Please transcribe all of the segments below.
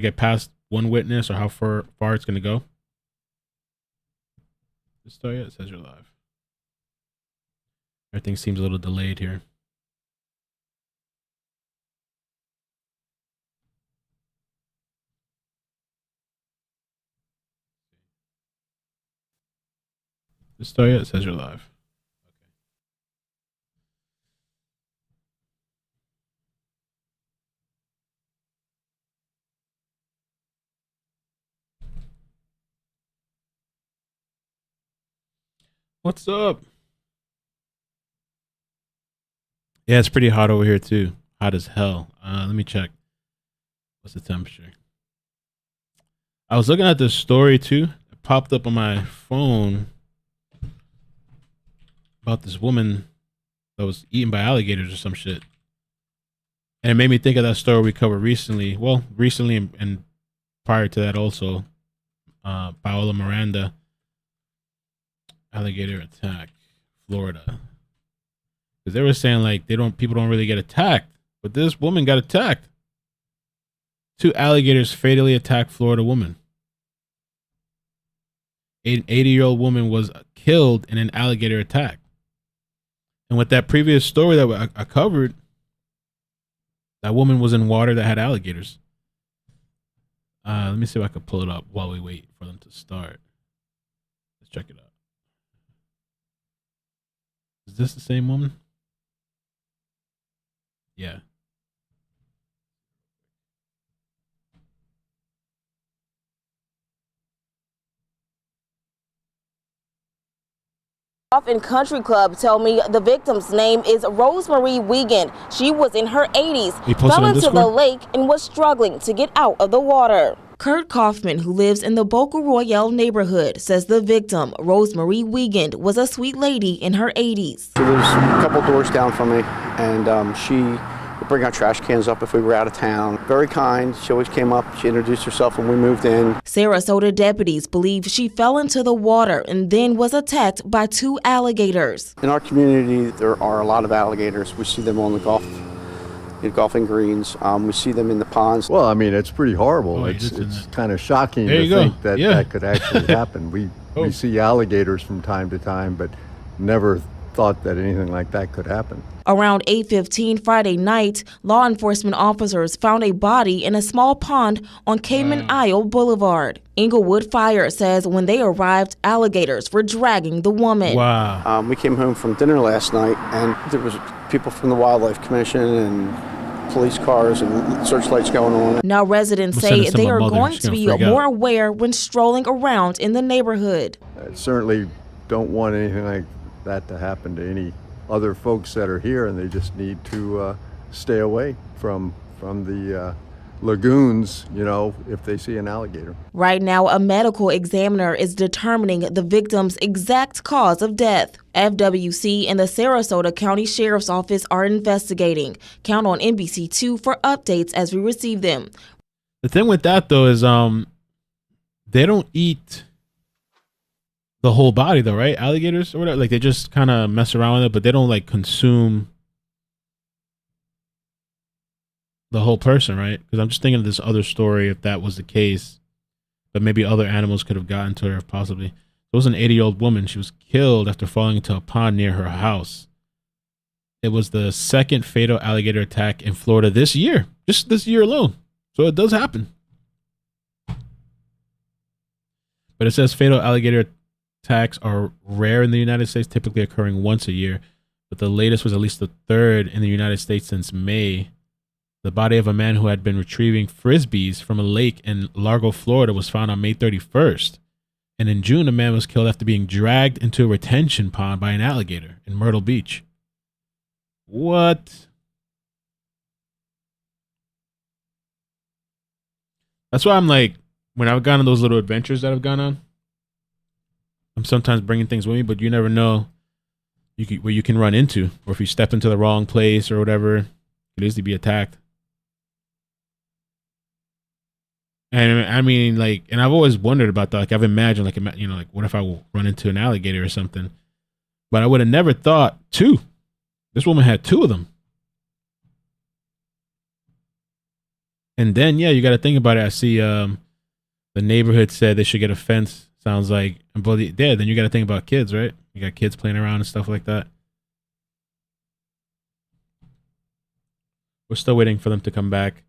to get past one witness or how far it's going to go? This story, it says you're live. Everything seems a little delayed here. This story, it says you're live. What's up? Yeah, it's pretty hot over here too. Hot as hell. Let me check. What's the temperature? I was looking at this story too. It popped up on my phone about this woman that was eaten by alligators or some shit. And it made me think of that story we covered recently. Well, recently and prior to that also. Paola Miranda. Alligator attack, Florida. Because they were saying like people don't really get attacked, but this woman got attacked. 2 alligators fatally attacked Florida woman. An 80-year-old woman was killed in an alligator attack. And with that previous story that I covered, that woman was in water that had alligators. Let me see if I can pull it up while we wait for them to start. Let's check it out. Is this the same woman? Yeah. In Country Club tell me the victim's name is Rosemarie Wiegand. She was in her 80s, fell into the lake and was struggling to get out of the water. Kurt Kaufman, who lives in the Boca Royale neighborhood, says the victim, Rosemarie Wiegand, was a sweet lady in her 80s. She lives a couple doors down from me, and she would bring our trash cans up if we were out of town. Very kind. She always came up. She introduced herself when we moved in. Sarasota deputies believe she fell into the water and then was attacked by 2 alligators. In our community, there are a lot of alligators. We see them on the golfing greens. We see them in the ponds. Well, I mean, it's pretty horrible. Oh, it's kind of shocking to think that that could actually happen. We see alligators from time to time, but never thought that anything like that could happen. Around 8:15 Friday night, law enforcement officers found a body in a small pond on Cayman Isle Boulevard. Inglewood Fire says when they arrived, alligators were dragging the woman. Wow. We came home from dinner last night, and there was people from the Wildlife Commission and police cars and searchlights going on. Now residents say they are going to be more aware when strolling around in the neighborhood. I certainly don't want anything like that to happen to any other folks that are here, and they just need to stay away from the lagoons, you know, if they see an alligator. Right now, a medical examiner is determining the victim's exact cause of death. FWC and the Sarasota County Sheriff's Office are investigating. Count on NBC2 for updates as we receive them. The thing with that though is they don't eat the whole body though, right? Alligators or whatever. Like they just kind of mess around with it, but they don't like consume the whole person, right? Because I'm just thinking of this other story if that was the case, but maybe other animals could have gotten to her if possibly. It was an 80-year-old woman. She was killed after falling into a pond near her house. It was the second fatal alligator attack in Florida this year, just this year alone. So it does happen. But it says fatal alligator attacks are rare in the United States, typically occurring once a year. But the latest was at least the 3rd in the United States since May. The body of a man who had been retrieving frisbees from a lake in Largo, Florida was found on May 31st. And in June, a man was killed after being dragged into a retention pond by an alligator in Myrtle Beach. What? That's why I'm like, when I've gone on those little adventures that I've gone on, I'm sometimes bringing things with me, but you never know where you can run into, or if you step into the wrong place or whatever, you could easily be attacked. And I mean, like, and I've always wondered about that. Like, I've imagined, like, you know, like, what if I will run into an alligator or something? But I would have never thought 2. This woman had 2 of them. And then, yeah, you got to think about it. I see the neighborhood said they should get a fence. Sounds like, but yeah, then you got to think about kids, right? You got kids playing around and stuff like that. We're still waiting for them to come back.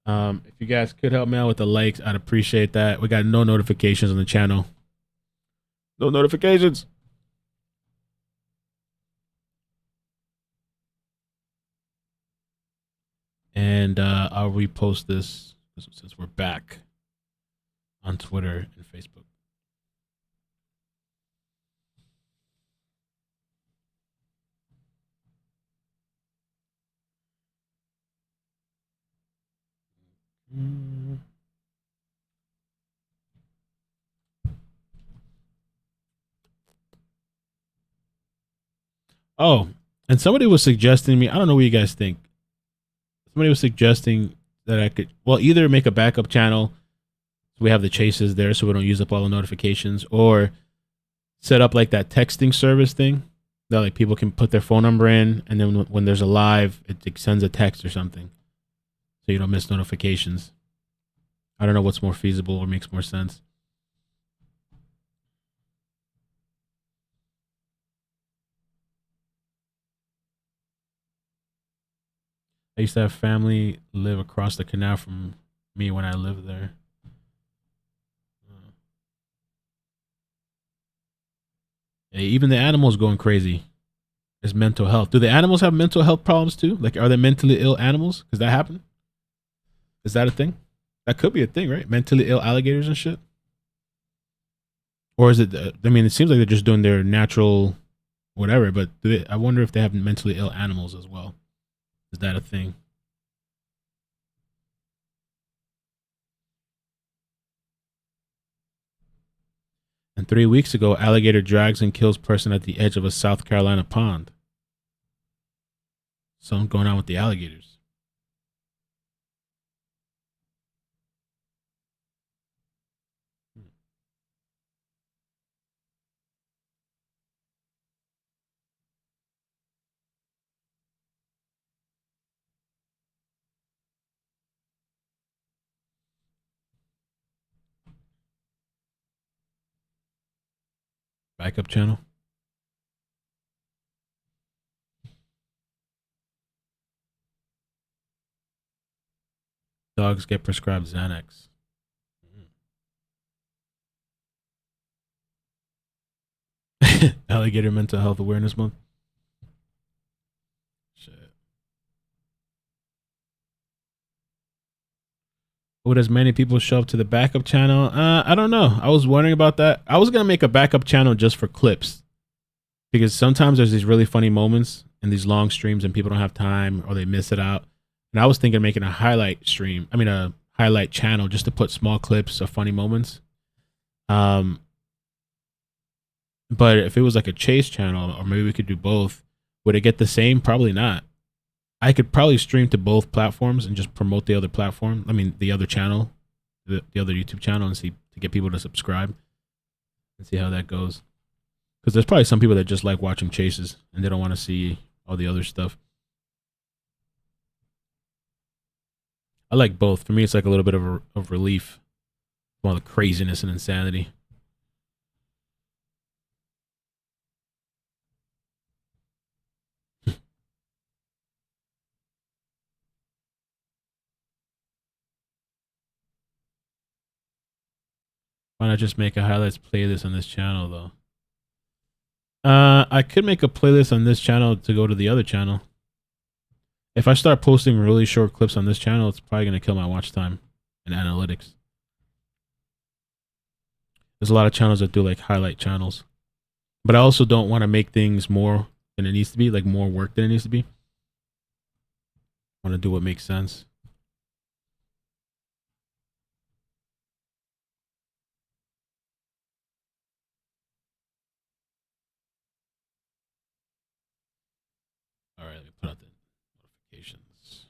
If you guys could help me out with the likes, I'd appreciate that. We got no notifications on the channel. No notifications. And I'll repost this since we're back on Twitter and Facebook. Oh, and somebody was suggesting me, I don't know what you guys think. Somebody was suggesting that I could, well, either make a backup channel so we have the chases there so we don't use up all the notifications, or set up like that texting service thing that like people can put their phone number in, and then when there's a live, it sends a text or something so you don't miss notifications. I don't know what's more feasible or makes more sense. I used to have family live across the canal from me when I lived there. Even the animals going crazy. It's mental health. Do the animals have mental health problems too? Like, are they mentally ill animals? Does that happen? Is that a thing? That could be a thing, right? Mentally ill alligators and shit. Or is it? I mean, it seems like they're just doing their natural, whatever. But I wonder if they have mentally ill animals as well. Is that a thing? And 3 weeks ago, alligator drags and kills person at the edge of a South Carolina pond. Something going on with the alligators. Backup channel. Dogs get prescribed Xanax. Alligator Mental Health Awareness Month. Shit. Would as many people show up to the backup channel? I don't know. I was wondering about that. I was gonna make a backup channel just for clips, because sometimes there's these really funny moments in these long streams and people don't have time or they miss it out. And I was thinking of making a highlight stream. I mean, a highlight channel just to put small clips of funny moments. But if it was like a chase channel, or maybe we could do both, would it get the same? Probably not. I could probably stream to both platforms and just promote the other platform. I mean, the other channel, the other YouTube channel, and see to get people to subscribe and see how that goes. Because there's probably some people that just like watching chases and they don't want to see all the other stuff. I like both. For me, it's like a little bit of relief from all the craziness and insanity. Why not just make a highlights playlist on this channel, though? I could make a playlist on this channel to go to the other channel. If I start posting really short clips on this channel, it's probably going to kill my watch time and analytics. There's a lot of channels that do like highlight channels. But I also don't want to make things more than it needs to be, like more work than it needs to be. I want to do what makes sense. All right, let me put out the notifications.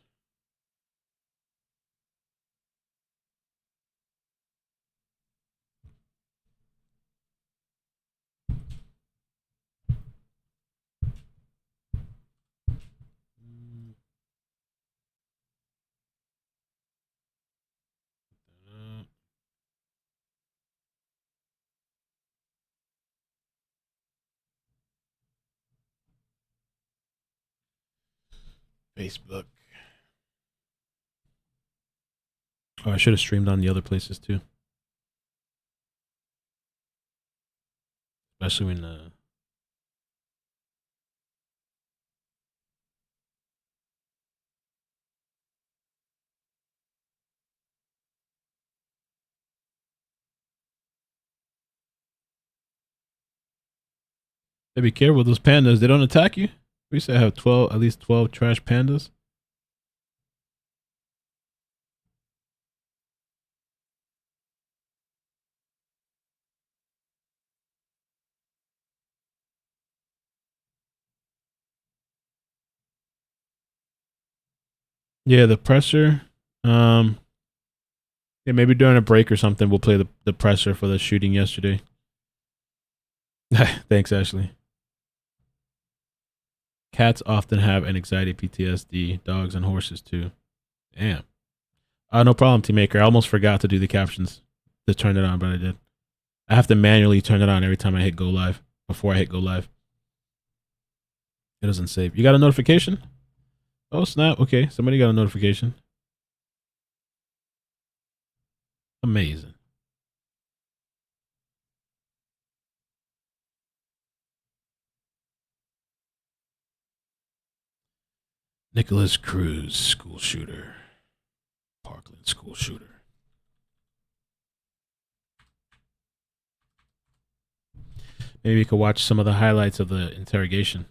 Facebook. Oh, I should have streamed on the other places too. Especially when hey, be careful with those pandas. They don't attack you. We used to have at least 12 trash pandas. Yeah, the pressure. Yeah, maybe during a break or something, we'll play the pressure for the shooting yesterday. Thanks, Ashley. Cats often have an anxiety PTSD. Dogs and horses too. Damn. No problem, Team Maker. I almost forgot to do the captions to turn it on, but I did. I have to manually turn it on every time I hit go live. Before I hit go live. It doesn't save. You got a notification? Oh, snap. Okay, somebody got a notification. Amazing. Nikolas Cruz, school shooter. Parkland school shooter. Maybe you could watch some of the highlights of the interrogation.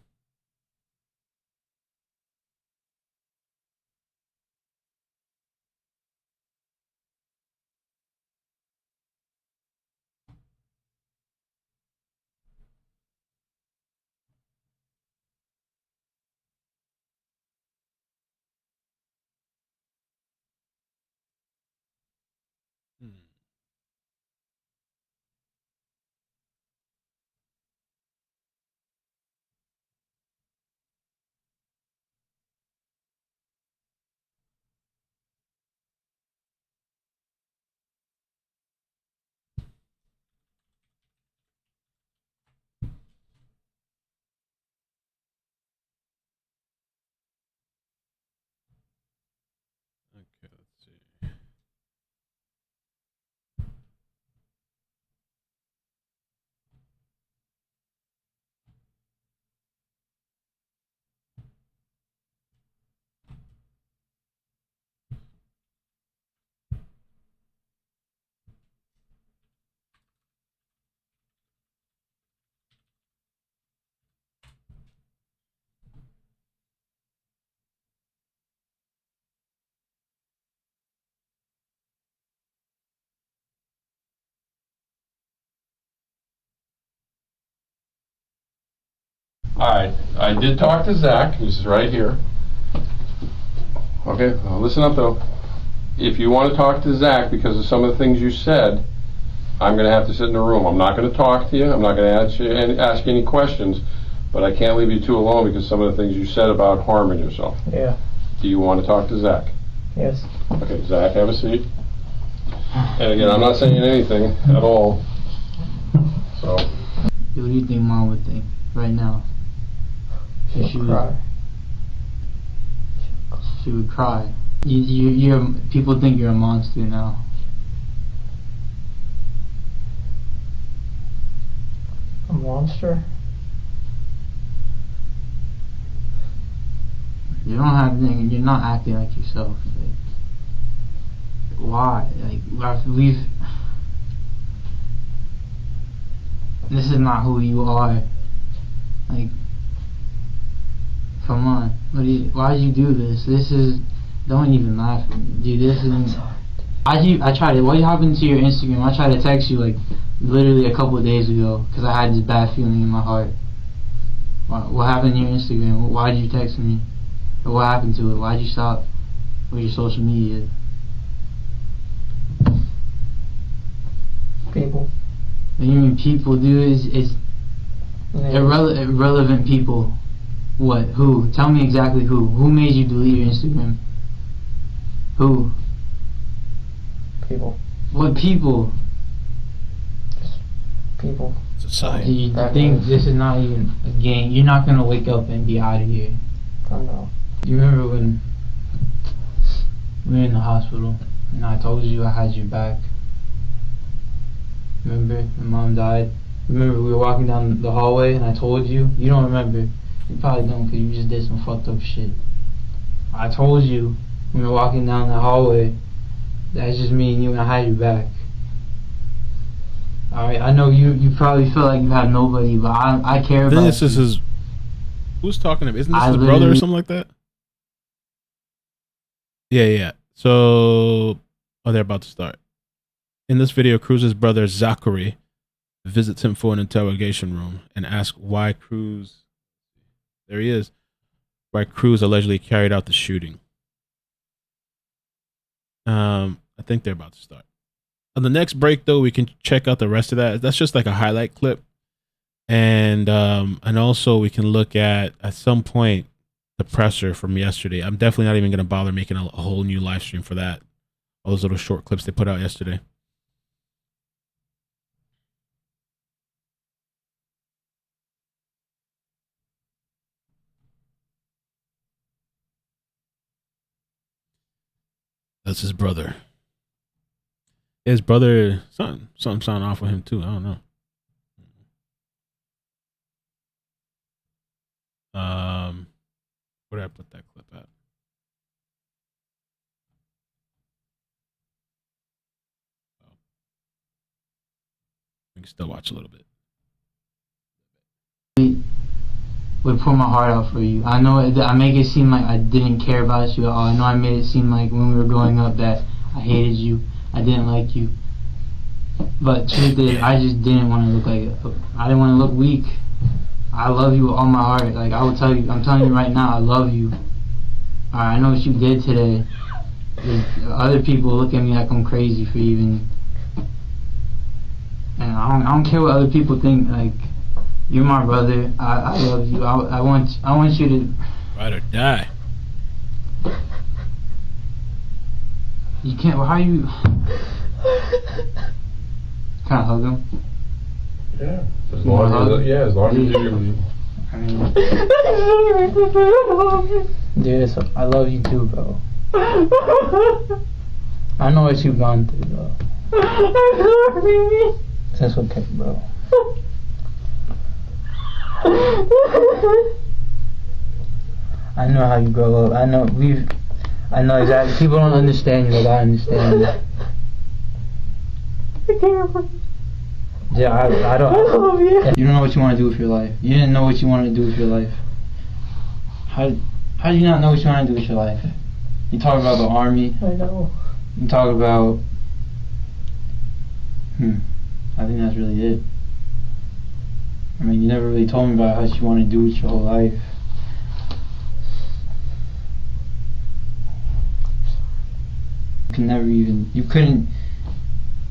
Okay, let's see. All right, I did talk to Zach, who's right here. Okay, well, listen up though. If you want to talk to Zach because of some of the things you said, I'm going to have to sit in the room. I'm not going to talk to you. I'm not going to ask you any questions, but I can't leave you two alone because some of the things you said about harming yourself. Yeah. Do you want to talk to Zach? Yes. Okay, Zach, have a seat. And again, I'm not saying anything at all. So. What do you think Mom would think right now? She would cry. She would cry. You're people think you're a monster now. A monster? You don't have anything. You're not acting like yourself. Like, why? Like we've. This is not who you are. Like, come on. Why did you do this? This is. Don't even laugh at me. Dude, this isn't. I tried it. What happened to your Instagram? I tried to text you like literally a couple of days ago because I had this bad feeling in my heart. What happened to your Instagram? Why did you text me? Or what happened to it? Why did you stop with your social media? People. What do you mean people, dude? Is irrelevant people. What? Who? Tell me exactly who. Who made you delete your Instagram? Who? People. What people? Just people. Society. You think this is not even a game? You're not gonna wake up and be out of here. I know. Do you remember when we were in the hospital and I told you I had your back? Remember when Mom died? Remember we were walking down the hallway and I told you? You don't remember. You probably don't because you just did some fucked up shit. I told you when we were walking down the hallway, that's just me and you and I had your back. Alright, I know you probably feel like you have nobody, but I care about this is his... Who's talking to him? Isn't this his brother or something like that? Yeah. So... Oh, they're about to start. In this video, Cruz's brother, Zachary, visits him for an interrogation room and asks why Cruz... There he is. Why Cruz allegedly carried out the shooting. I think they're about to start. On the next break, though, we can check out the rest of that. That's just like a highlight clip. And also we can look at some point, the presser from yesterday. I'm definitely not even going to bother making a whole new live stream for that. All those little short clips they put out yesterday. That's his brother. His brother, something sound off with him too. I don't know. Where did I put that clip at? Oh. We can still watch a little bit. Would pour my heart out for you. I know I make it seem like I didn't care about you at all. I know I made it seem like when we were growing up that I hated you. I didn't like you. But truth is, I just didn't want to look like it. I didn't want to look weak. I love you with all my heart. Like, I will tell you, I'm telling you right now, I love you. I know what you did today. Other people look at me like I'm crazy for even... And I don't care what other people think. Like, you're my brother. I love you. I want you to... Ride or die. You can't... Well, how you... Can I hug him? Yeah. As long as you... I mean... Dude, I love you too, bro. I know what you've gone through, bro. That's okay, bro. I know how you grow up. I know exactly. People don't understand you like I understand you. Yeah, I don't. I love you. You don't know what you want to do with your life. You didn't know what you wanted to do with your life. How do you not know what you want to do with your life? You talk about the army. I know. You talk about. I think that's really it. I mean, you never really told me about what you want to do with your whole life. You couldn't,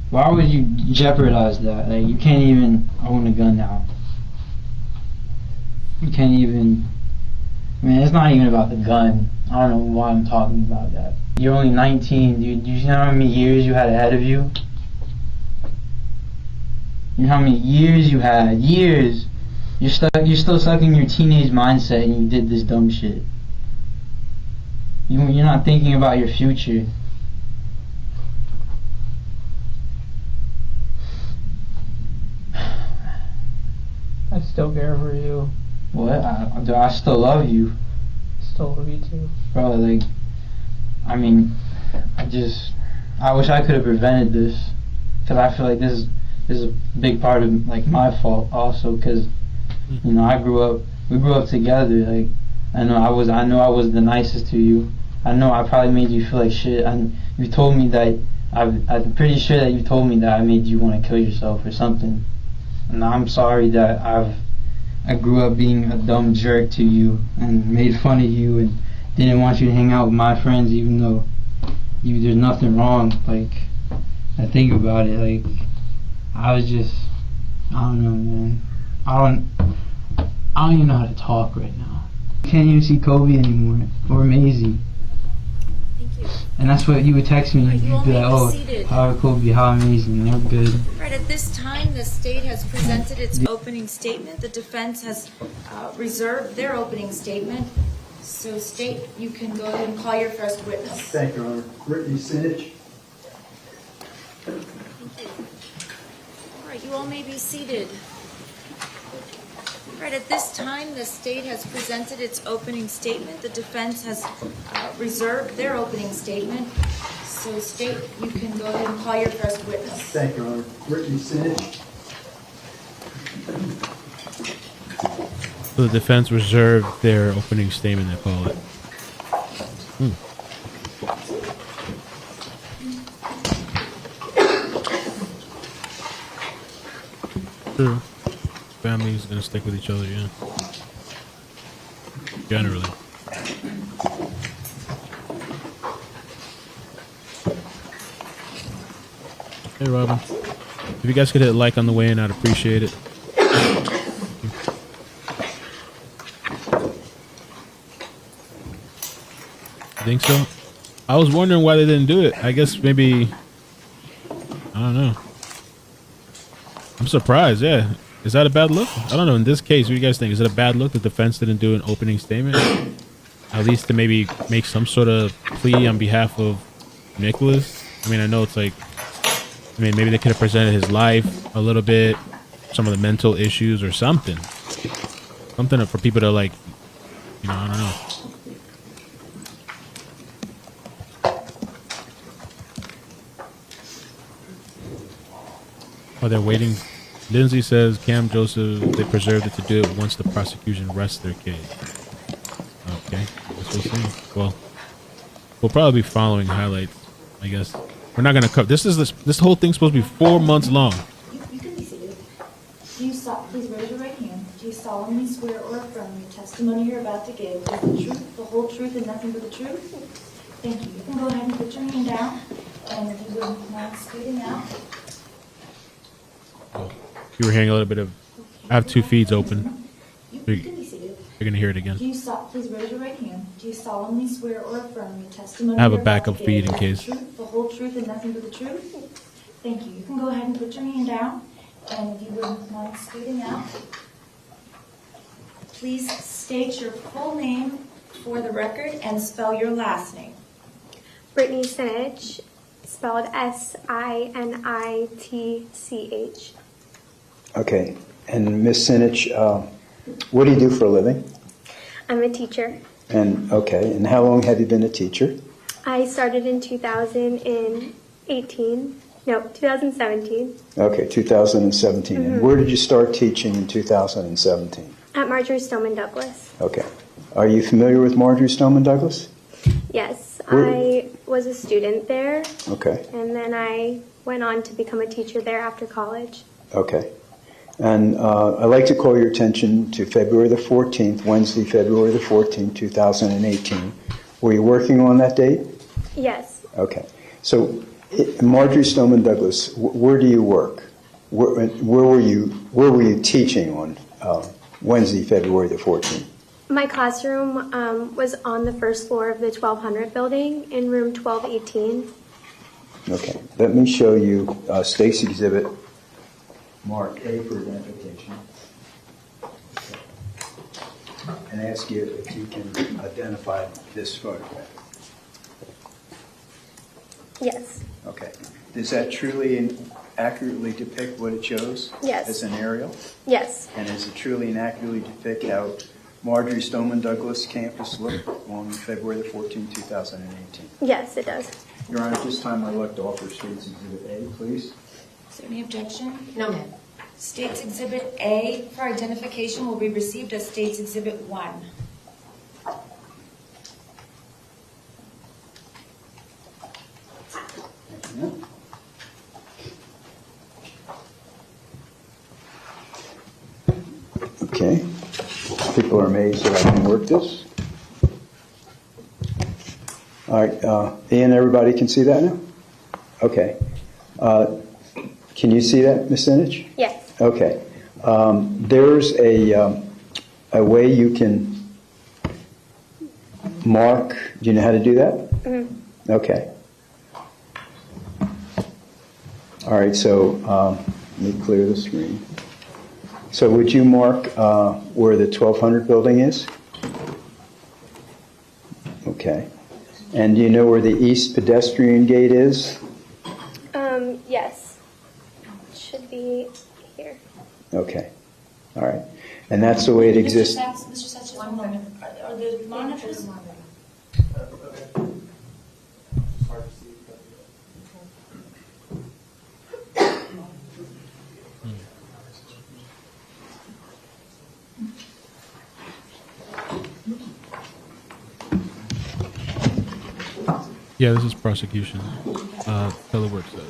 why would you jeopardize that? Like, you can't even own a gun now. You can't even, it's not even about the gun. I don't know why I'm talking about that. You're only 19, dude. You know how many years you had ahead of you? You know how many years you had? Years! You're still stuck in your teenage mindset and you did this dumb shit. You're not thinking about your future. I still care for you. What? I still love you. Still love you too. Bro, like, I wish I could have prevented this. Because I feel like this is a big part of, like, my fault also. Because, we grew up together. Like, I know I was the nicest to you. I know I probably made you feel like shit. And you told me that, I'm pretty sure that you told me that I made you want to kill yourself or something. And I'm sorry that I grew up being a dumb jerk to you and made fun of you and didn't want you to hang out with my friends, even though there's nothing wrong. Like, I think about it, like, I don't know, man. I don't even know how to talk right now. I can't even see Kobe anymore or Maisie. And that's what you would text me. You'd be like, oh, how are Kobe, how amazing, they're good. Right, at this time, the state has presented its opening statement. The defense has reserved their opening statement. So state, you can go ahead and call your first witness. Thank you, Your Honor. Brittany Sinich. All right, you all may be seated. All right, at this time, the state has presented its opening statement. The defense has reserved their opening statement. So state, you can go ahead and call your first witness. Thank you, Your Honor. Brittany Sinich. So the defense reserved their opening statement, they call it. True. Family's gonna stick with each other, yeah. Generally. Hey, Robin. If you guys could hit like on the way in, I'd appreciate it. Think so? I was wondering why they didn't do it. I guess maybe, I don't know. I'm surprised, yeah. Is that a bad look? I don't know. In this case, what do you guys think? Is it a bad look the defense didn't do an opening statement? At least to maybe make some sort of plea on behalf of Nikolas? I mean, I know it's like, I mean, maybe they could have presented his life a little bit, some of the mental issues or something. Something for people to like, you know, I don't know. Oh, they're waiting. Lindsay says Cam Joseph, they preserved it to do it once the prosecution rests their case. Okay, guess we'll see. Well, we'll probably be following highlights, I guess. We're not going to cover. This whole thing's supposed to be 4 months long. You can be seated. Please raise your right hand. Do you solemnly swear or affirm your testimony you're about to give is the truth, the whole truth, and nothing but the truth? Thank you. You can go ahead and put your hand down, and if you wouldn't mind speeding out. You were hearing a little bit of. I have 2 feeds open. You can be seated. You're gonna hear it again. Please raise your right hand. Do you solemnly swear or affirm your testimony? I have a you're about backup to feed give in is case. The truth, the whole truth, and nothing but the truth? Thank you. You can go ahead and put your hand down, and if you wouldn't mind speeding out. Please state your full name for the record and spell your last name. Brittany Sinich, spelled Sinitch. Okay. And Miss Sinich, what do you do for a living? I'm a teacher. And okay. And how long have you been a teacher? I started in 2017. Okay, 2017. And where did you start teaching in 2017? At Marjorie Stoneman Douglas. Okay. Are you familiar with Marjorie Stoneman Douglas? Yes, I was a student there. Okay. And then I went on to become a teacher there after college. Okay. And I'd like to call your attention to February the 14th, Wednesday, February the 14th, 2018. Were you working on that date? Yes. Okay. So, Marjorie Stoneman Douglas, where do you work? Where were you teaching on Wednesday, February the 14th? My classroom was on the first floor of the 1200 building in room 1218. Okay. Let me show you State's Exhibit Mark A for identification. And ask you if you can identify this photograph. Yes. Okay. Does that truly and accurately depict what it shows? Yes. As an aerial? Yes. And does it truly and accurately depict how Marjorie Stoneman Douglas campus looked on February the 14th, 2018? Yes, it does. Your Honor, at this time I'd like to offer State's Exhibit A, please. Is there any objection? No, ma'am. State's Exhibit A for identification will be received as State's Exhibit 1. Okay. People are amazed that I can work this. All right. Ian, everybody can see that now? Okay. Can you see that, Ms. Sinich? Yes. Okay. There's a way you can mark. Do you know how to do that? Mm-hmm. Okay. All right. So let me clear the screen. So would you mark where the 1200 building is? Okay. And do you know where the east pedestrian gate is? Yes. It should be here. Okay. All right. And that's the way it exists. Mr. Satch, one moment. Are the monitors? Yeah, this is prosecution. Tell it works out.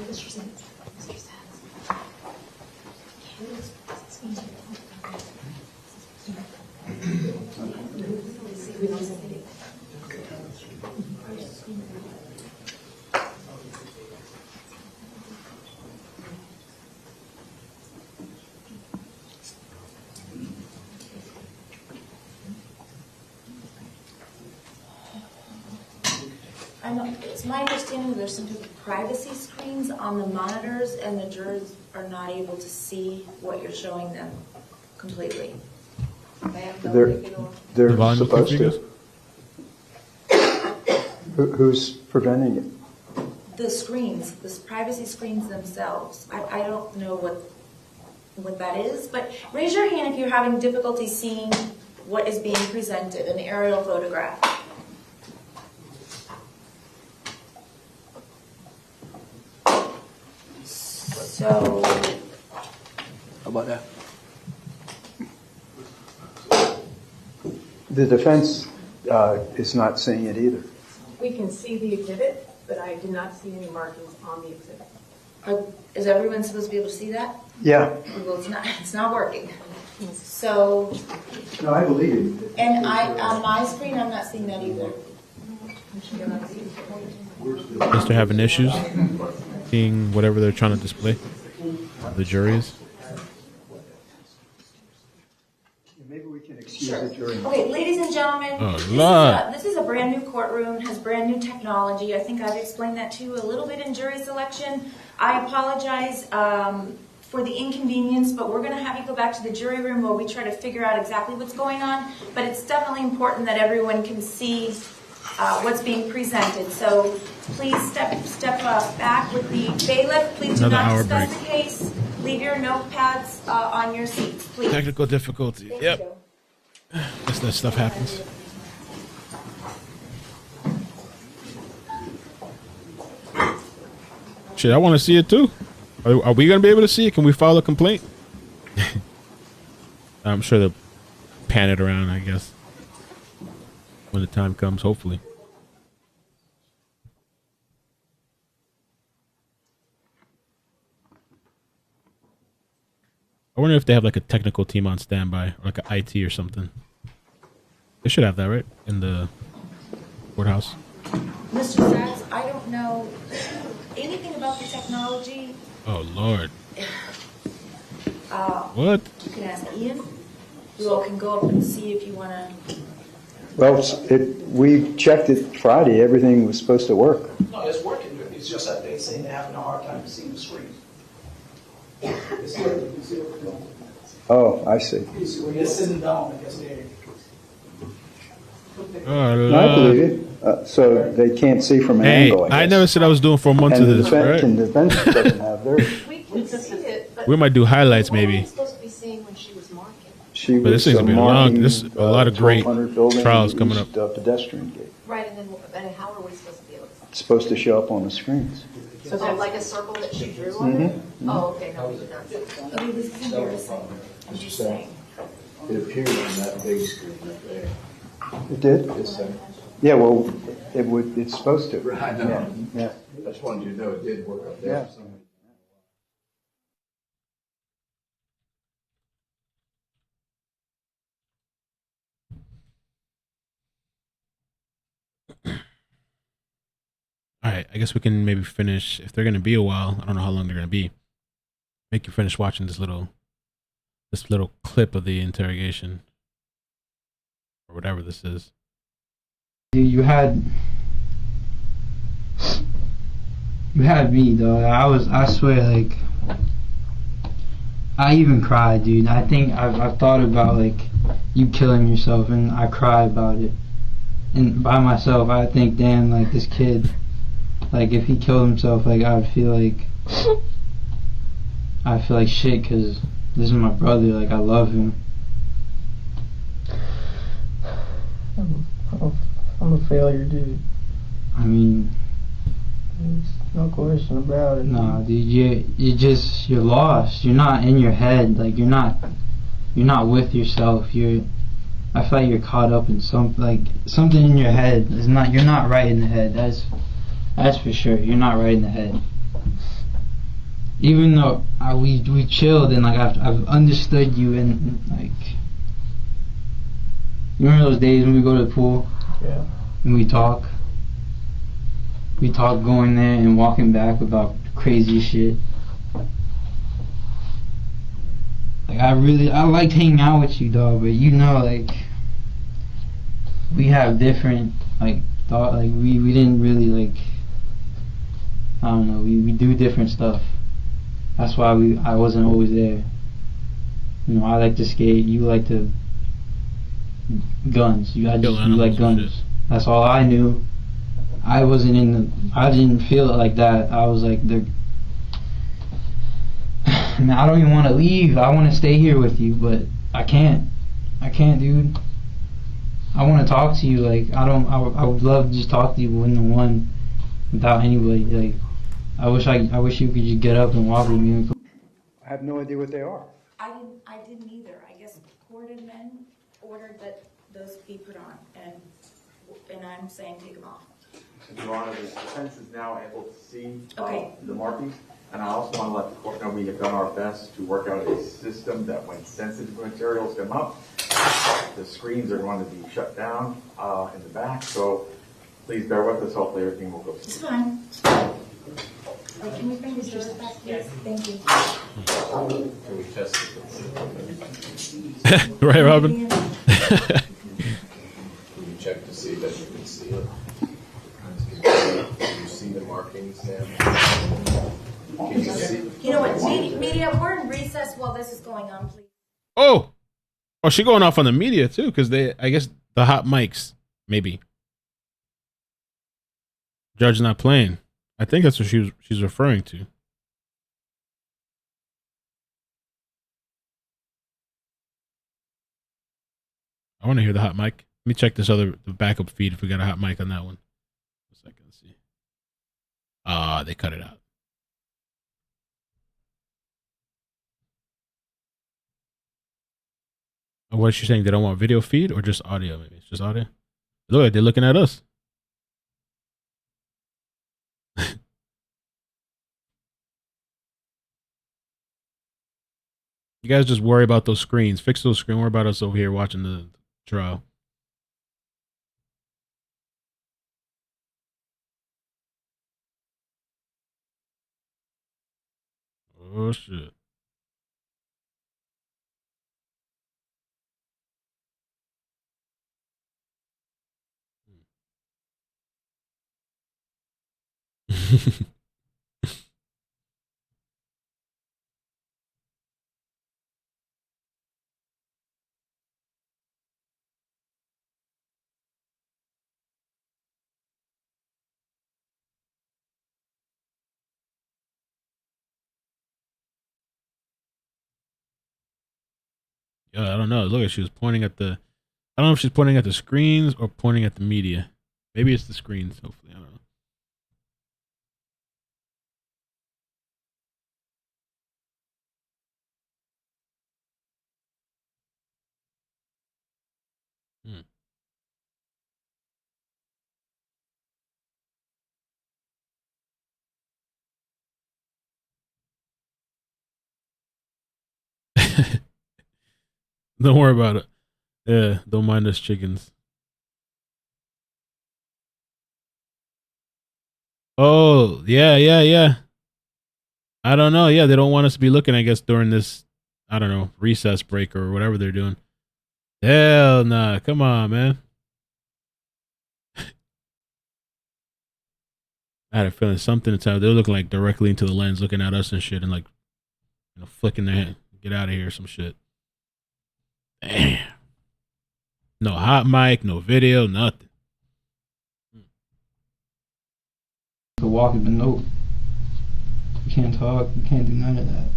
It's my understanding that there's some type of privacy screens on the monitors, and the jurors are not able to see what you're showing them completely. They're supposed to. Who's preventing it? The screens, the privacy screens themselves. I don't know what that is, but raise your hand if you're having difficulty seeing what is being presented, an aerial photograph. So, How about that? The defense is not seeing it either. We can see the exhibit, but I did not see any markings on the exhibit. is everyone supposed to be able to see that? Yeah. Well, it's not working. So, No, I believe you. and on my screen, I'm not seeing that either. Unless they're having issues seeing whatever they're trying to display, the juries. Maybe we can excuse the jury. Okay, ladies and gentlemen, this is a brand new courtroom, has brand new technology. I think I've explained that to you a little bit in jury selection. I apologize for the inconvenience, but we're going to have you go back to the jury room while we try to figure out exactly what's going on. But it's definitely important that everyone can see what's being presented. So please step back with the bailiff. Please do not discuss the case. Leave your notepads on your seats, please. Technical difficulty. Yep. Guess that stuff happens. Shit, I want to see it too. Are we going to be able to see it? Can we file a complaint? I'm sure they'll pan it around, I guess, when the time comes, hopefully. I wonder if they have like a technical team on standby, or like an IT or something. They should have that, right? In the courthouse. Mr. Sachs, I don't know anything about the technology. Oh, Lord. What? You can ask Ian. You all can go up and see if you want to. Well, we checked it Friday. Everything was supposed to work. No, it's working. It's just that they seem to having a hard time to see the screen. Oh, I see. When you're sitting down, I guess they. No, I believe you. So they can't see from an angle. I never said I was doing 4 months of this, right? And the defense doesn't have theirs. We can see it, but We might do highlights, maybe. supposed to be seeing when she was marking. But this thing's gonna be long. There's a lot of great trials coming up. Pedestrian gate. Right, and then how are we supposed to be able to see? It's supposed to show up on the screens. So that's like a circle that she drew on it? Oh, okay, no, we did not see it. Oh, this is embarrassing. I'm just saying. It appeared on that big screen up there. It did? This thing. Yeah, well, it's supposed to. Right, I know. Yeah. I just wanted you to know it did work up there. Yeah. All right, I guess we can maybe finish. If they're going to be a while, I don't know how long they're going to be. Make you finish watching this little clip of the interrogation, or whatever this is. You had me, though. I swear, like, I even cried, dude. I think I've thought about, like, you killing yourself, and I cried about it. and by myself, I think, damn, like this kid, like if he killed himself, like I would feel like shit, because this is my brother. Like I love him. I'm a failure, dude. I mean, there's no question about it. Nah, dude, you're lost. You're not in your head. Like you're not with yourself. I feel like you're caught up in something in your head. You're not right in the head. That's for sure. You're not right in the head. Even though we chilled and like I've understood you, and like, you remember those days when we go to the pool? Yeah. And we talk going there and walking back about crazy shit. Like I liked hanging out with you, dog, but you know, like we have different like thought. Like we didn't really like, I don't know. We do different stuff. That's why I wasn't always there. You know, I like to skate. You like to guns. You like guns. That's all I knew. I didn't feel it like that. I was like, man, I don't even want to leave. I want to stay here with you, but I can't, dude. I want to talk to you. Like, I would love to just talk to you one-on-one without anybody. Like, I wish you could just get up and walk with me. I have no idea what they are. I didn't either. I guess court admin ordered that those be put on, and I'm saying take them off. Your Honor, the defense is now able to see Okay. the markings, and I also want to let the court know we have done our best to work out a system that when sensitive materials come up, the screens are going to be shut down in the back, so please bear with us. Hopefully everything will go It's smooth. fine. Wait, can we bring the doors back, please? Thank you. Can we test it? Right, Robin? Can you check to see that you can see it? Can you see the markings now? Can you see? You know what, media, we're in recess while this is going on, please. Oh, she going off on the media too, because I guess the hot mics, maybe. Judge not playing. I think that's what she's referring to. I want to hear the hot mic. Let me check the backup feed if we got a hot mic on that one. A second, let's see. They cut it out. What is she saying? They don't want video feed or just audio? Maybe it's just audio. Look like they're looking at us. You guys just worry about those screens. Fix those screens. Worry about us over here watching the trial. Oh, shit. Yeah, I don't know. Look at she was pointing at the. I don't know if she's pointing at the screens or pointing at the media. Maybe it's the screens. Hopefully, I don't know. Don't worry about it. Yeah, don't mind us chickens. Oh, yeah. I don't know. Yeah, they don't want us to be looking, I guess, during this, I don't know, recess break or whatever they're doing. Hell nah. Come on, man. I had a feeling something to tell. They're looking like directly into the lens, looking at us and shit, and like, flicking their hand. Get out of here, some shit. Damn. No hot mic, no video, nothing. walking, but nope. You can't talk. You can't do none of that.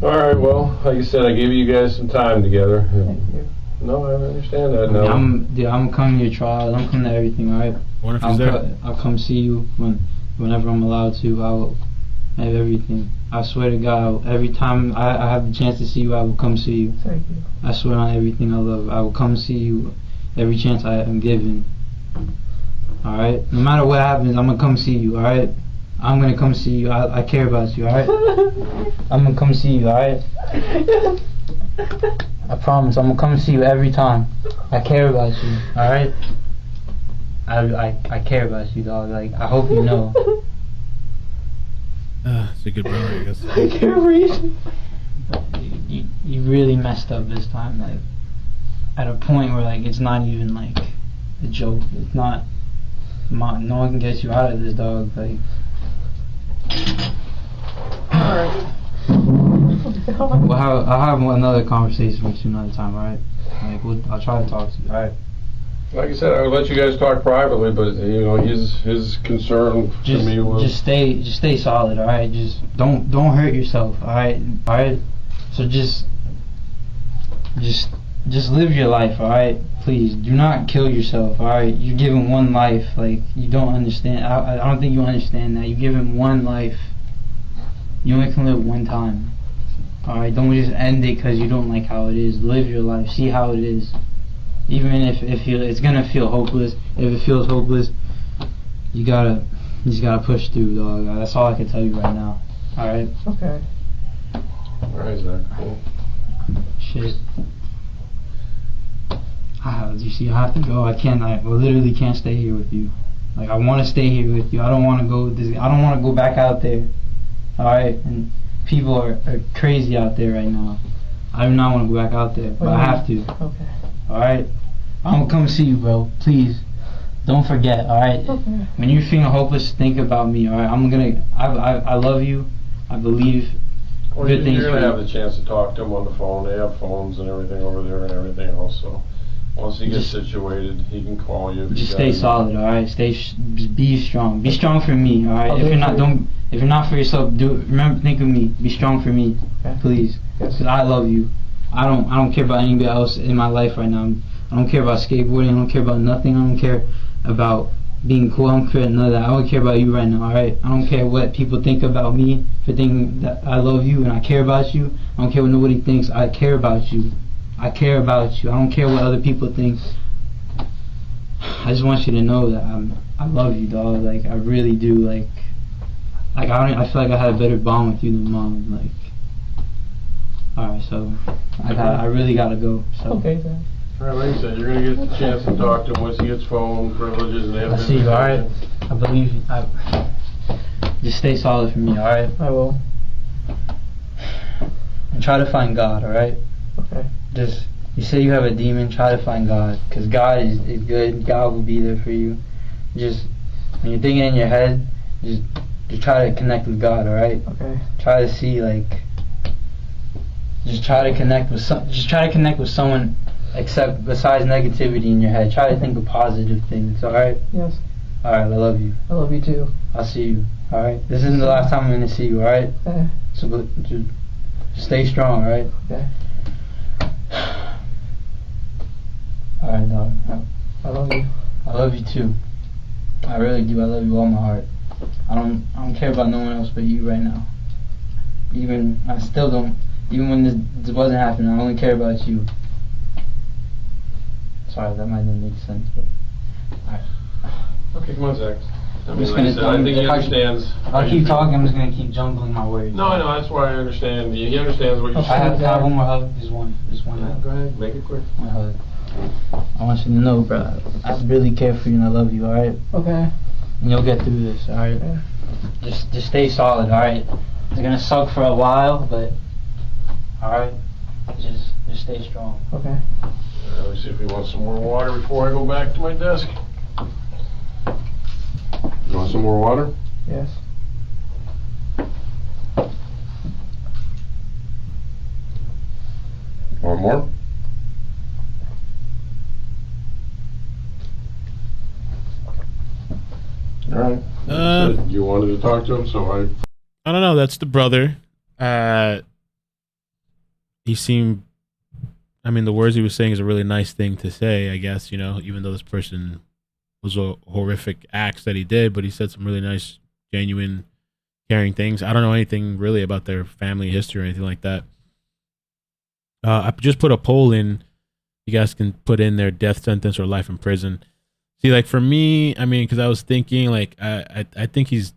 All right, well, like I said, I gave you guys some time together. Thank you. No, I understand that now. I'm coming to your trial. I'm coming to everything, all right? I'll come see you whenever I'm allowed to. I'll have everything. I swear to God, every time I have the chance to see you, I will come see you. Thank you. I swear on everything I love. I will come see you every chance I am given. All right? No matter what happens, I'm going to come see you, all right? I'm going to come see you. I care about you, all right? I'm going to come see you, all right? I promise, I'm going to come see you every time. I care about you, all right? I care about you, dog. Like, I hope you know. It's a good brother, I guess. I can't breathe. You really messed up this time, like, at a point where, like, it's not even, like, a joke. It's not, no one can get you out of this, dog, like. Well, I'll have another conversation with you another time, alright? Like, I'll try to talk to you, alright? Like I said, I would let you guys talk privately, but you know, his concern to me was just stay solid, all right? Just don't hurt yourself, all right? All right. So just live your life, all right? Please do not kill yourself, all right? You're given one life, like you don't understand. I don't think you understand that. You're given one life. You only can live one time, all right? Don't just end it because you don't like how it is. Live your life. See how it is. Even if it's gonna feel hopeless, if it feels hopeless, you just gotta push through, dog. That's all I can tell you right now. All right. Okay. Alright, Zach. Cool. Shit. You see, I have to go. I literally can't stay here with you. Like, I want to stay here with you. I don't want to go. I don't want to go back out there. All right. And people are crazy out there right now. I do not want to go back out there, but I have to. Okay. Alright? I'm gonna come see you, bro. Please. Don't forget, alright? Okay. When you're feeling hopeless, think about me, alright? I love you. I believe good things. You're gonna have the chance to talk to him on the phone. They have phones and everything over there and everything else, so once he gets situated, he can call you. Just stay solid, alright? Be strong. Be strong for me, alright? If you're not for yourself, think of me. Be strong for me, please. Because I love you. I don't care about anybody else in my life right now. I don't care about skateboarding. I don't care about nothing. I don't care about being cool. I don't care none of that. I don't care about you right now, alright? I don't care what people think about me for thinking that I love you and I care about you. I don't care what nobody thinks. I care about you. I care about you. I don't care what other people think. I just want you to know that I love you, dog. Like, I really do. Like I feel like I had a better bond with you than mom. Like, alright, so I really gotta go. So. Okay, then. Alright, like you said, you're gonna get the chance to talk to him once he gets phone privileges and I see you, alright? I believe you. Just stay solid for me, alright? I will. And try to find God, alright? Okay. You say you have a demon, try to find God. Because God is good. God will be there for you. Just, when you're thinking in your head, just try to connect with God, alright? Okay. Try to see, like, just try to connect with someone except besides negativity in your head. Try to think of positive things, alright? Yes. Alright, I love you. I love you too. I'll see you, alright? This isn't the last time I'm gonna see you, alright? Okay. So just stay strong, alright? Okay. Alright, dog. I love you. I love you too. I really do. I love you all my heart. I don't care about no one else but you right now. I still don't. Even when this wasn't happening, I only care about you. Sorry, that might not make sense, but alright. Okay, come on, Zach. I think he understands. If I keep talking, I'm just gonna keep jumbling my words. No, that's why I understand. He understands what you're saying. I have one more hug. Just one. Yeah, go ahead, make it quick. One hug. I want you to know, bro, I really care for you and I love you, alright? Okay. And you'll get through this, alright? Okay. Just stay solid, alright? It's gonna suck for a while, but alright? Just stay strong. Okay. Let me see if he wants some more water before I go back to my desk. You want some more water? Yes. Want more? All right. You wanted to talk to him, so I don't know. That's the brother. He seemed. I mean, the words he was saying is a really nice thing to say, I guess. You know, even though this person was a horrific acts that he did, but he said some really nice, genuine, caring things. I don't know anything really about their family history or anything like that. I just put a poll in. You guys can put in their death sentence or life in prison. See, like for me, I mean, because I was thinking, like, I think he's,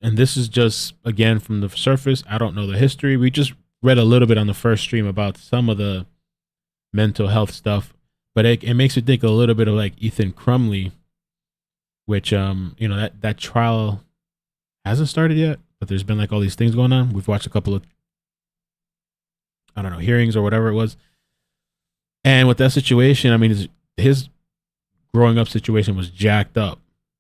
and this is just again from the surface. I don't know the history. We just read a little bit on the first stream about some of the mental health stuff, but it makes me think a little bit of like Ethan Crumley, which you know, that trial hasn't started yet, but there's been like all these things going on. We've watched a couple of, I don't know, hearings or whatever it was. And with that situation, I mean, his growing up situation was jacked up,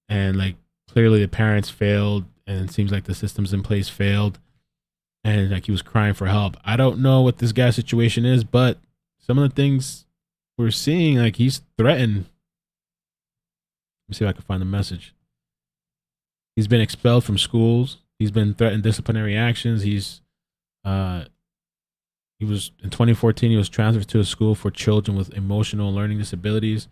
and like clearly the parents failed, and it seems like the systems in place failed, and like he was crying for help. I don't know what this guy's situation is, but some of the things we're seeing, like he's threatened. Let me see if I can find the message. He's been expelled from schools. He's been threatened disciplinary actions. He was in 2014. He was transferred to a school for children with emotional and learning disabilities.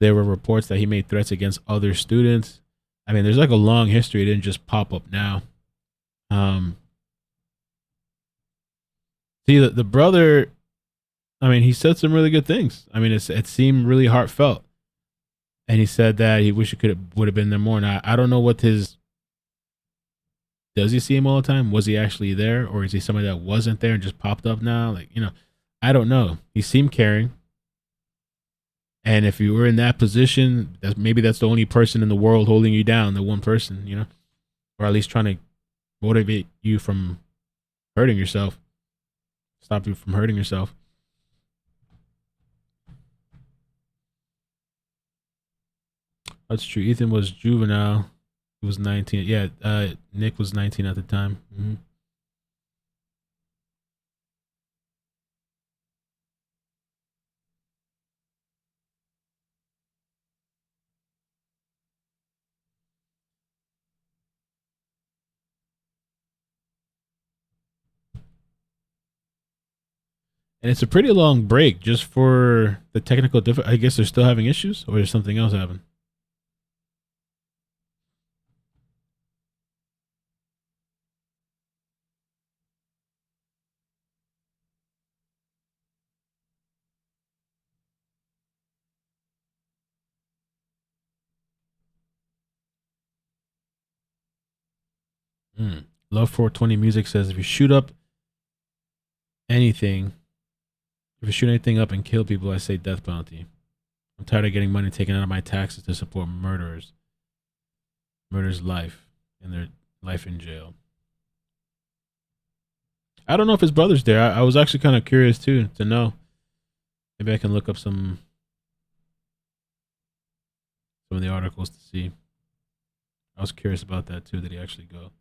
There were reports that he made threats against other students. I mean, there's like a long history. It didn't just pop up now. See, the brother, I mean, he said some really good things. I mean, it seemed really heartfelt. And he said that he wished it would have been there more. Now, I don't know what his, does he see him all the time? Was he actually there? Or is he somebody that wasn't there and just popped up now? Like, you know, I don't know. He seemed caring. And if you were in that position, maybe that's the only person in the world holding you down, the one person, you know, or at least trying to motivate you from hurting yourself, stop you from hurting yourself. That's true. Ethan was juvenile. He was 19. Yeah, Nick was 19 at the time. Mm-hmm. And it's a pretty long break just for the technical I guess they're still having issues, or there's something else happening. Love 420 Music says, if you shoot anything up and kill people, I say death penalty. I'm tired of getting money taken out of my taxes to support murderers. Murderers' life and their life in jail. I don't know if his brother's there. I was actually kind of curious too to know. Maybe I can look up some of the articles to see. I was curious about that too. Did he actually go?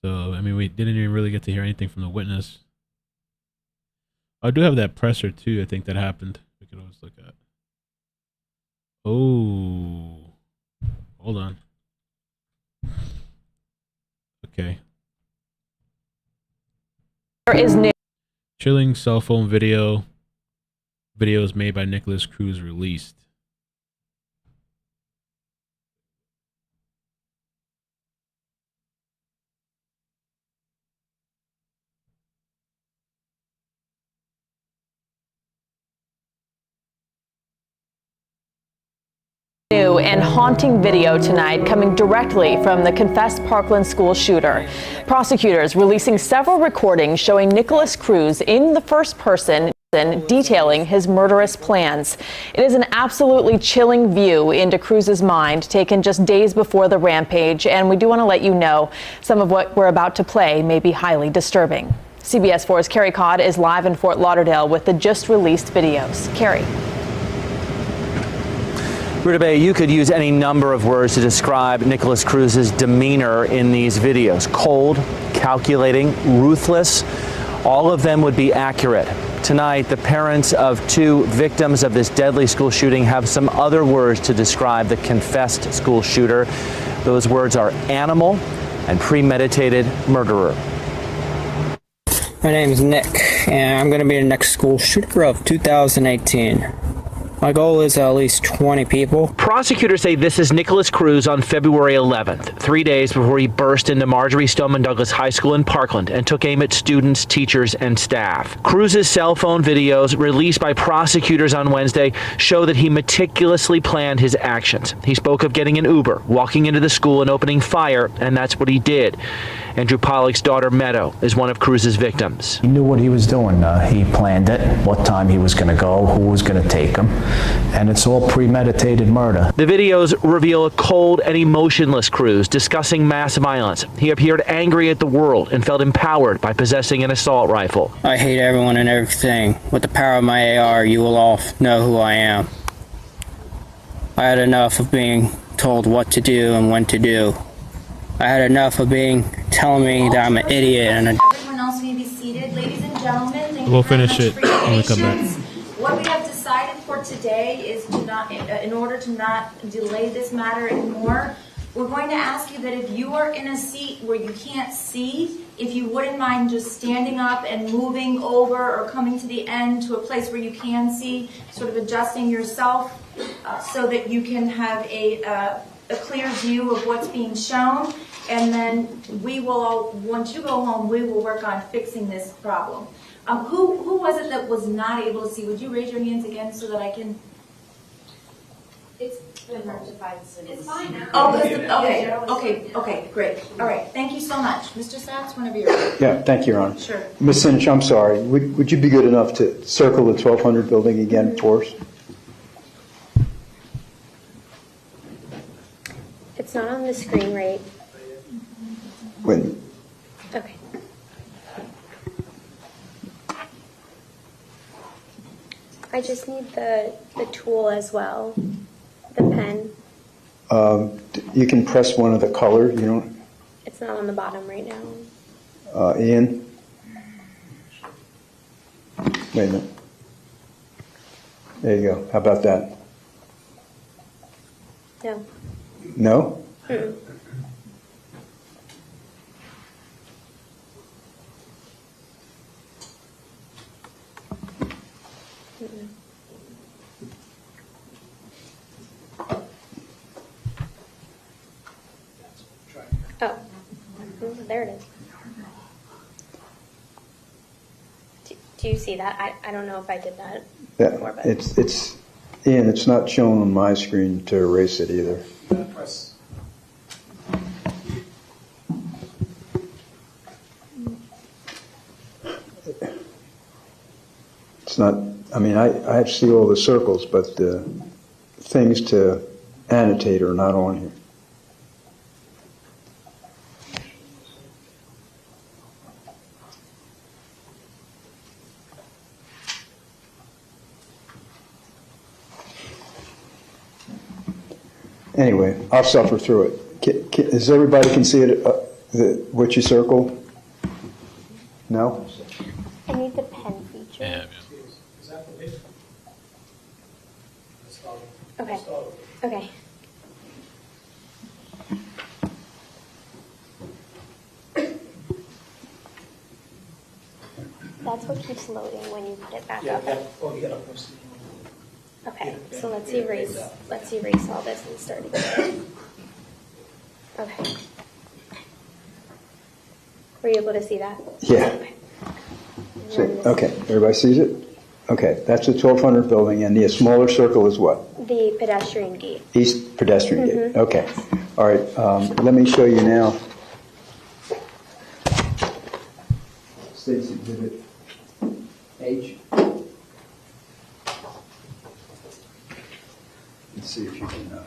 So, I mean, we didn't even really get to hear anything from the witness. I do have that presser too. I think that happened. We could always look at. Oh, hold on. Okay. There is new. Chilling cell phone videos made by Nikolas Cruz released. New and haunting video tonight coming directly from the confessed Parkland school shooter. Prosecutors releasing several recordings showing Nikolas Cruz in the first person detailing his murderous plans. It is an absolutely chilling view into Cruz's mind taken just days before the rampage, and we do want to let you know some of what we're about to play may be highly disturbing. CBS 4's Carrie Codd is live in Fort Lauderdale with the just released videos. Carrie. Rita Bay, you could use any number of words to describe Nikolas Cruz's demeanor in these videos. Cold, calculating, ruthless. All of them would be accurate. Tonight, the parents of 2 victims of this deadly school shooting have some other words to describe the confessed school shooter. Those words are animal and premeditated murderer. My name is Nick, and I'm going to be the next school shooter of 2018. My goal is at least 20 people. Prosecutors say this is Nikolas Cruz on February 11th, 3 days before he burst into Marjorie Stoneman Douglas High School in Parkland and took aim at students, teachers, and staff. Cruz's cell phone videos, released by prosecutors on Wednesday, show that he meticulously planned his actions. He spoke of getting an Uber, walking into the school, and opening fire, and that's what he did. Andrew Pollack's daughter, Meadow, is one of Cruz's victims. He knew what he was doing. He planned it, what time he was going to go, who was going to take him, and it's all premeditated murder. The videos reveal a cold and emotionless Cruz discussing mass violence. He appeared angry at the world and felt empowered by possessing an assault rifle. I hate everyone and everything. With the power of my AR, you will all know who I am. I had enough of being told what to do and when to do. I had enough of telling me that I'm an idiot and Everyone else may be seated. Ladies and gentlemen, thank We'll you very finish much it for your when we come back. patience. What we have decided for today is to not, in order to not delay this matter anymore, we're going to ask you that if you are in a seat where you can't see, if you wouldn't mind just standing up and moving over or coming to the end to a place where you can see, sort of adjusting yourself so that you can have a clear view of what's being shown. And then we will, once you go home, we will work on fixing this problem. Who was it that was not able to see? Would you raise your hands again so that I can? It's been rectified since. It's fine now. Oh, okay, great. All right, thank you so much. Mr. Sachs, whenever you're ready. Yeah, thank you, Your Honor. Sure. Ms. Sinch, I'm sorry. Would you be good enough to circle the 1200 building again for us? It's not on the screen, right? When? Okay. I just need the tool as well, the pen. You can press one of the color. You don't. It's not on the bottom right now. Ian. Wait a minute. There you go. How about that? No. No? Mm-mm. Oh, there it is. Do you see that? I don't know if I did that before, but It's Ian, it's not shown on my screen to erase it either. Press. It's not, I mean, I see all the circles, but the things to annotate are not on here. Anyway, I'll suffer through it. Does everybody can see it, what you circled? No? I need the pen feature. Yeah. Okay. Okay. That's what keeps loading when you put it back up. Oh, you gotta press it. Okay, so let's erase all this and start again. Okay. Were you able to see that? Yeah. Okay, everybody sees it? Okay, that's the 1200 building, and the smaller circle is what? The pedestrian gate. East pedestrian gate. Okay. All right, let me show you now. State's Exhibit H. Let's see if you can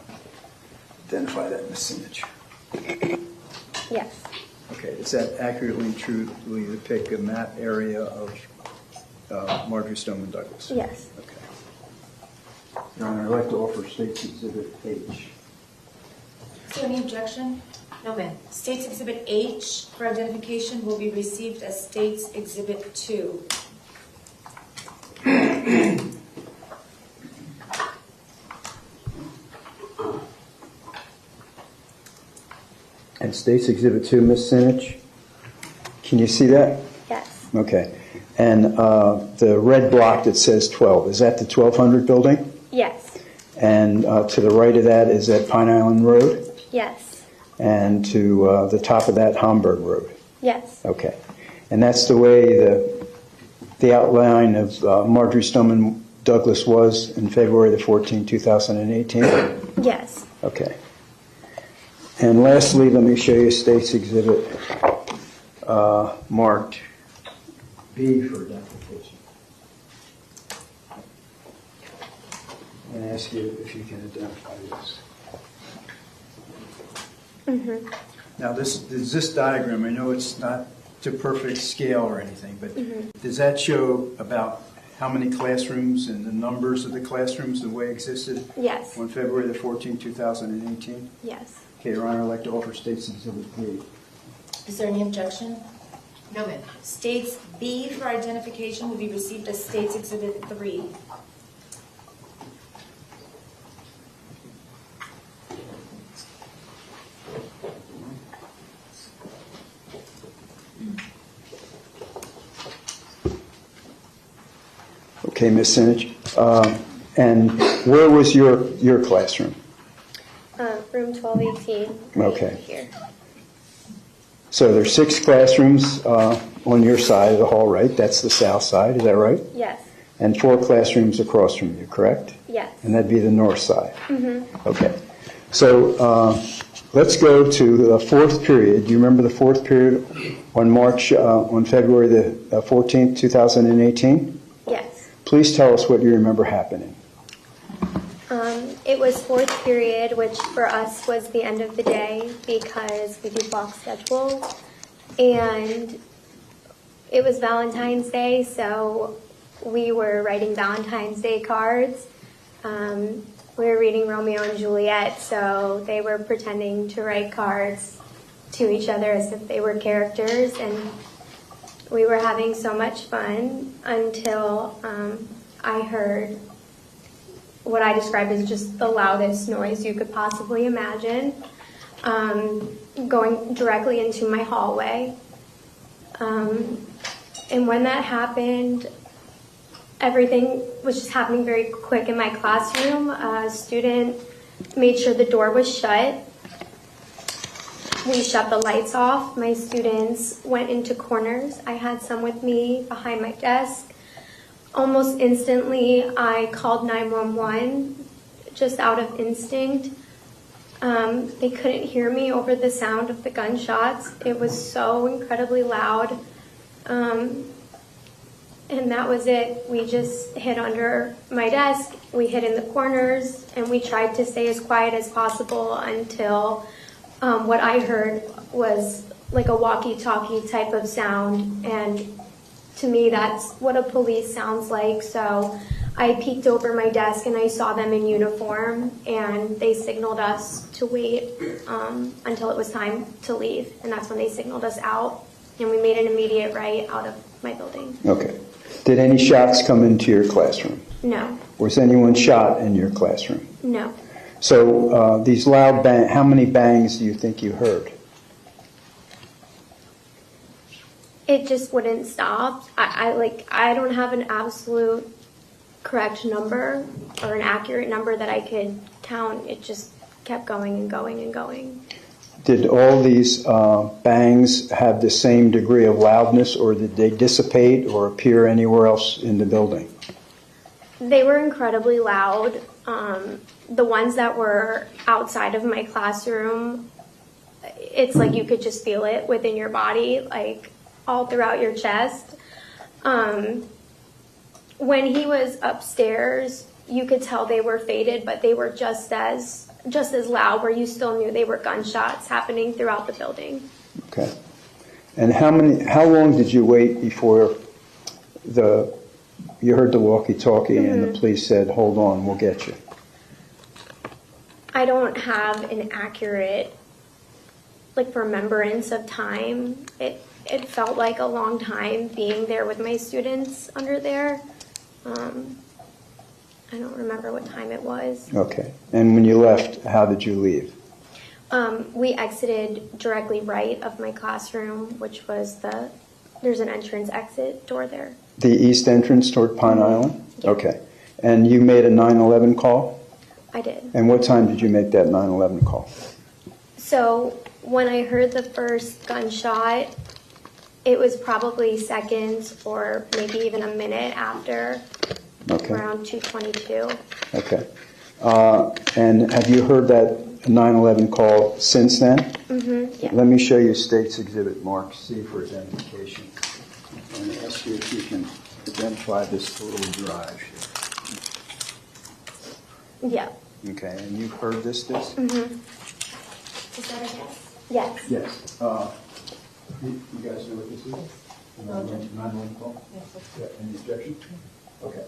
identify that in the signature. Yes. Okay, does that accurately and truthfully depict a map area of Marjorie Stoneman Douglas? Yes. Okay. Your Honor, I'd like to offer State's Exhibit H. Is there any objection? No, ma'am. State's Exhibit H for identification will be received as State's Exhibit 2. And State's Exhibit 2, Ms. Sinich, can you see that? Yes. Okay. And the red block that says 12, is that the 1200 building? Yes. And to the right of that, is that Pine Island Road? Yes. And to the top of that, Homburg Road? Yes. Okay. And that's the way the outline of Marjorie Stoneman Douglas was in February the 14th, 2018? Yes. Okay. And lastly, let me show you State's Exhibit marked B for identification. And ask you if you can identify this. Mm-hmm. Now, this diagram, I know it's not to perfect scale or anything, but Mm-hmm. does that show about how many classrooms and the numbers of the classrooms the way existed? Yes. On February the 14th, 2018? Yes. Okay, Your Honor, I'd like to offer State's Exhibit B. Is there any objection? No, ma'am. State's B for identification will be received as State's Exhibit 3. Okay, Ms. Sinich. And where was your classroom? Room 1218. Okay. Here. So there's 6 classrooms on your side of the hall, right? That's the south side, is that right? Yes. And 4 classrooms across from you, correct? Yes. And that'd be the north side. Mm-hmm. Okay. So let's go to the 4th period. Do you remember the 4th period on February the 14th, 2018? Yes. Please tell us what you remember happening. It was 4th period, which for us was the end of the day because we do block schedule. And it was Valentine's Day, so we were writing Valentine's Day cards. We were reading Romeo and Juliet, so they were pretending to write cards to each other as if they were characters. And we were having so much fun until I heard what I described as just the loudest noise you could possibly imagine, going directly into my hallway. And when that happened, everything was just happening very quick in my classroom. A student made sure the door was shut. We shut the lights off. My students went into corners. I had some with me behind my desk. Almost instantly, I called 911 just out of instinct. They couldn't hear me over the sound of the gunshots. It was so incredibly loud. And that was it. We just hid under my desk, we hid in the corners, and we tried to stay as quiet as possible until what I heard was like a walkie-talkie type of sound. And to me, that's what a police sounds like. So I peeked over my desk and I saw them in uniform, and they signaled us to wait until it was time to leave. And that's when they signaled us out, and we made an immediate right out of my building. Okay. Did any shots come into your classroom? No. Was anyone shot in your classroom? No. So these loud bangs, how many bangs do you think you heard? It just wouldn't stop. I don't have an absolute correct number or an accurate number that I could count. It just kept going and going and going. Did all these bangs have the same degree of loudness, or did they dissipate or appear anywhere else in the building? They were incredibly loud. The ones that were outside of my classroom, it's like you could just feel it within your body, like all throughout your chest. When he was upstairs, you could tell they were faded, but they were just as loud, where you still knew they were gunshots happening throughout the building. Okay. And how long did you wait before you heard the walkie-talkie and the police said, "Hold on, we'll get you"? I don't have an accurate like remembrance of time. It felt like a long time being there with my students under there. I don't remember what time it was. Okay. And when you left, how did you leave? We exited directly right of my classroom, which was there's an entrance exit door there. The east entrance toward Pine Island? Yeah. Okay. And you made a 911 call? I did. And what time did you make that 911 call? So when I heard the first gunshot, it was probably seconds or maybe even a minute after, around 2:22. Okay. And have you heard that 911 call since then? Mm-hmm, yeah. Let me show you State's Exhibit Mark C for identification. And ask you if you can identify this little garage here. Yeah. Okay, and you've heard this disc? Mm-hmm. Is that a yes? Yes. Yes. You guys know what this is? The 911 call? Yes. Yeah, any objection? Okay.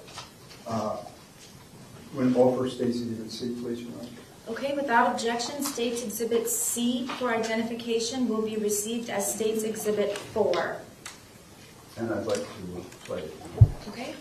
When offer State's Exhibit C, please, Your Honor. Okay, without objection, State's Exhibit C for identification will be received as State's Exhibit 4. And I'd like to play it. Okay.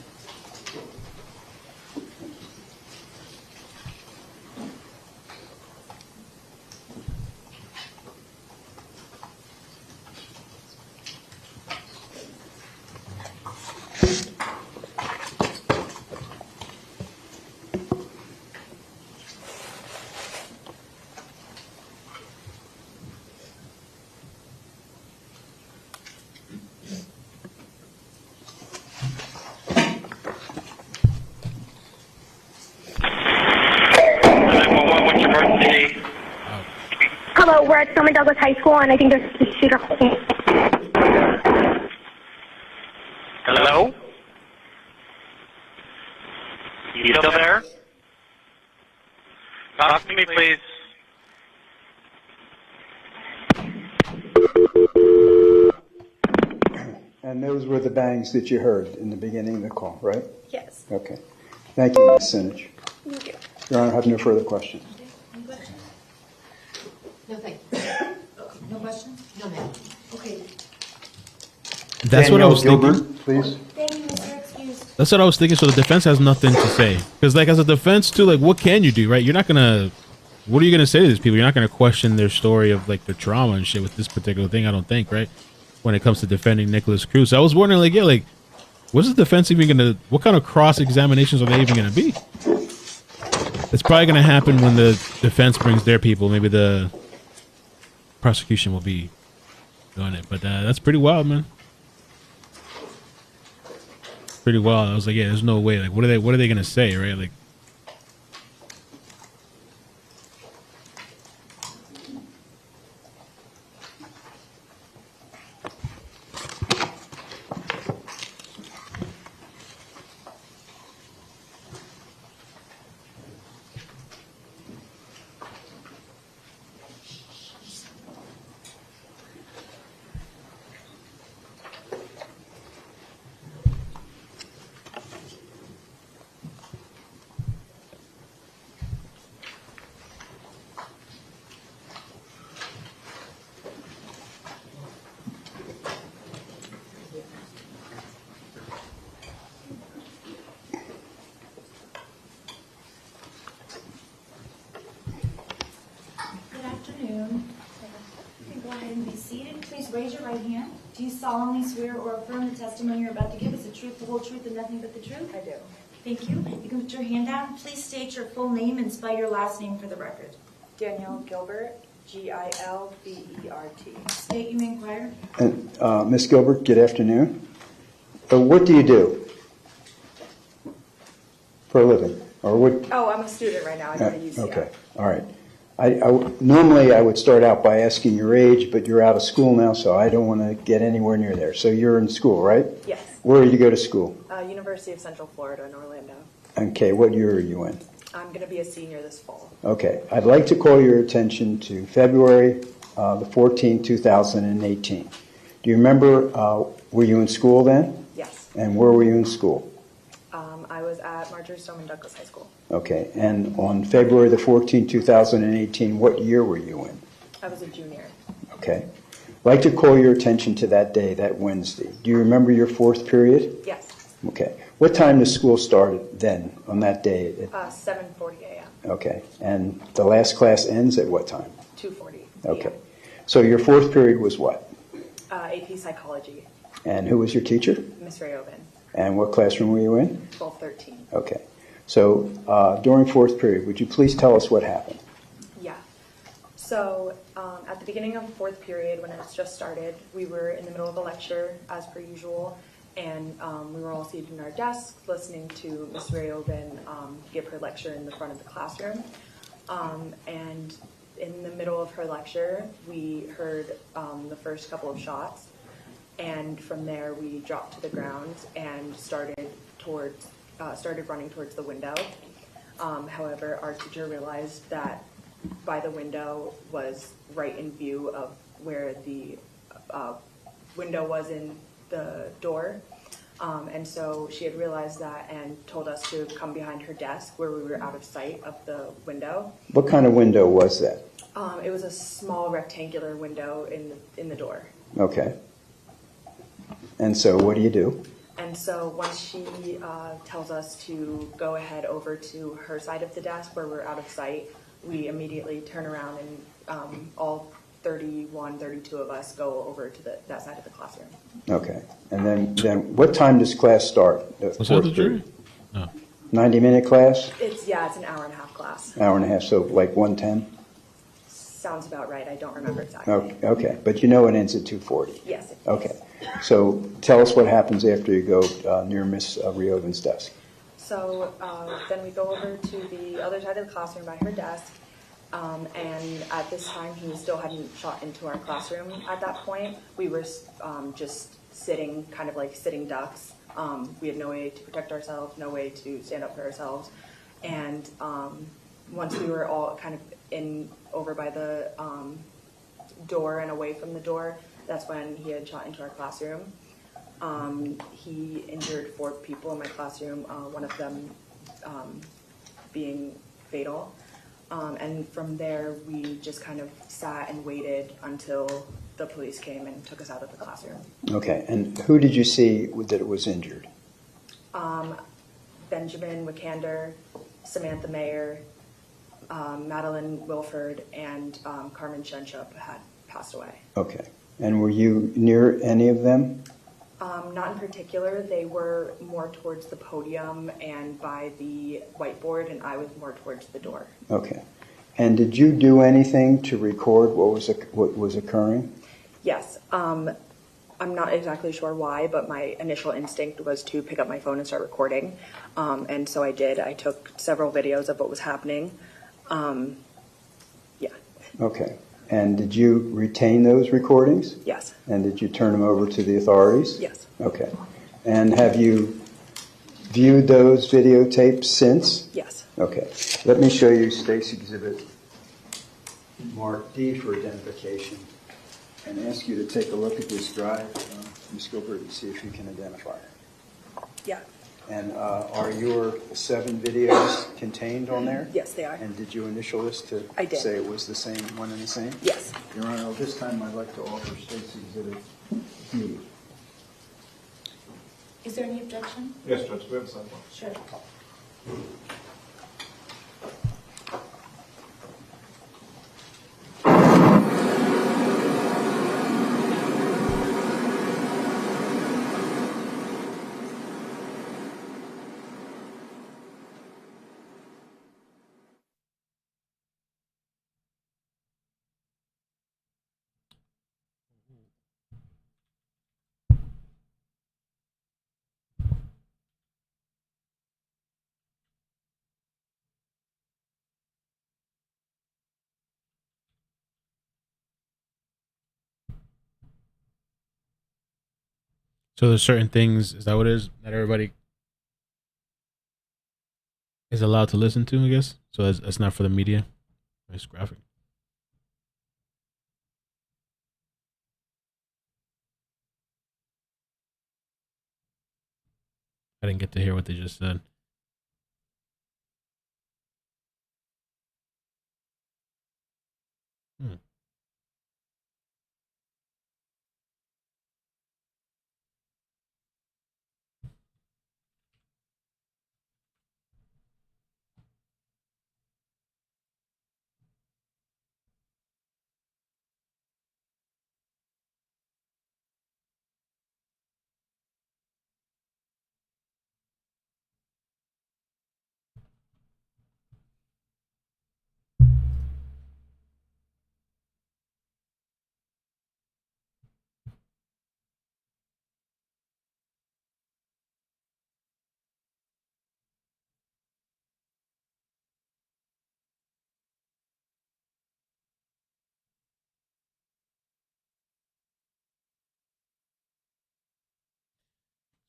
Hello, we're at Stoneman Douglas High School, and I think there's a shooter. Hello? You still there? Talk to me, please. And those were the bangs that you heard in the beginning of the call, right? Yes. Okay. Thank you, Ms. Sinich. Thank you. Your Honor, I have no further questions. No, thank No questions? No, ma'am. Okay. That's what I was Gilbert, thinking. please. Thank you, Mr. Excuse. That's what I was thinking. So the defense has nothing to say. Because, like, as a defense, too, like, what can you do, right? You're not going to... What are you going to say to these people? You're not going to question their story of, like, their trauma and shit with this particular thing, I don't think, right? When it comes to defending Nikolas Cruz. So I was wondering, like, yeah, like, what's the defense even going to... What kind of cross-examinations are they even going to be? It's probably going to happen when the defense brings their people. Maybe the prosecution will be doing it. But that's pretty wild, man. Pretty wild. I was like, yeah, there's no way. Like, what are they going to say, right? Like, Raise your right hand. Do you solemnly swear or affirm the testimony you're about to give is the truth, the whole truth, and nothing but the truth? I do. Thank you. You can put your hand down. Please state your full name and spell your last name for the record. Danielle Gilbert, Gilbert. State you may inquire. And Ms. Gilbert, good afternoon. What do you do for a living? Or what? Oh, I'm a student right now. I go to UCI. Okay, all right. Normally I would start out by asking your age, but you're out of school now, so I don't want to get anywhere near there. So you're in school, right? Yes. Where do you go to school? University of Central Florida in Orlando. Okay, what year are you in? I'm going to be a senior this fall. Okay, I'd like to call your attention to February the 14th, 2018. Do you remember, were you in school then? Yes. And where were you in school? I was at Marjorie Stoneman Douglas High School. Okay, and on February the 14th, 2018, what year were you in? I was a junior. Okay. I'd like to call your attention to that day, that Wednesday. Do you remember your fourth period? Yes. Okay. What time does school start then, on that day? 7:40 a.m. Okay. And the last class ends at what time? 2:40. Okay. So your fourth period was what? AP Psychology. And who was your teacher? Miss Rayoven. And what classroom were you in? 1213. Okay. So during fourth period, would you please tell us what happened? Yeah. So at the beginning of fourth period, when it just started, we were in the middle of a lecture, as per usual, and we were all seated in our desks listening to Miss Rayoven give her lecture in the front of the classroom. And in the middle of her lecture, we heard the first couple of shots, and from there we dropped to the ground and started running towards the window. However, our teacher realized that by the window was right in view of where the window was in the door. And so she had realized that and told us to come behind her desk where we were out of sight of the window. What kind of window was that? It was a small rectangular window in the door. Okay. And so what do you do? And so once she tells us to go ahead over to her side of the desk where we're out of sight, we immediately turn around and all 31, 32 of us go over to that side of the classroom. Okay. And then what time does class start? Was that the jury? No. 90-minute class? It's an hour and a half class. Hour and a half, so like 1:10? Sounds about right. I don't remember exactly. Okay. But you know it ends at 2:40? Yes. Okay. So tell us what happens after you go near Miss Rioven's desk. So then we go over to the other side of the classroom by her desk. And at this time, he still hadn't shot into our classroom at that point. We were just sitting, kind of like sitting ducks. We had no way to protect ourselves, no way to stand up for ourselves. And once we were all kind of over by the door and away from the door, that's when he had shot into our classroom. He injured 4 people in my classroom, one of them being fatal. And from there, we just kind of sat and waited until the police came and took us out of the classroom. Okay. And who did you see that was injured? Benjamin Wikander, Samantha Mayer, Madeline Wilford, and Carmen Shenchup had passed away. Okay. And were you near any of them? Not in particular. They were more towards the podium and by the whiteboard, and I was more towards the door. Okay. And did you do anything to record what was occurring? Yes. I'm not exactly sure why, but my initial instinct was to pick up my phone and start recording. And so I did. I took several videos of what was happening. Yeah. Okay. And did you retain those recordings? Yes. And did you turn them over to the authorities? Yes. Okay. And have you viewed those videotapes since? Yes. Okay. Let me show you State's Exhibit Mark D for identification and ask you to take a look at this drive, Ms. Gilbert, and see if you can identify it. Yeah. And are your 7 videos contained on there? Yes, they are. And did you initial this to I did. say it was the same, one and the same? Yes. Your Honor, at this time I'd like to offer State's Exhibit D. Is there any objection? Yes, Judge, we have a sidewalk. Sure. So there's certain things, is that what it is, that everybody is allowed to listen to, I guess? So that's not for the media? Nice graphic. I didn't get to hear what they just said.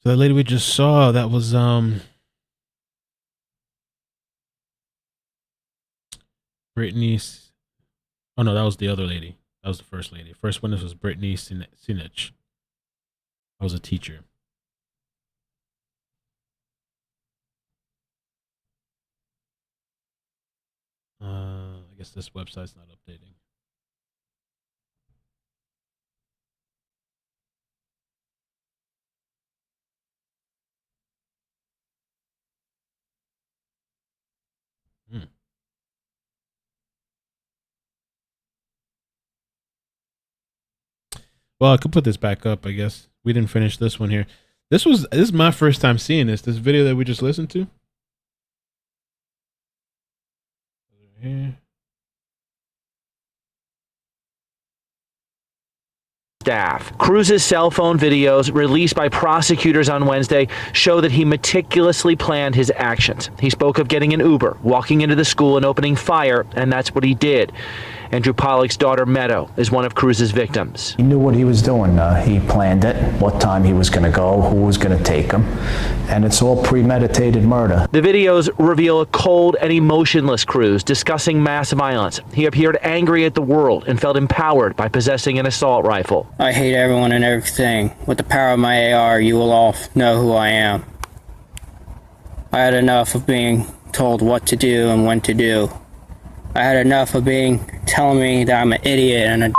So the lady we just saw, that was Brittany. Oh no, that was the other lady. That was the first lady. First witness was Brittany Sinich. I was a teacher. I guess this website's not updating. Well, I could put this back up, I guess. We didn't finish this one here. This is my first time seeing this video that we just listened to. Here. Staff. Cruz's cell phone videos released by prosecutors on Wednesday show that he meticulously planned his actions. He spoke of getting an Uber, walking into the school and opening fire, and that's what he did. Andrew Pollack's daughter, Meadow, is one of Cruz's victims. He knew what he was doing. He planned it, what time he was going to go, who was going to take him, and it's all premeditated murder. The videos reveal a cold and emotionless Cruz discussing mass violence. He appeared angry at the world and felt empowered by possessing an assault rifle. I hate everyone and everything. With the power of my AR, you will all know who I am. I had enough of being told what to do and when to do. I had enough of telling me that I'm an idiot and a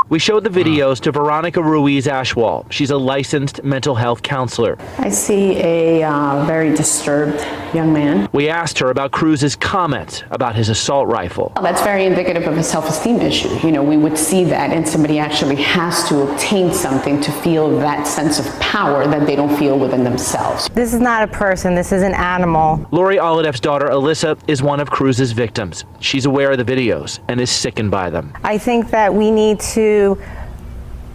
We showed the videos to Veronica Ruiz Ashwall. She's a licensed mental health counselor. I see a very disturbed young man. We asked her about Cruz's comments about his assault rifle. That's very indicative of a self-esteem issue. You know, we would see that, and somebody actually has to obtain something to feel that sense of power that they don't feel within themselves. This is not a person, this is an animal. Lori Oladef's daughter, Alyssa, is one of Cruz's victims. She's aware of the videos and is sickened by them. I think that we need to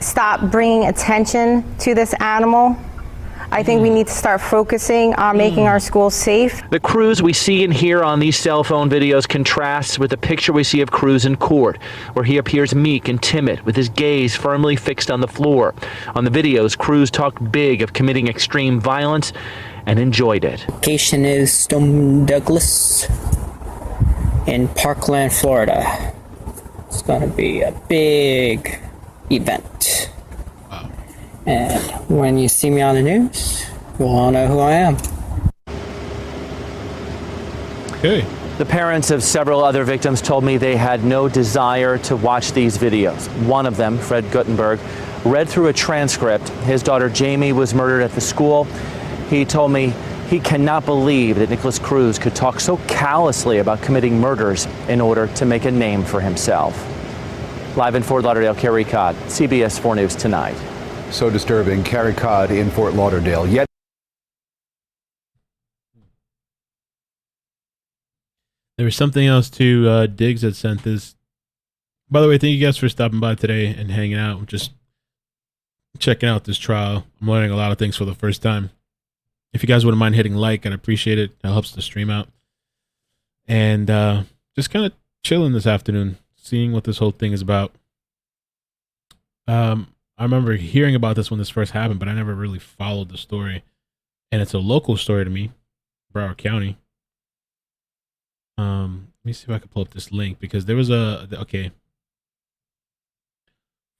stop bringing attention to this animal. I think we need to start focusing on making our schools safe. The Cruz we see and hear on these cell phone videos contrasts with the picture we see of Cruz in court, where he appears meek and timid with his gaze firmly fixed on the floor. On the videos, Cruz talked big of committing extreme violence and enjoyed it. Location is Douglas in Parkland, Florida. It's going to be a big event. And when you see me on the news, you'll all know who I am. Okay. The parents of several other victims told me they had no desire to watch these videos. One of them, Fred Guttenberg, read through a transcript. His daughter Jamie was murdered at the school. He told me he cannot believe that Nikolas Cruz could talk so callously about committing murders in order to make a name for himself. Live in Fort Lauderdale, Carrie Codd, CBS 4 News Tonight. So disturbing. Carrie Codd in Fort Lauderdale. Yet there was something else too. Diggs had sent this. By the way, thank you guys for stopping by today and hanging out, just checking out this trial. I'm learning a lot of things for the first time. If you guys wouldn't mind hitting like, I'd appreciate it. It helps the stream out. And just kind of chilling this afternoon, seeing what this whole thing is about. I remember hearing about this when this first happened, but I never really followed the story. And it's a local story to me, Broward County. Let me see if I can pull up this link, because there was okay.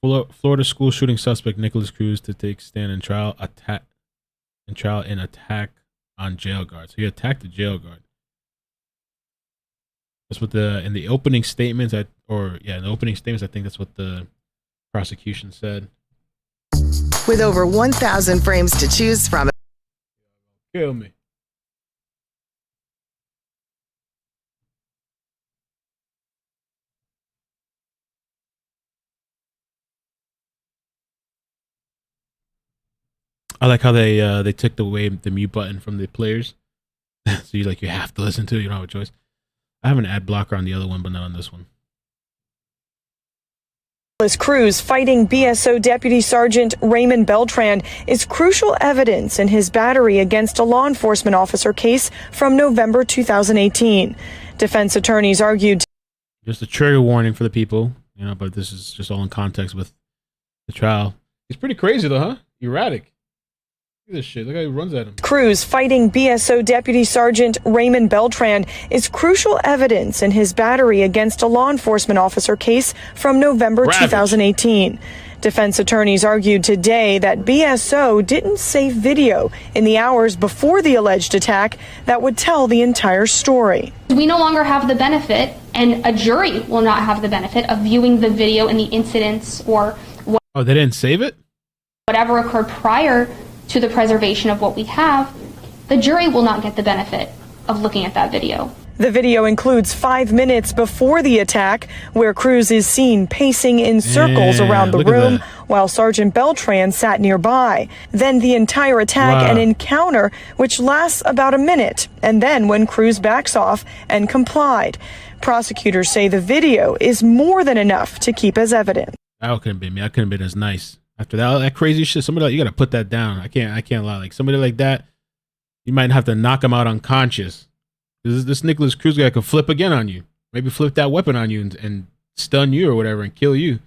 Florida school shooting suspect Nikolas Cruz to take stand in trial in attack on jail guard. So he attacked the jail guard. That's what in the opening statements, in the opening statements, I think that's what the prosecution said. With over 1,000 frames to choose from. Kill me. I like how they took away the mute button from the players. So you have to listen to it. You don't have a choice. I have an ad blocker on the other one, but not on this one. Nikolas Cruz fighting BSO Deputy Sergeant Raymond Beltran is crucial evidence in his battery against a law enforcement officer case from November 2018. Defense attorneys argued. Just a trigger warning for the people, but this is just all in context with the trial. He's pretty crazy though, huh? Erratic. Look at this shit. Look how he runs at him. Cruz fighting BSO Deputy Sergeant Raymond Beltran is crucial evidence in his battery against a law enforcement officer case from November 2018. Defense attorneys argued today that BSO didn't save video in the hours before the alleged attack that would tell the entire story. We no longer have the benefit, and a jury will not have the benefit of viewing the video and the incidents or Oh, they didn't save it? whatever occurred prior to the preservation of what we have. The jury will not get the benefit of looking at that video. The video includes 5 minutes before the attack, where Cruz is seen pacing in circles around the room while Sergeant Beltran sat nearby. Then the entire attack and encounter, which lasts about a minute, and then when Cruz backs off and complied. Prosecutors say the video is more than enough to keep as evidence. That couldn't be me. That couldn't have been as nice. After that crazy shit, somebody like, you gotta put that down. I can't lie. Like somebody like that, you might have to knock him out unconscious. This Nikolas Cruz guy could flip again on you. Maybe flip that weapon on you and stun you or whatever and kill you.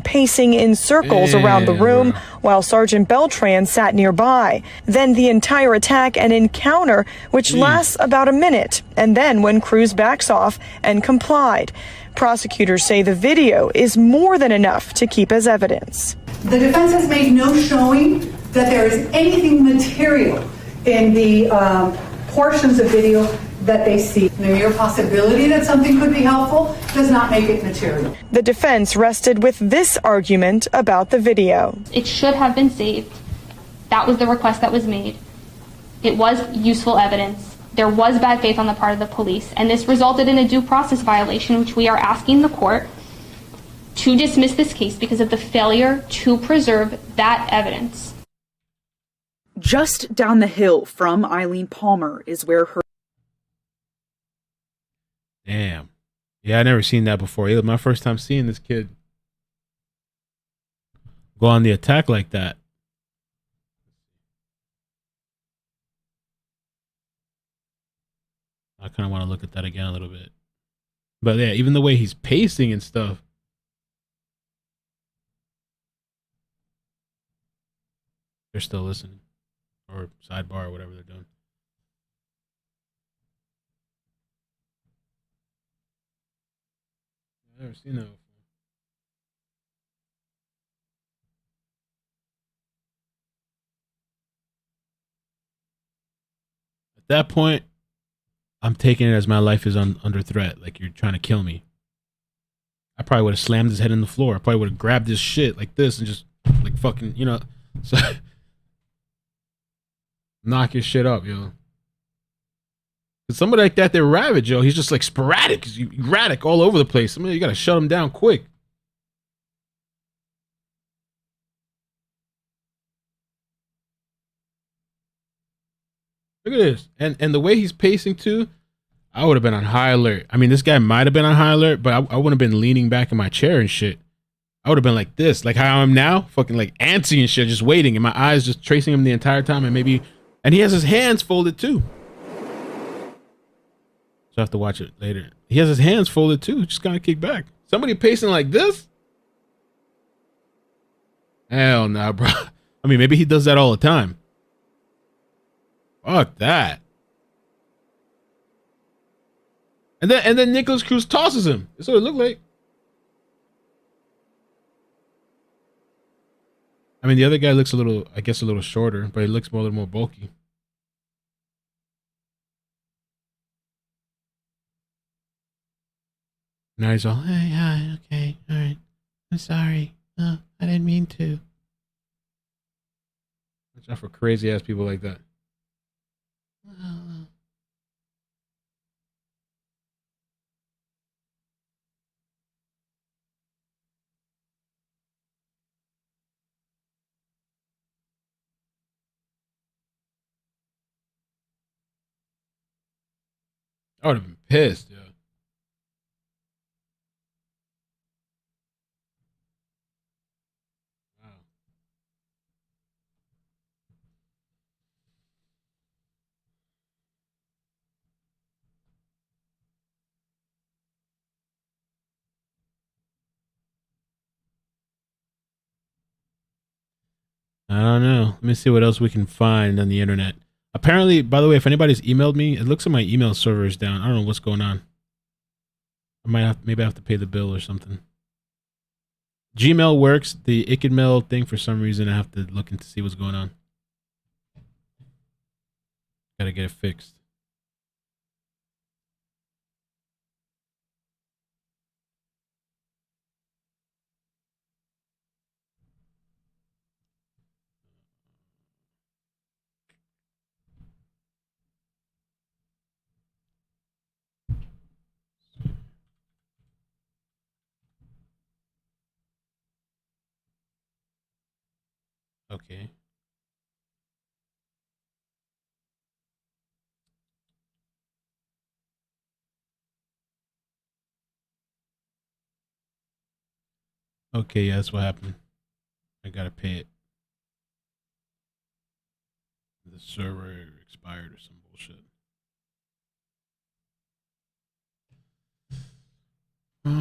Pacing in circles around the room while Sergeant Beltran sat nearby. Then the entire attack and encounter, which lasts about a minute, and then when Cruz backs off and complied. Prosecutors say the video is more than enough to keep as evidence. The defense has made no showing that there is anything material in the portions of video that they see. The mere possibility that something could be helpful does not make it material. The defense rested with this argument about the video. It should have been saved. That was the request that was made. It was useful evidence. There was bad faith on the part of the police, and this resulted in a due process violation, which we are asking the court to dismiss this case because of the failure to preserve that evidence. Just down the hill from Eileen Palmer is where her... Damn. Yeah, I never seen that before. It was my first time seeing this kid go on the attack like that. I kind of want to look at that again a little bit. But yeah, even the way he's pacing and stuff. They're still listening. Or sidebar or whatever they're doing. I've never seen that before. At that point, I'm taking it as my life is under threat. Like you're trying to kill me. I probably would have slammed his head in the floor. I probably would have grabbed his shit like this and just like fucking, you know, so knock your shit up, yo. Cause somebody like that, they're ravaged, yo. He's just like sporadic, erratic all over the place. I mean, you gotta shut him down quick. Look at this. And the way he's pacing too, I would have been on high alert. I mean, this guy might have been on high alert, but I wouldn't have been leaning back in my chair and shit. I would have been like this, like how I'm now, fucking like antsy and shit, just waiting, and my eyes just tracing him the entire time, and he has his hands folded too. So I have to watch it later. He has his hands folded too, just kind of kick back. Somebody pacing like this? Hell nah, bro. I mean, maybe he does that all the time. Fuck that. And then Nikolas Cruz tosses him. That's what it looked like. I mean, the other guy looks a little, I guess, a little shorter, but he looks a little more bulky. Now he's all, hey, hi, okay, all right. I'm sorry. I didn't mean to. Watch out for crazy ass people like that. I would have been pissed, yeah. I don't know. Let me see what else we can find on the internet. Apparently, by the way, if anybody's emailed me, it looks like my email server is down. I don't know what's going on. Maybe I have to pay the bill or something. Gmail works. The ICIDmail thing, for some reason, I have to look into see what's going on. Gotta get it fixed. Okay. Okay, yeah, that's what happened. I gotta pay it. The server expired or some bullshit. No.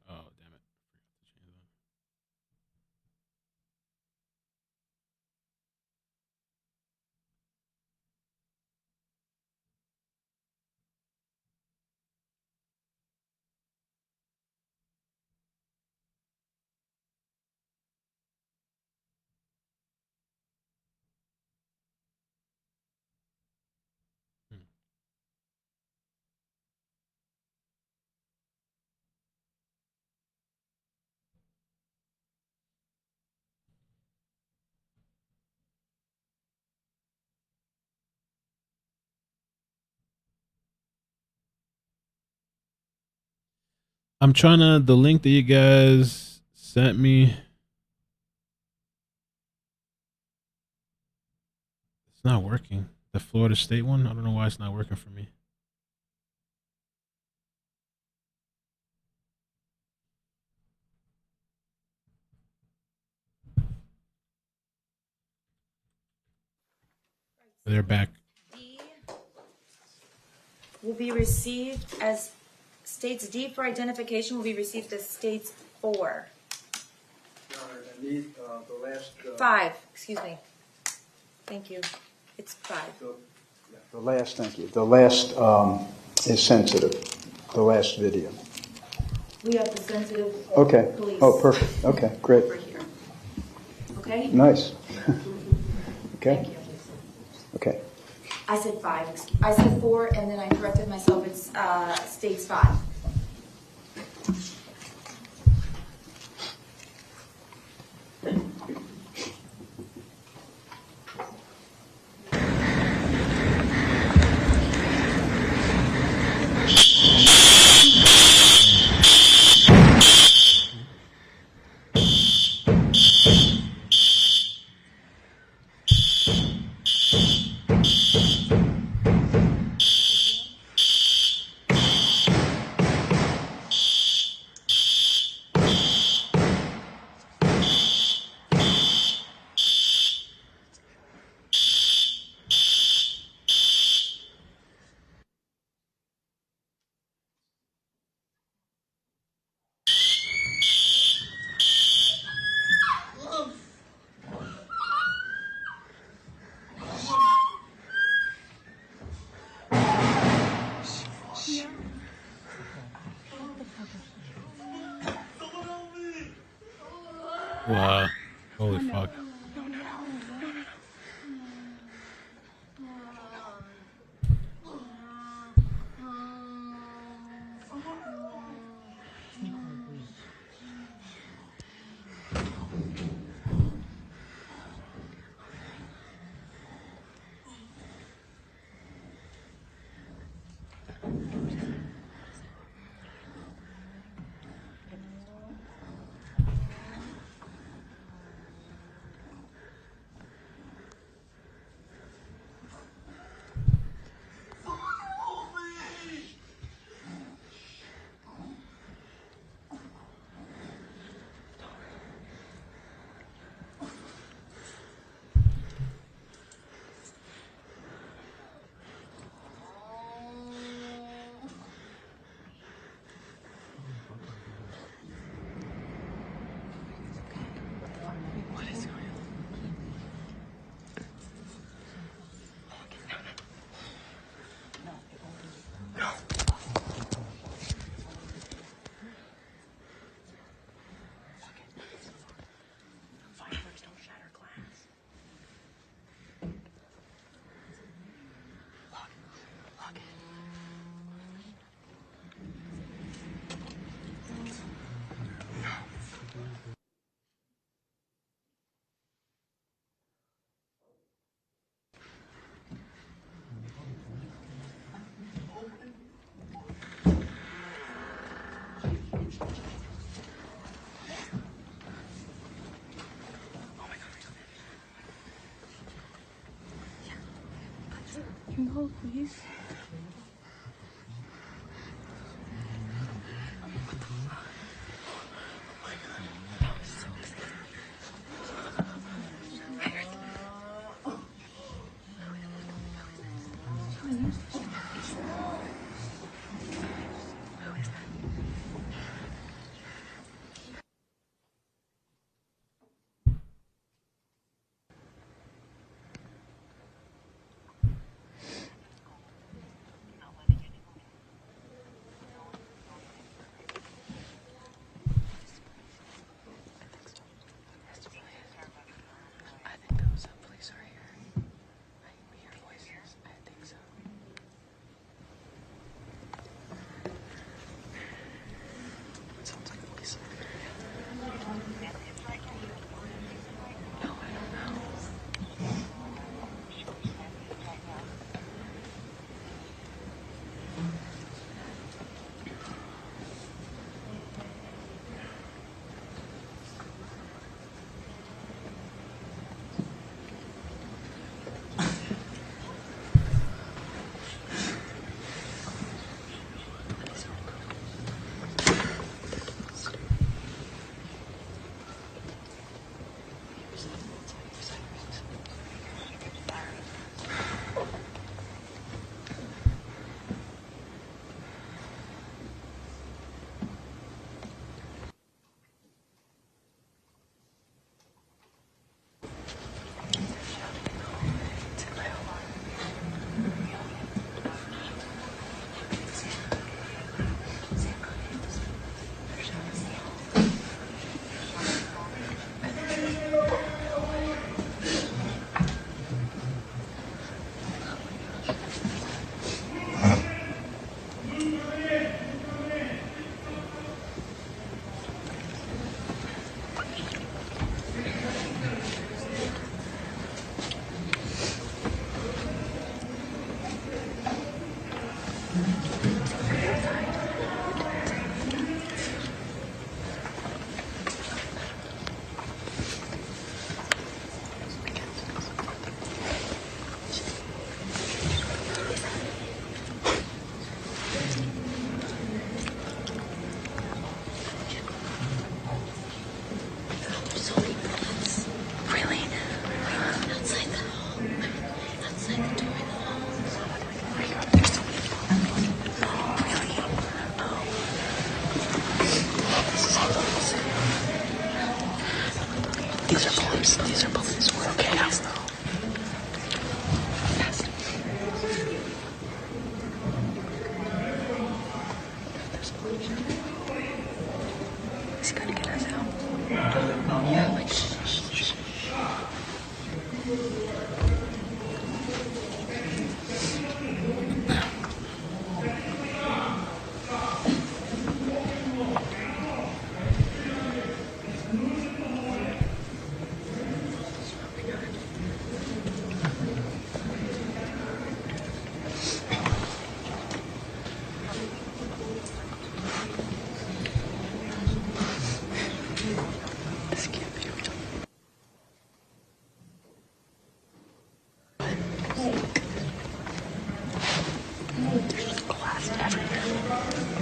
Oh, damn it. I'm trying to, the link that you guys sent me. It's not working. The Florida State one? I don't know why it's not working for me. They're back. Will be received as states D for identification will be received as states 4. The last. 5, excuse me. Thank you. It's 5. The last, thank you. The last is sensitive. The last video. We have the sensitive Okay. police. Oh, perfect. Okay, great. Over here. Okay? Nice. Okay. Thank you. Okay. I said 5. I said 4, and then I corrected myself. It's states 5. Wow. Holy fuck. Can you hold, please? These are police. We're okay now. He's gonna get us out. Yeah, like shh.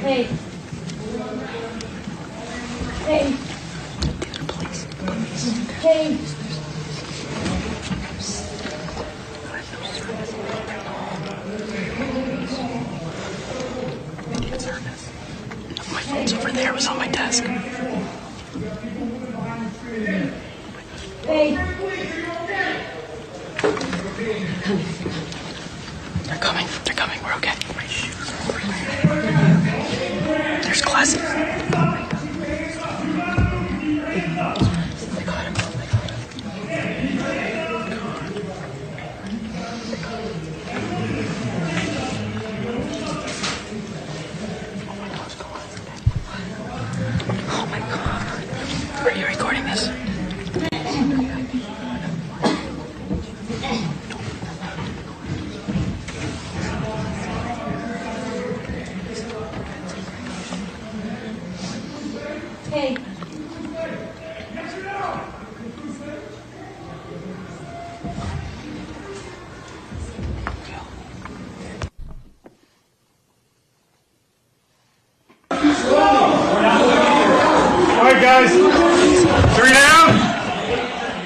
Hey. Hey. These are police. Hey. My phone's over there. It was on my desk. Hey. They're coming. They're coming. We're okay. There's glasses. They got him. Oh my God. Are you recording this? Hey. All right, guys. 3 down.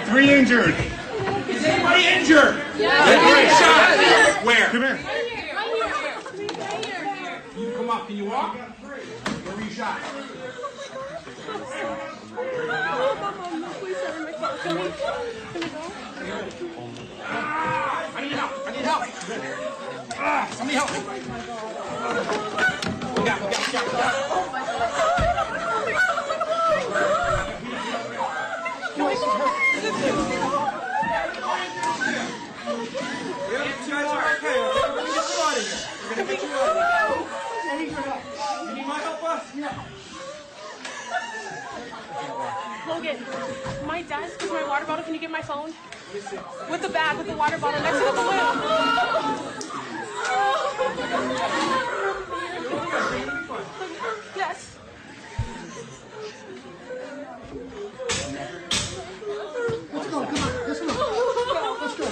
3 injured. Is anybody injured? Yeah. Shot. Where? Come here. You come up. Can you walk? Where were you shot? I need help. I need help. Somebody help me. We got. Logan, my desk is my water bottle. Can you get my phone? With the bag, with the water bottle next to the balloon. Yes. Let's go. Come on. Let's go. Let's go.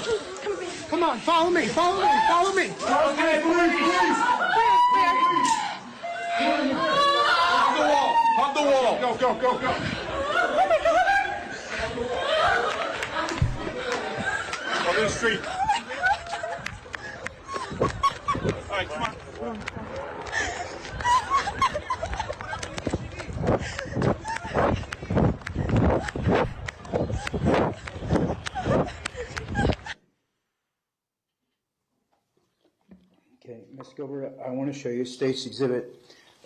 Come on. Follow me. Follow me. Follow me. Okay, please. Hug the wall. Hug the wall. Go, go, go, go. Over the street. All right, come on. Okay, Ms. Gilbert, I want to show you State's Exhibit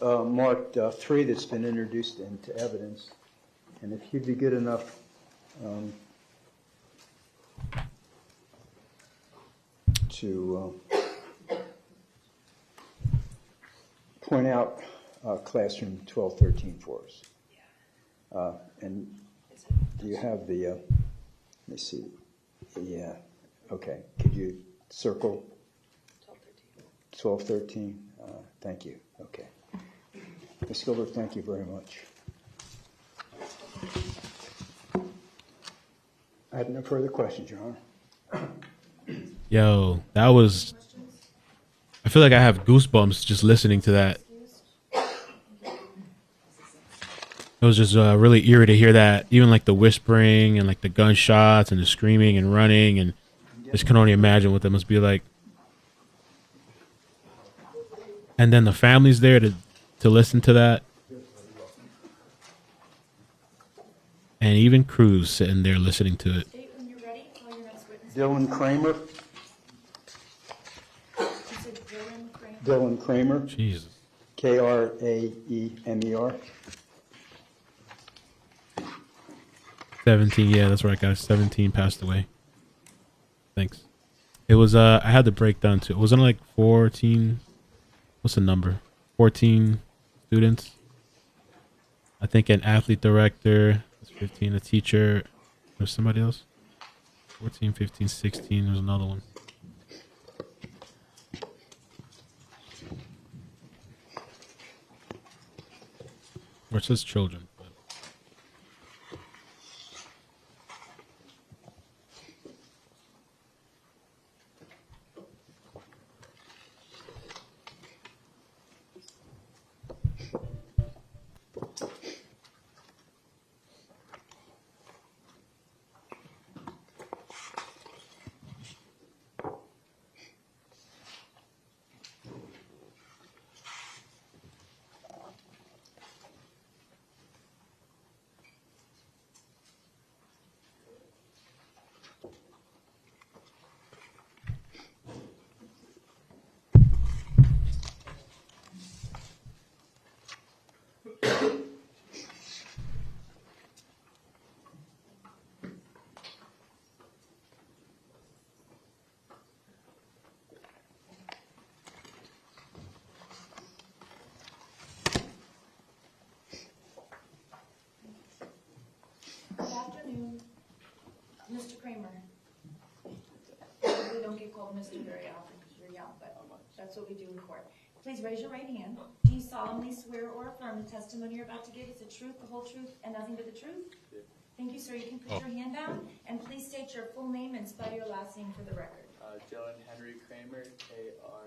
marked 3 that's been introduced into evidence. And if you'd be good enough to point out classroom 1213 for us. And do you have the, let me see, yeah, okay. Could you circle 1213? Thank you, okay. Ms. Gilbert, thank you very much. I have no further questions, Your Honor. Yo, that was. I feel like I have goosebumps just listening to that. It was just really eerie to hear that. Even like the whispering and like the gunshots and the screaming and running, and just can only imagine what that must be like. And then the family's there to listen to that. And even Cruz sitting there listening to it. Dylan Kramer. Dylan Kramer. Jesus. Kraemer. 17, yeah, that's right, guys. 17 passed away. Thanks. It was, I had the breakdown too. It wasn't like 14. What's the number? 14 students. I think an athlete director. 15, a teacher. There's somebody else. 14, 15, 16. There's another one. Or it says children. Good afternoon, Mr. Kramer. We don't get called Mr. very often because you're young, but that's what we do in court. Please raise your right hand. Do you solemnly swear or affirm the testimony you're about to give is the truth, the whole truth, and nothing but the truth? Thank you, sir. You can put your hand down, and please state your full name and spell your last name for the record. Dylan Henry Kramer, Kraemer.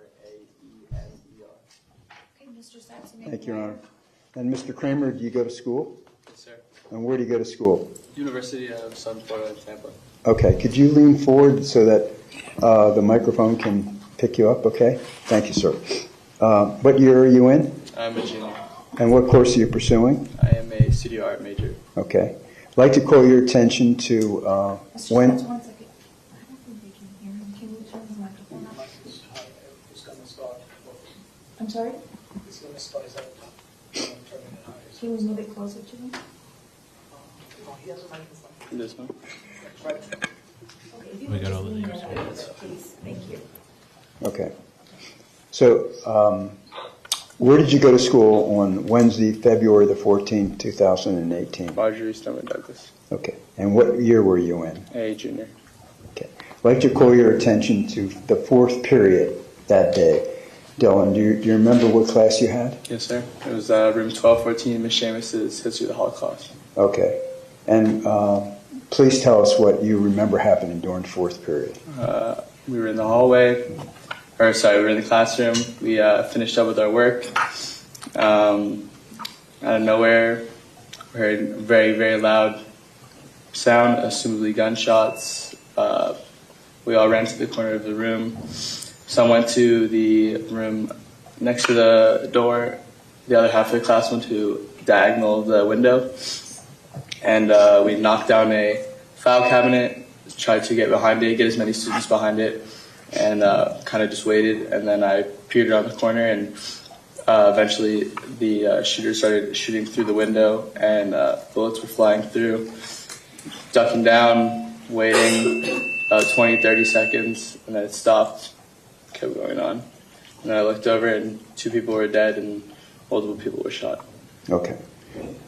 Okay, Mr. Sachs, you may Thank you, Your begin. Honor. And Mr. Kramer, do you go to school? Yes, sir. And where do you go to school? University of Southern Florida in Tampa. Okay, could you lean forward so that the microphone can pick you up, okay? Thank you, sir. What year are you in? I'm a junior. And what course are you pursuing? I am a studio art major. Okay. I'd like to call your attention to when... One second. I don't think they can hear him. Can you turn his microphone off? I'm sorry? Can we move it closer to him? This one? We got all the names. Please, thank you. Okay. So, where did you go to school on Wednesday, February the 14th, 2018? Marjorie Stoneman Douglas. Okay. And what year were you in? A junior. Okay. I'd like to call your attention to the fourth period that day. Dylan, do you remember what class you had? Yes, sir. It was room 1214, Ms. Seamus's History of the Holocaust. Okay. And please tell us what you remember happening during fourth period. We were in the hallway. We were in the classroom. We finished up with our work. Out of nowhere, we heard a very, very loud sound, assumably gunshots. We all ran to the corner of the room. Some went to the room next to the door. The other half of the class went to diagonal the window. And we knocked down a file cabinet, tried to get behind it, get as many students behind it, and kind of just waited. And then I peered around the corner, and eventually the shooter started shooting through the window, and bullets were flying through. Ducking down, waiting about 20, 30 seconds, and then it stopped, kept going on. And then I looked over, and 2 people were dead, and multiple people were shot. Okay.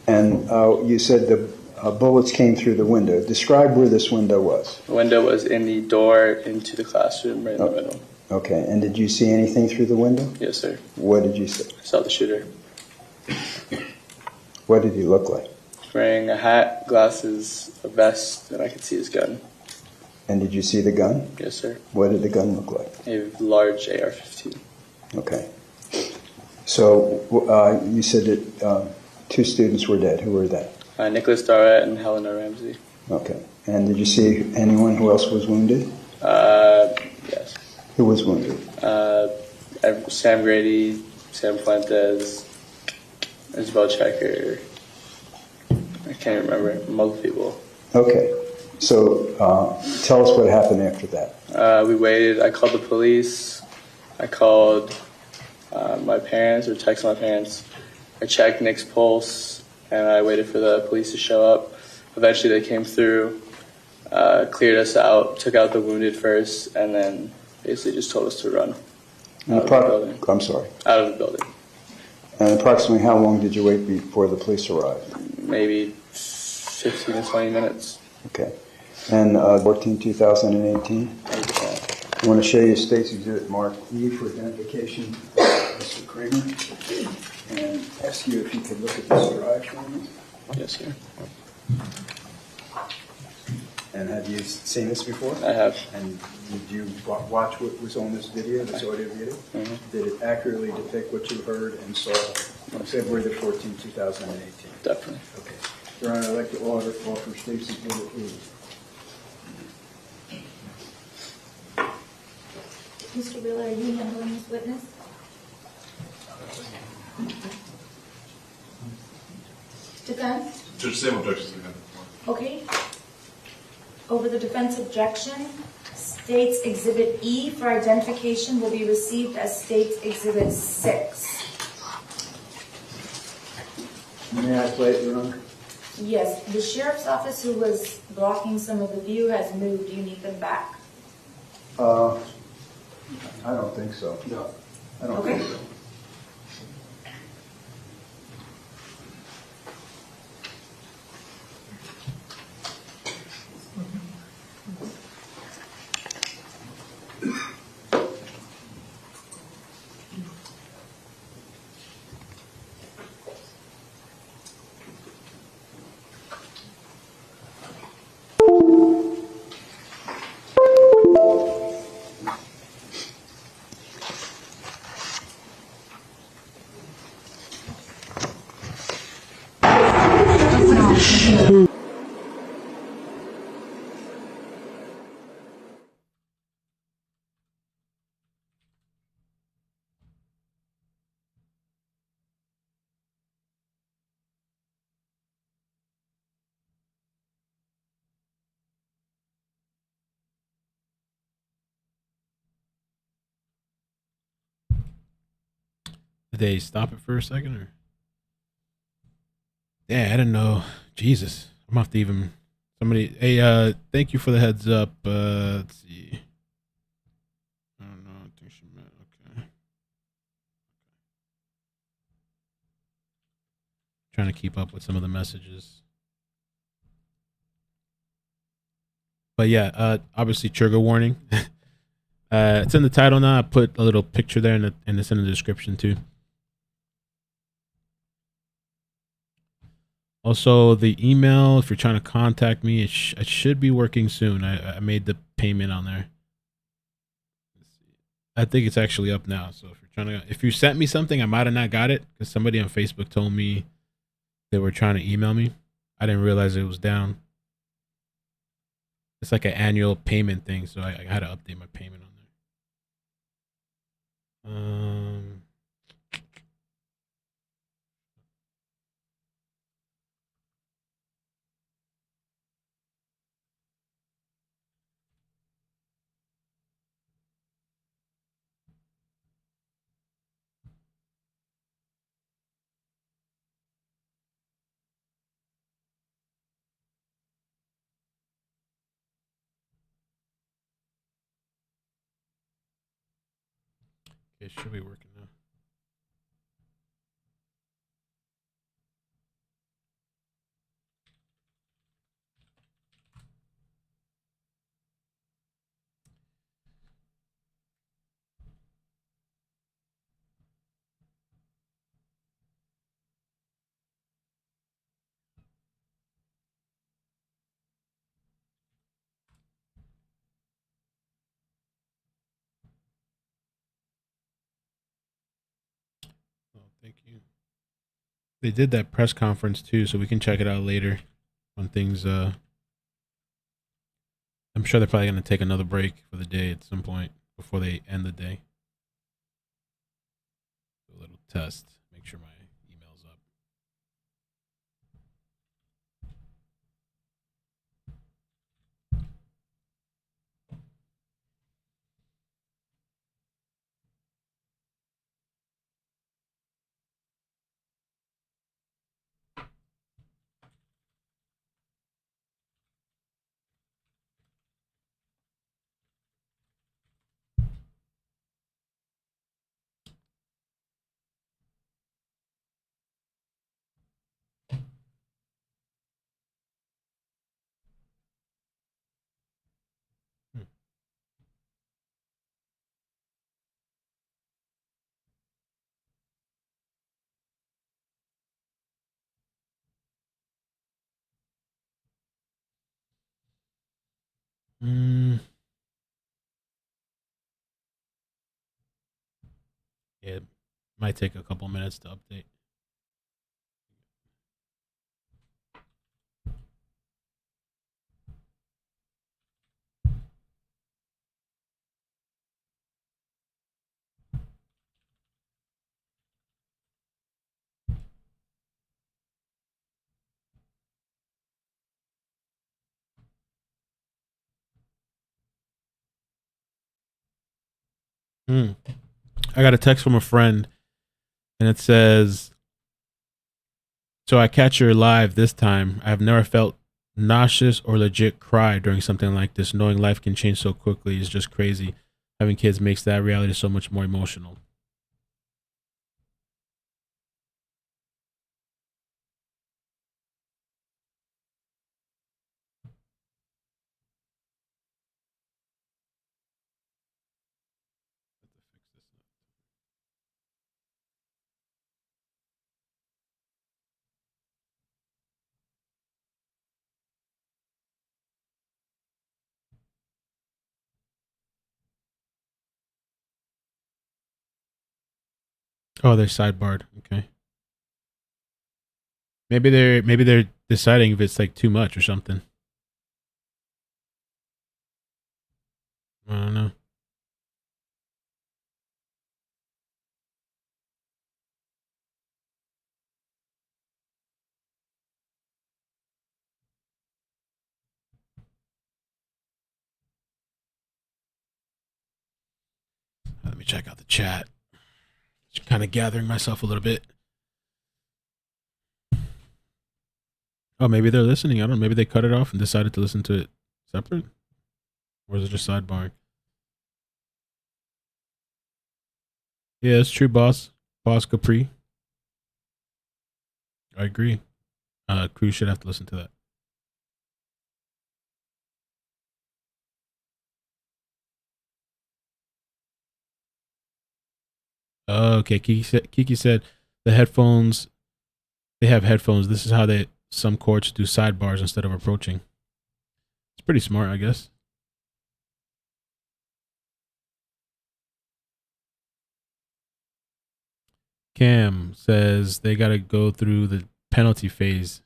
And you said the bullets came through the window. Describe where this window was. The window was in the door into the classroom, right in the middle. Okay. And did you see anything through the window? Yes, sir. What did you see? I saw the shooter. What did he look like? Wearing a hat, glasses, a vest, and I could see his gun. And did you see the gun? Yes, sir. What did the gun look like? A large AR-15. Okay. So you said that 2 students were dead. Who were they? Nicholas Darrett and Helena Ramsey. Okay. And did you see anyone who else was wounded? Yes. Who was wounded? Sam Grady, Sam Fuentes, Isabel Checker. I can't remember. Multiple people. Okay. So tell us what happened after that. We waited. I called the police. I called my parents, or texted my parents. I checked Nick's pulse, and I waited for the police to show up. Eventually they came through, cleared us out, took out the wounded first, and then basically just told us to run out of the building. I'm sorry. Out of the building. And approximately how long did you wait before the police arrived? Maybe 15 to 20 minutes. Okay. And 2018? I want to show you State's Exhibit Mark E for identification, Mr. Kramer, and ask you if you could look at this drive for me. Yes, sir. And have you seen this before? I have. And did you watch what was on this video, this audio video? Mm-hmm. Did it accurately depict what you heard and saw on February the 14th, 2018? Definitely. Okay. Your Honor, I'd like to offer State's Exhibit E. Mr. Wheeler, are you handling this witness? Defense? Judge, same objections we had before. Okay. Over the defense objection, State's Exhibit E for identification will be received as State's Exhibit 6. May I play it, Your Honor? Yes, the sheriff's office who was blocking some of the view has moved. Do you need them back? I don't think so. No. I don't Okay. think so. Did they stop it for a second or? Yeah, I didn't know. Jesus. I'm gonna have to even somebody thank you for the heads up. Let's see. I don't know. I think she meant okay. Trying to keep up with some of the messages. But yeah, obviously trigger warning. It's in the title now. I put a little picture there and it's in the description too. Also, the email, if you're trying to contact me, it should be working soon. I made the payment on there. I think it's actually up now. So if you sent me something, I might have not got it because somebody on Facebook told me they were trying to email me. I didn't realize it was down. It's like an annual payment thing, so I had to update my payment on there. It should be working now. Oh, thank you. They did that press conference too, so we can check it out later when things I'm sure they're probably gonna take another break for the day at some point before they end the day. A little test. Make sure my email's up. Yeah, it might take a couple minutes to update. I got a text from a friend and it says, so I catch her live this time. I've never felt nauseous or legit cry during something like this. Knowing life can change so quickly is just crazy. Having kids makes that reality so much more emotional. Oh, they're sidebarred. Okay. Maybe they're deciding if it's like too much or something. I don't know. Let me check out the chat. Just kind of gathering myself a little bit. Oh, maybe they're listening. I don't know. Maybe they cut it off and decided to listen to it separate? Or is it just sidebarring? Yeah, it's true, boss. Boss Capri. I agree. Cruz should have to listen to that. Oh, okay. Kiki said the headphones, they have headphones. This is how some courts do sidebars instead of approaching. It's pretty smart, I guess. Cam says they got to go through the penalty phase.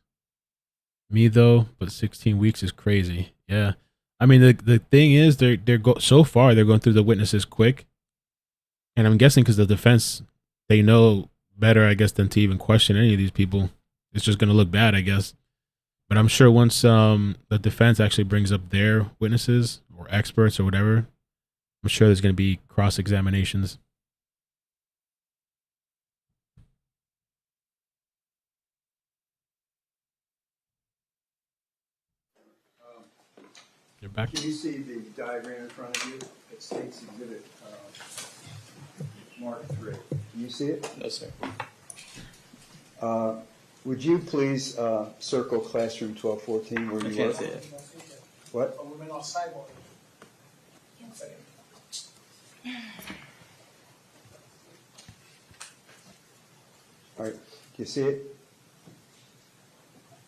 Me though, but 16 weeks is crazy. Yeah. I mean, the thing is so far they're going through the witnesses quick. And I'm guessing because the defense, they know better, I guess, than to even question any of these people. It's just going to look bad, I guess. But I'm sure once the defense actually brings up their witnesses or experts or whatever, I'm sure there's going to be cross-examinations. You're back. Can you see the diagram in front of you? It states exhibit Mark 3. Can you see it? No, sir. Would you please circle classroom 1214 where you can't are? see it. What? All right. Do you see it?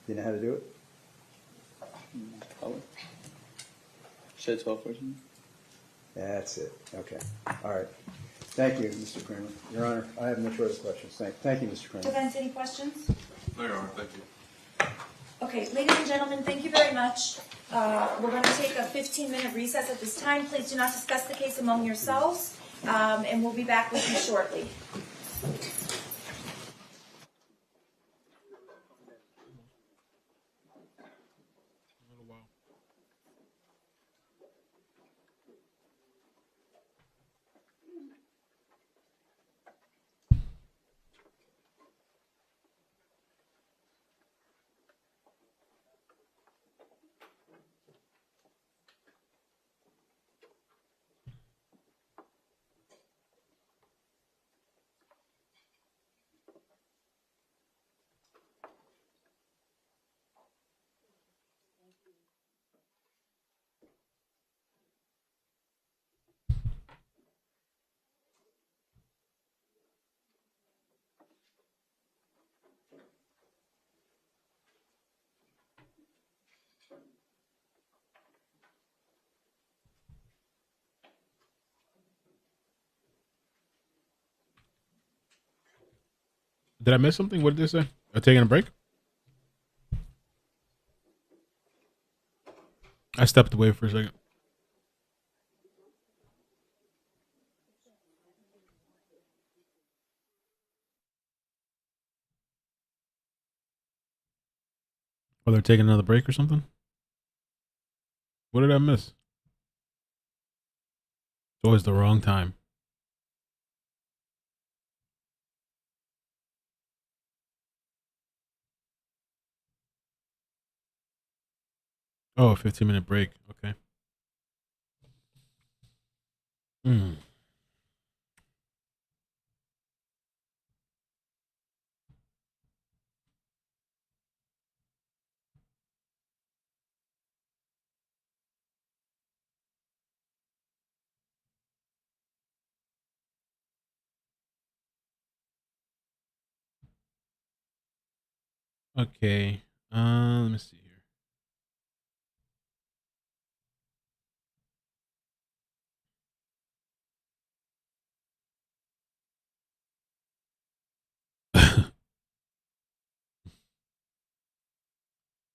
Do you know how to do it? Probably. Should 1214? That's it. Okay. All right. Thank you, Mr. Kramer. Your Honor, I have no further questions. Thank you, Mr. Kramer. Defense, any questions? No, Your Honor, thank you. Okay, ladies and gentlemen, thank you very much. We're going to take a 15-minute recess at this time. Please do not discuss the case among yourselves, and we'll be back with you shortly. Did I miss something? What did they say? Are taking a break? I stepped away for a second. Oh, they're taking another break or something? What did I miss? It's always the wrong time. Oh, a 15-minute break. Okay. Hmm. Okay. Let me see here.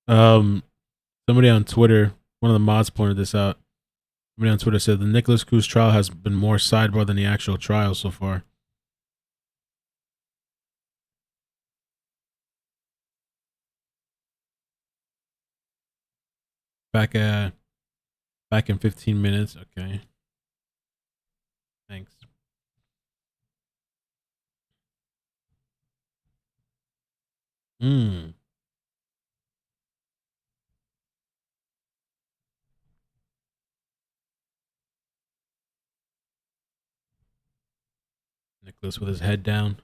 Somebody on Twitter, one of the mods pointed this out. Somebody on Twitter said the Nikolas Cruz trial has been more sidebar than the actual trial so far. Back in 15 minutes. Okay. Thanks. Nicholas with his head down.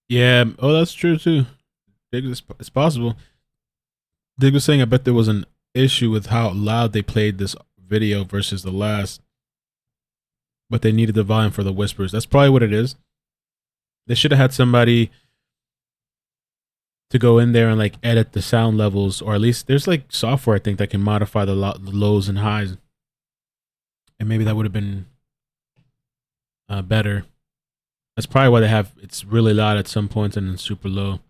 Yeah. Oh, that's true too. It's possible. Dig was saying, I bet there was an issue with how loud they played this video versus the last, but they needed the volume for the whispers. That's probably what it is. They should have had somebody to go in there and like edit the sound levels, or at least there's like software I think that can modify the lows and highs, and maybe that would have been better. That's probably why they have it's really loud at some points and then super low.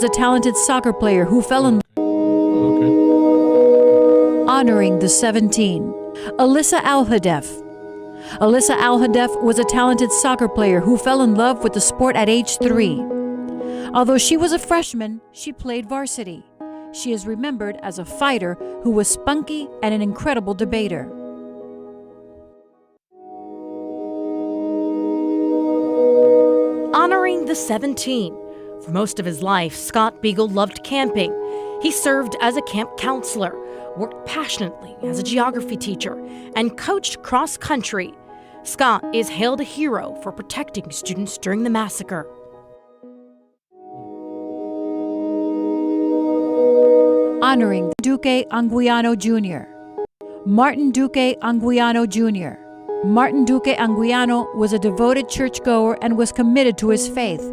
A talented soccer player who fell in honoring the 17. Alyssa Al-Hadef. Alyssa Al-Hadef was a talented soccer player who fell in love with the sport at age 3. Although she was a freshman, she played varsity. She is remembered as a fighter who was spunky and an incredible debater. Honoring the 17. For most of his life, Scott Beagle loved camping. He served as a camp counselor, worked passionately as a geography teacher, and coached cross country. Scott is hailed a hero for protecting students during the massacre. Honoring Duque Anguiano Jr. Martin Duque Anguiano Jr. Martin Duque Anguiano was a devoted churchgoer and was committed to his faith.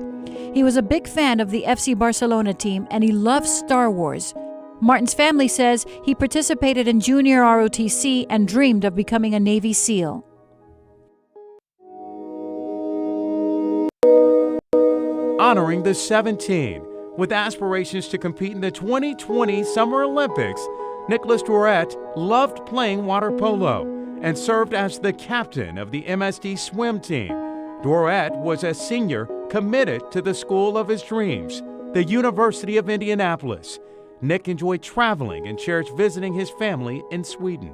He was a big fan of the FC Barcelona team and he loved Star Wars. Martin's family says he participated in junior ROTC and dreamed of becoming a Navy SEAL. Honoring the 17. With aspirations to compete in the 2020 Summer Olympics, Nicholas Douret loved playing water polo and served as the captain of the MSD swim team. Douret was a senior committed to the school of his dreams, the University of Indianapolis. Nick enjoyed traveling and cherished visiting his family in Sweden.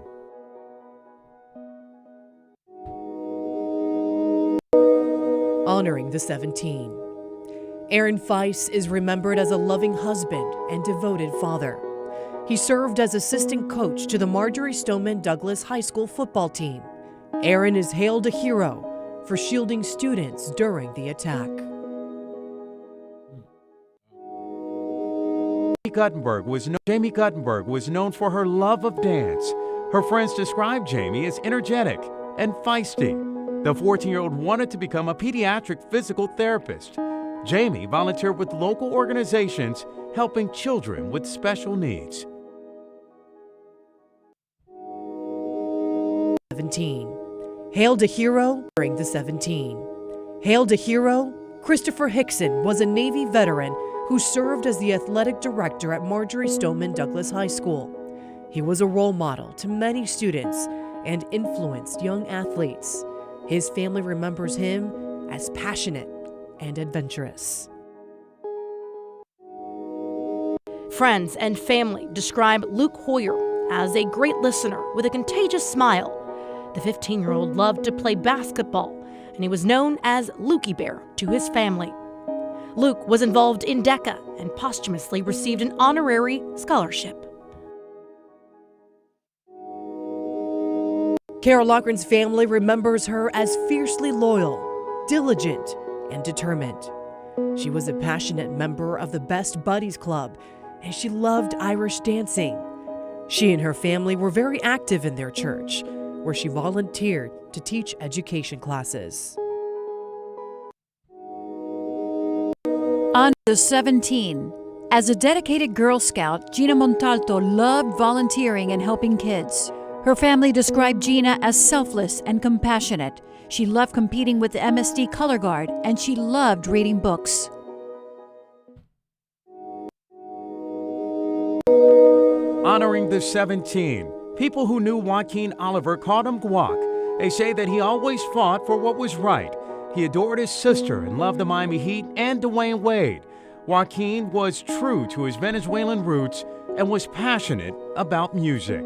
Honoring the 17. Aaron Feiss is remembered as a loving husband and devoted father. He served as assistant coach to the Marjorie Stoneman Douglas High School football team. Aaron is hailed a hero for shielding students during the attack. Jamie Guttenberg was known for her love of dance. Her friends described Jamie as energetic and feisty. The 14-year-old wanted to become a pediatric physical therapist. Jamie volunteered with local organizations helping children with special needs. 17. Hailed a hero during the 17. Hailed a hero, Christopher Hickson was a Navy veteran who served as the athletic director at Marjorie Stoneman Douglas High School. He was a role model to many students and influenced young athletes. His family remembers him as passionate and adventurous. Friends and family describe Luke Hoyer as a great listener with a contagious smile. The 15-year-old loved to play basketball and he was known as Lukey Bear to his family. Luke was involved in DECA and posthumously received an honorary scholarship. Carol Loughran's family remembers her as fiercely loyal, diligent, and determined. She was a passionate member of the Best Buddies Club, and she loved Irish dancing. She and her family were very active in their church, where she volunteered to teach education classes. On the 17, as a dedicated Girl Scout, Gina Montalto loved volunteering and helping kids. Her family described Gina as selfless and compassionate. She loved competing with the MSD Color Guard, and she loved reading books. Honoring the 17. People who knew Joaquin Oliver called him Guac. They say that he always fought for what was right. He adored his sister and loved the Miami Heat and Dwayne Wade. Joaquin was true to his Venezuelan roots and was passionate about music.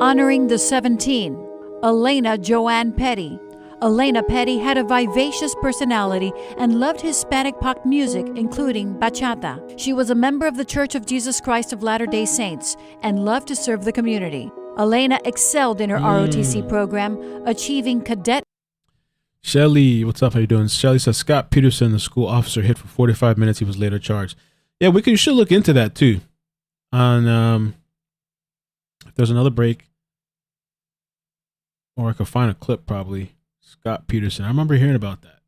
Honoring the 17, Elena Joanne Petty. Elena Petty had a vivacious personality and loved Hispanic pop music, including bachata. She was a member of the Church of Jesus Christ of Latter-day Saints and loved to serve the community. Elena excelled in her ROTC program, achieving cadet. Shelly, what's up? How you doing? Shelly says Scott Peterson, the school officer, hit for 45 minutes. He was later charged. Yeah, you should look into that too. On if there's another break, or I could find a clip probably. Scott Peterson. I remember hearing about that.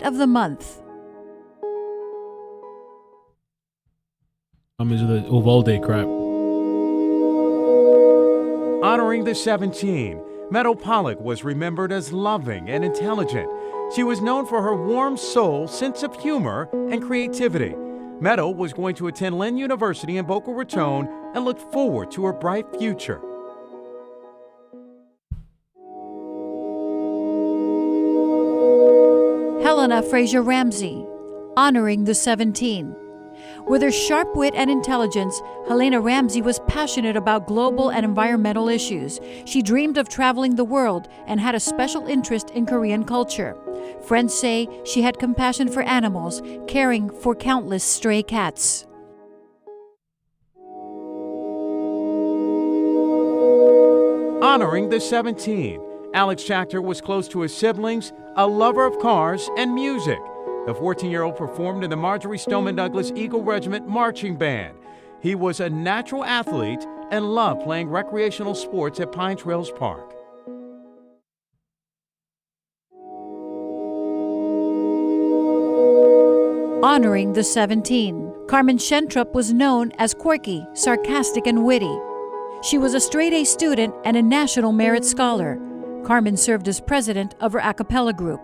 Of the month. Into the Uvalde crap. Honoring the 17. Meadow Pollack was remembered as loving and intelligent. She was known for her warm soul, sense of humor, and creativity. Meadow was going to attend Lynn University in Boca Raton and looked forward to her bright future. Helena Fraser Ramsey, honoring the 17. With her sharp wit and intelligence, Helena Ramsey was passionate about global and environmental issues. She dreamed of traveling the world and had a special interest in Korean culture. Friends say she had compassion for animals, caring for countless stray cats. Honoring the 17. Alex Schachter was close to his siblings, a lover of cars and music. The 14-year-old performed in the Marjorie Stoneman Douglas Eagle Regiment Marching Band. He was a natural athlete and loved playing recreational sports at Pine Trails Park. Honoring the 17. Carmen Shentrup was known as quirky, sarcastic, and witty. She was a straight-A student and a National Merit Scholar. Carmen served as president of her a cappella group.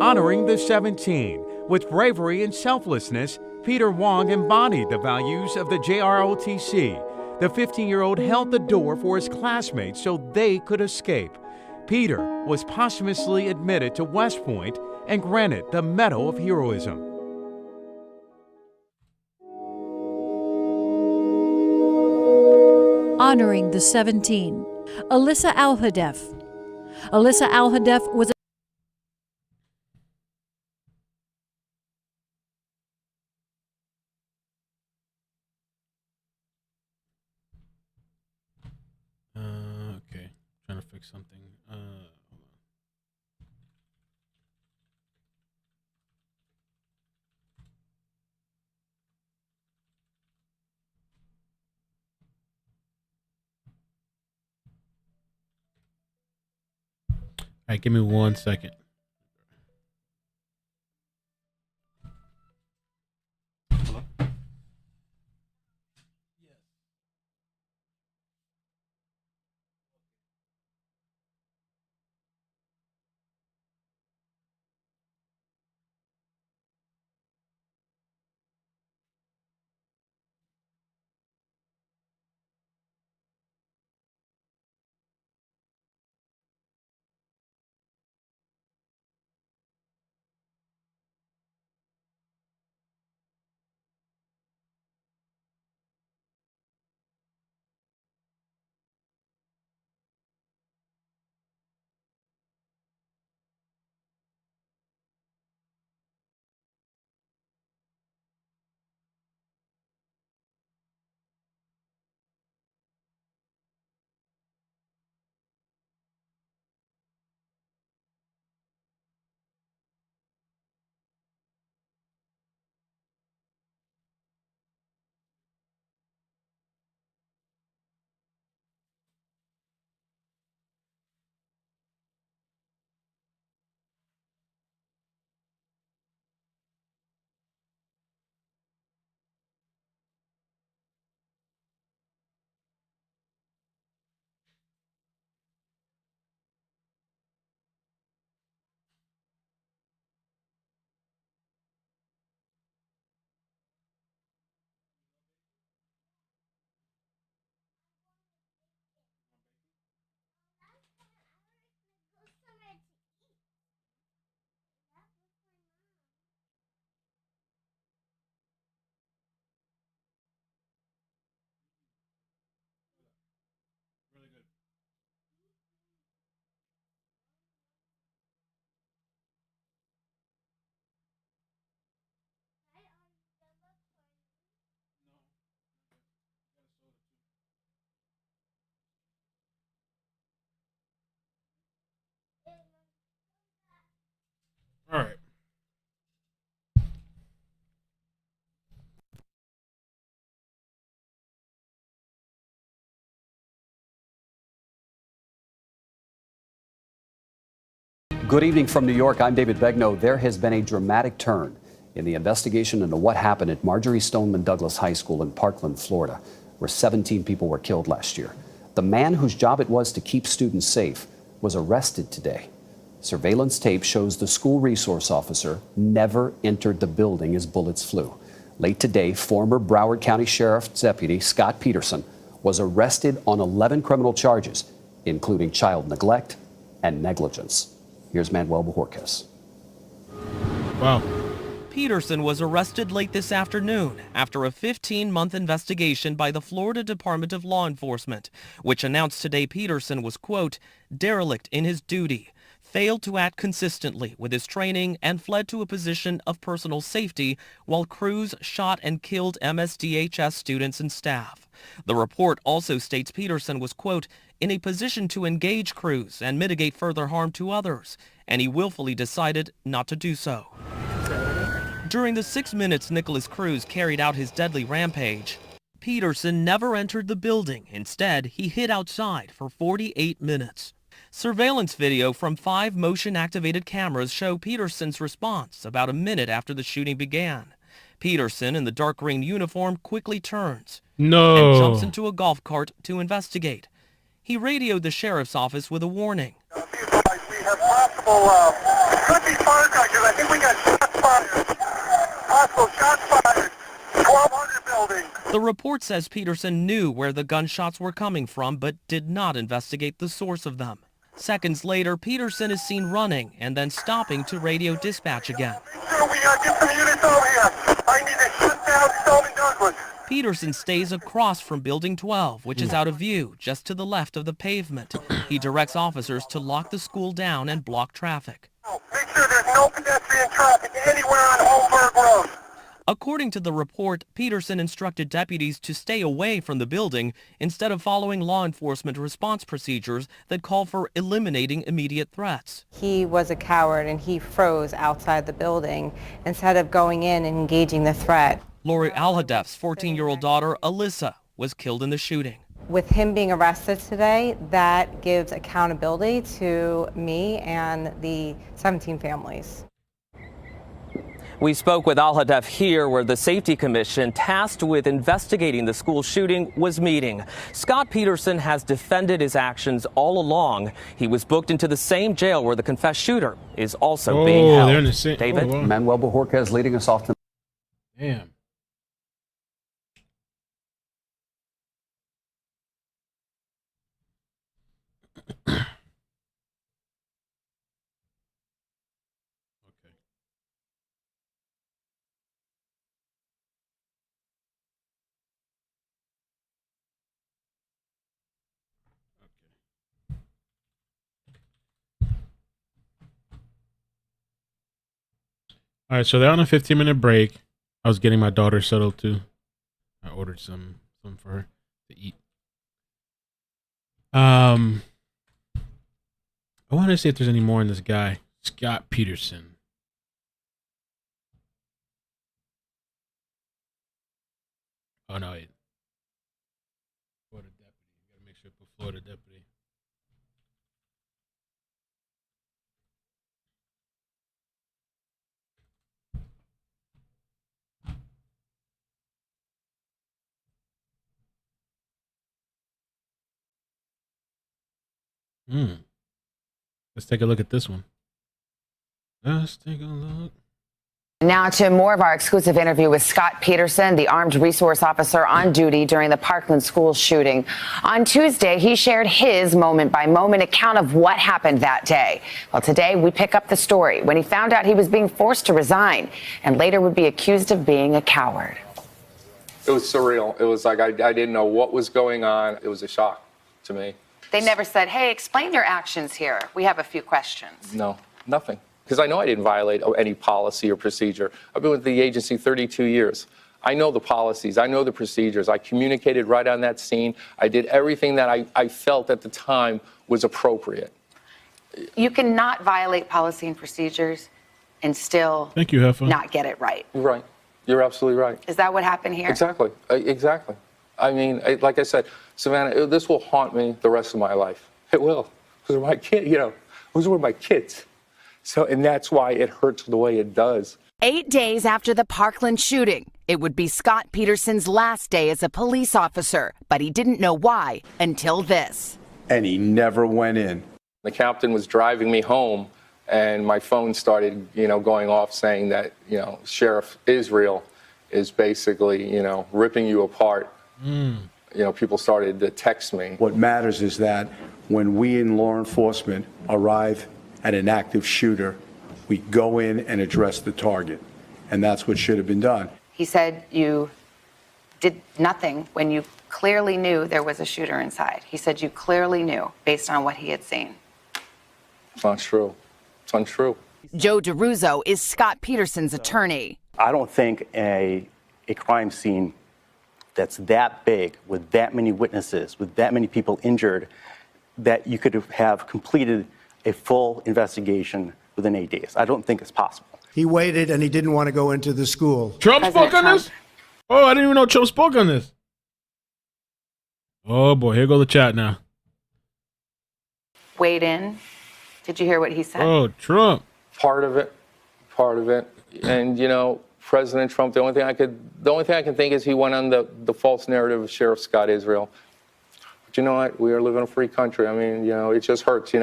Honoring the 17. With bravery and selflessness, Peter Wong embodied the values of the JROTC. The 15-year-old held the door for his classmates so they could escape. Peter was posthumously admitted to West Point and granted the Medal of Heroism. Honoring the 17. Alyssa Al-Hadef. Alyssa Al-Hadef was Okay, trying to fix something. Hold on. All right, give me 1 second. Good evening from New York. I'm David Begnaud. There has been a dramatic turn in the investigation into what happened at Marjorie Stoneman Douglas High School in Parkland, Florida, where 17 people were killed last year. The man whose job it was to keep students safe was arrested today. Surveillance tape shows the school resource officer never entered the building as bullets flew. Late today, former Broward County Sheriff's Deputy Scott Peterson was arrested on 11 criminal charges, including child neglect and negligence. Here's Manuel Bojorquez. Wow. Peterson was arrested late this afternoon after a 15-month investigation by the Florida Department of Law Enforcement, which announced today Peterson was, quote, derelict in his duty, failed to act consistently with his training, and fled to a position of personal safety while Cruz shot and killed MSDHS students and staff. The report also states Peterson was, quote, in a position to engage Cruz and mitigate further harm to others, and he willfully decided not to do so. During the 6 minutes Nikolas Cruz carried out his deadly rampage, Peterson never entered the building. Instead, he hid outside for 48 minutes. Surveillance video from 5 motion-activated cameras show Peterson's response about a minute after the shooting began. Peterson, in the dark green uniform, quickly turns and jumps into a golf cart to investigate. He radioed the sheriff's office with a warning. We have possible, could be firecrackers. I think we got shots fired. Possible shots fired. 1200 building. The report says Peterson knew where the gunshots were coming from, but did not investigate the source of them. Seconds later, Peterson is seen running and then stopping to radio dispatch again. Sure, we get some units over here. I need to shut down Stoneman Douglas. Peterson stays across from Building 12, which is out of view, just to the left of the pavement. He directs officers to lock the school down and block traffic. Make sure there's no pedestrian traffic anywhere on Holmberg Road. According to the report, Peterson instructed deputies to stay away from the building instead of following law enforcement response procedures that call for eliminating immediate threats. He was a coward and he froze outside the building instead of going in and engaging the threat. Lori Alhadeff's 14-year-old daughter, Alyssa, was killed in the shooting. With him being arrested today, that gives accountability to me and the 17 families. We spoke with Al-Hadeff here, where the Safety Commission tasked with investigating the school shooting was meeting. Scott Peterson has defended his actions all along. He was booked into the same jail where the confessed shooter is also being held. They're in the same. David? Wow. Manuel Bojorquez leading us off to. Damn. All right, so they're on a 15-minute break. I was getting my daughter settled too. I ordered some for her to eat. I want to see if there's any more in this guy, Scott Peterson. Oh no, Florida deputy. You gotta make sure to put Florida deputy. Let's take a look at this one. Let's take a look. Now to more of our exclusive interview with Scott Peterson, the armed resource officer on duty during the Parkland school shooting. On Tuesday, he shared his moment-by-moment account of what happened that day. Well, today we pick up the story when he found out he was being forced to resign and later would be accused of being a coward. It was surreal. It was like I didn't know what was going on. It was a shock to me. They never said, hey, explain your actions here. We have a few questions. No, nothing. Because I know I didn't violate any policy or procedure. I've been with the agency 32 years. I know the policies. I know the procedures. I communicated right on that scene. I did everything that I felt at the time was appropriate. You cannot violate policy and procedures and still Thank you, Heffa. not get it right. Right. You're absolutely right. Is that what happened here? Exactly. Exactly. I mean, like I said, Savannah, this will haunt me the rest of my life. It will. Because my kid, those were my kids. So, and that's why it hurts the way it does. 8 days after the Parkland shooting, it would be Scott Peterson's last day as a police officer, but he didn't know why until this. And he never went in. The captain was driving me home, and my phone started, going off saying that, Sheriff Israel is basically, ripping you apart. People started to text me. What matters is that when we in law enforcement arrive at an active shooter, we go in and address the target. And that's what should have been done. He said you did nothing when you clearly knew there was a shooter inside. He said you clearly knew based on what he had seen. It's not true. It's untrue. Joe DeRuzo is Scott Peterson's attorney. I don't think a crime scene that's that big, with that many witnesses, with that many people injured, that you could have completed a full investigation within 8 days. I don't think it's possible. He waited and he didn't want to go into the school. Trump spoke on this? Oh, I didn't even know Trump spoke on this. Oh boy, here go the chat now. Wade in. Did you hear what he said? Oh, Trump. Part of it. And, President Trump, the only thing I can think is he went on the false narrative of Sheriff Scott Israel. But you know what? We are living in a free country. I mean, it just hurts,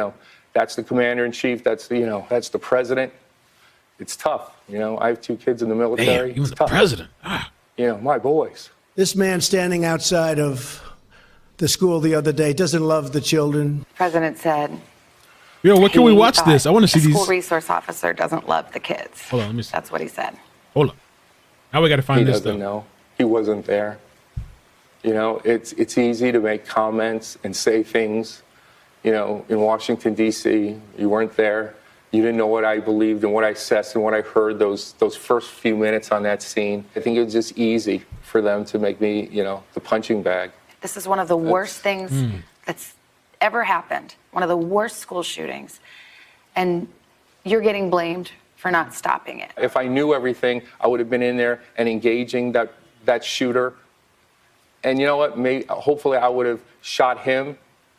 That's the commander-in-chief. That's the president. It's tough. I have 2 kids in the military. Damn, he was the president. My boys. This man standing outside of the school the other day doesn't love the children. The president said. Yo, what can we watch this? I want to see these. The school resource officer doesn't love the kids. Hold on, let me see. That's what he said. Hold on. Now we got to find this stuff. He doesn't know. He wasn't there. It's easy to make comments and say things. In Washington, D.C., you weren't there. You didn't know what I believed and what I assessed and what I heard those first few minutes on that scene. I think it was just easy for them to make me, the punching bag. This is one of the worst things that's ever happened. One of the worst school shootings. And you're getting blamed for not stopping it. If I knew everything, I would have been in there and engaging that shooter. And you know what? Hopefully I would have shot him.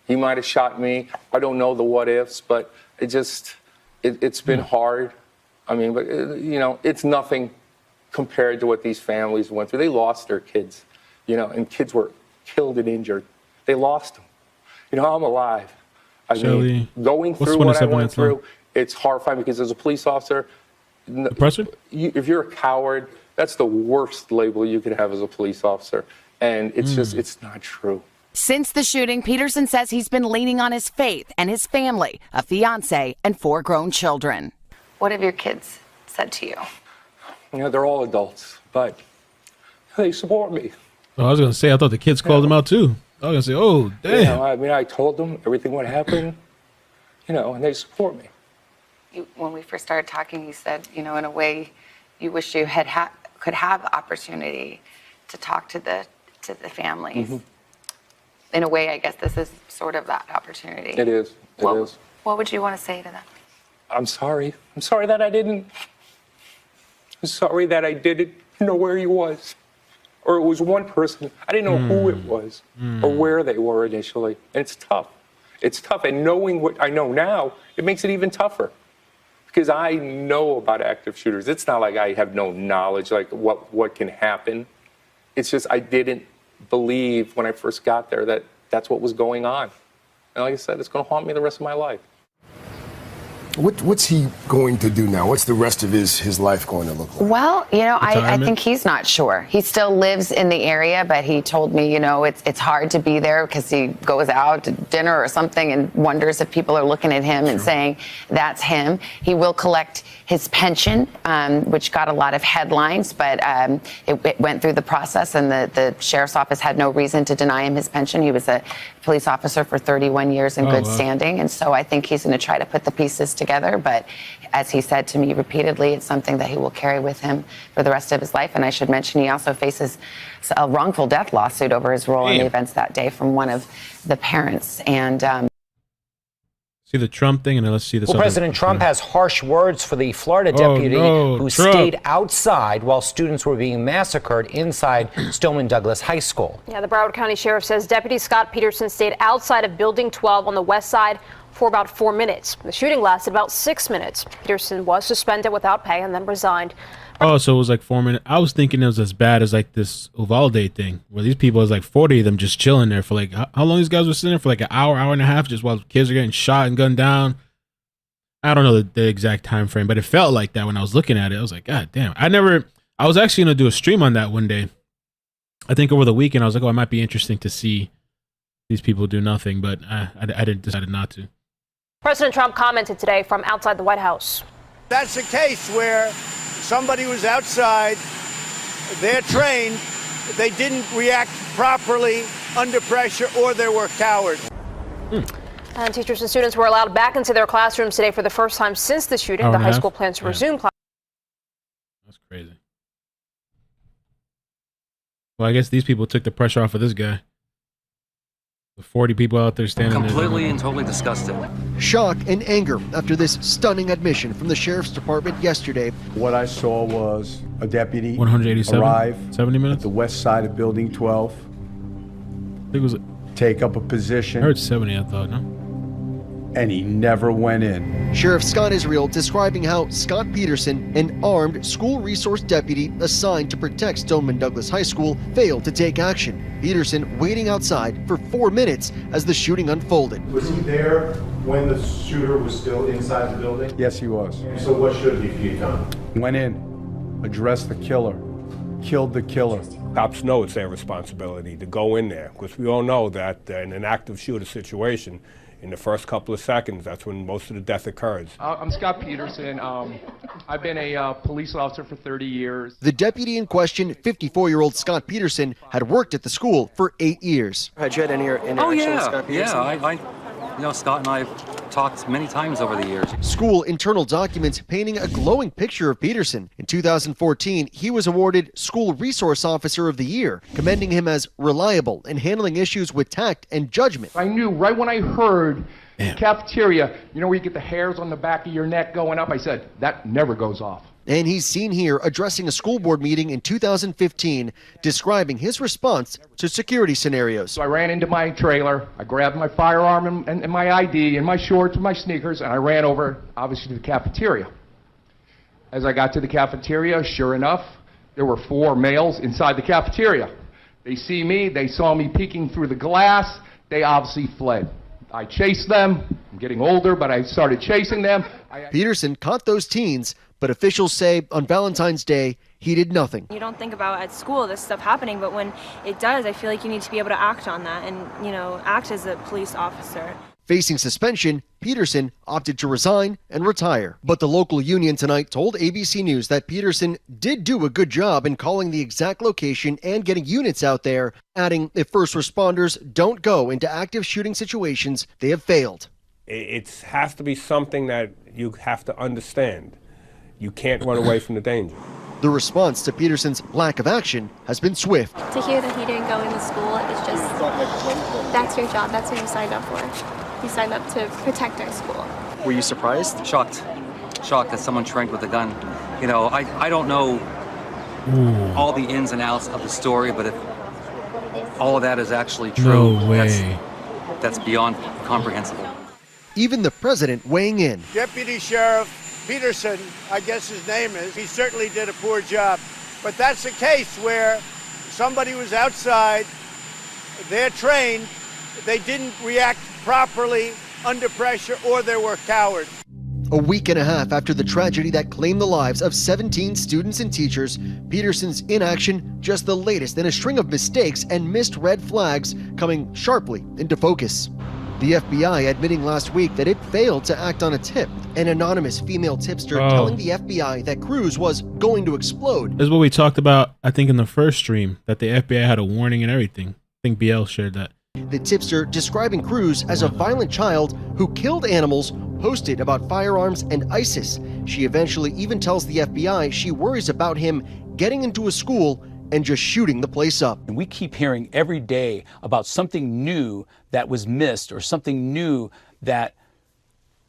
He might have shot me. I don't know the what ifs, but it's been hard. I mean, but it's nothing compared to what these families went through. They lost their kids, and kids were killed and injured. They lost them. I'm alive. I mean, going through what I went through, it's horrifying because as a police officer, if you're a coward, that's the worst label you could have as a police officer. And it's it's not true. Since the shooting, Peterson says he's been leaning on his faith and his family, a fiance and 4 grown children. What have your kids said to you? They're all adults, but they support me. Oh, I was going to say, I thought the kids called him out too. I was going to say, oh, damn. I told them everything would happen, and they support me. When we first started talking, you said, in a way, you wish you could have opportunity to talk to the families. Mm-hmm. In a way, I guess this is sort of that opportunity. It is. What would you want to say to them? I'm sorry. I'm sorry that I didn't. I'm sorry that I didn't know where he was. Or it was one person. I didn't know who it was or where they were initially. And it's tough. It's tough. And knowing what I know now, it makes it even tougher. Because I know about active shooters. It's not like I have no knowledge, like what can happen. It's just I didn't believe when I first got there that that's what was going on. And like I said, it's going to haunt me the rest of my life. What's he going to do now? What's the rest of his life going to look like? Well, I think he's not sure. He still lives in the area, but he told me, it's hard to be there because he goes out to dinner or something and wonders if people are looking at him and saying that's him. He will collect his pension, which got a lot of headlines, but it went through the process and the sheriff's office had no reason to deny him his pension. He was a police officer for 31 years in good standing, and so I think he's going to try to put the pieces together, but as he said to me repeatedly, it's something that he will carry with him for the rest of his life. And I should mention he also faces a wrongful death lawsuit over his role in the events that day from one of the parents. And see the Trump thing, and then let's see this. Well, President Trump has harsh words for the Florida deputy who stayed outside while students were being massacred inside Stoneman Douglas High School. Yeah, the Broward County Sheriff says Deputy Scott Peterson stayed outside of Building 12 on the west side for about 4 minutes. The shooting lasted about 6 minutes. Peterson was suspended without pay and then resigned. Oh, so it was like 4 minutes. I was thinking it was as bad as like this Uvalde thing, where these people, was like 40 of them just chilling there for like, how long these guys were sitting there for, like an hour and a half, just while kids are getting shot and gunned down. I don't know the exact time frame, but it felt like that when I was looking at it. I was like, God damn. I was actually going to do a stream on that one day. I think over the weekend, I was like, oh, it might be interesting to see these people do nothing, but I decided not to. President Trump commented today from outside the White House. That's a case where somebody was outside, they're trained, they didn't react properly under pressure, or they were cowards. And teachers and students were allowed back into their classrooms today for the first time since the shooting. The high school plans to resume class. That's crazy. Well, I guess these people took the pressure off of this guy. The 40 people out there standing completely there. and totally disgusted. Shock and anger after this stunning admission from the sheriff's department yesterday. What I saw was a deputy 187, arrive 70 minutes at the west side of Building 12. I think it was. Take up a position. I heard 70. I thought, no. And he never went in. Sheriff Scott Israel describing how Scott Peterson, an armed school resource deputy assigned to protect Stoneman Douglas High School, failed to take action. Peterson waiting outside for 4 minutes as the shooting unfolded. Was he there when the shooter was still inside the building? Yes, he was. So what should he have done? Went in, addressed the killer, killed the killer. Cops know it's their responsibility to go in there, because we all know that in an active shooter situation, in the first couple of seconds, that's when most of the death occurs. I'm Scott Peterson. I've been a police officer for 30 years. The deputy in question, 54-year-old Scott Peterson, had worked at the school for 8 years. Had you had any interaction with Scott Peterson? Yeah, Scott and I have talked many times over the years. School internal documents painting a glowing picture of Peterson. In 2014, he was awarded School Resource Officer of the Year, commending him as reliable and handling issues with tact and judgment. I knew right when I heard cafeteria, you know where you get the hairs on the back of your neck going up, I said, that never goes off. And he's seen here addressing a school board meeting in 2015, describing his response to security scenarios. So I ran into my trailer, I grabbed my firearm and my ID and my shorts and my sneakers, and I ran over, obviously, to the cafeteria. As I got to the cafeteria, sure enough, there were 4 males inside the cafeteria. They see me, they saw me peeking through the glass, they obviously fled. I chased them. I'm getting older, but I started chasing them. Peterson caught those teens, but officials say on Valentine's Day, he did nothing. You don't think about at school this stuff happening, but when it does, I feel like you need to be able to act on that and, act as a police officer. Facing suspension, Peterson opted to resign and retire. But the local union tonight told ABC News that Peterson did do a good job in calling the exact location and getting units out there, adding if first responders don't go into active shooting situations, they have failed. It has to be something that you have to understand. You can't run away from the danger. The response to Peterson's lack of action has been swift. To hear that he didn't go into school, it's just, that's your job, that's what you signed up for. You signed up to protect our school. Were you surprised? Shocked that someone trained with a gun. I don't know all the ins and outs of the story, but if all of that is actually true, no way. That's beyond comprehensible. Even the president weighing in. Deputy Sheriff Peterson, I guess his name is, he certainly did a poor job. But that's a case where somebody was outside, they're trained, they didn't react properly under pressure, or they were cowards. A week and a half after the tragedy that claimed the lives of 17 students and teachers, Peterson's inaction just the latest in a string of mistakes and missed red flags coming sharply into focus. The FBI admitting last week that it failed to act on a tip, an anonymous female tipster telling the FBI that Cruz was going to explode. This is what we talked about, I think, in the first stream, that the FBI had a warning and everything. I think BL shared that. The tipster describing Cruz as a violent child who killed animals, posted about firearms and ISIS. She eventually even tells the FBI she worries about him getting into a school and just shooting the place up. And we keep hearing every day about something new that was missed or something new that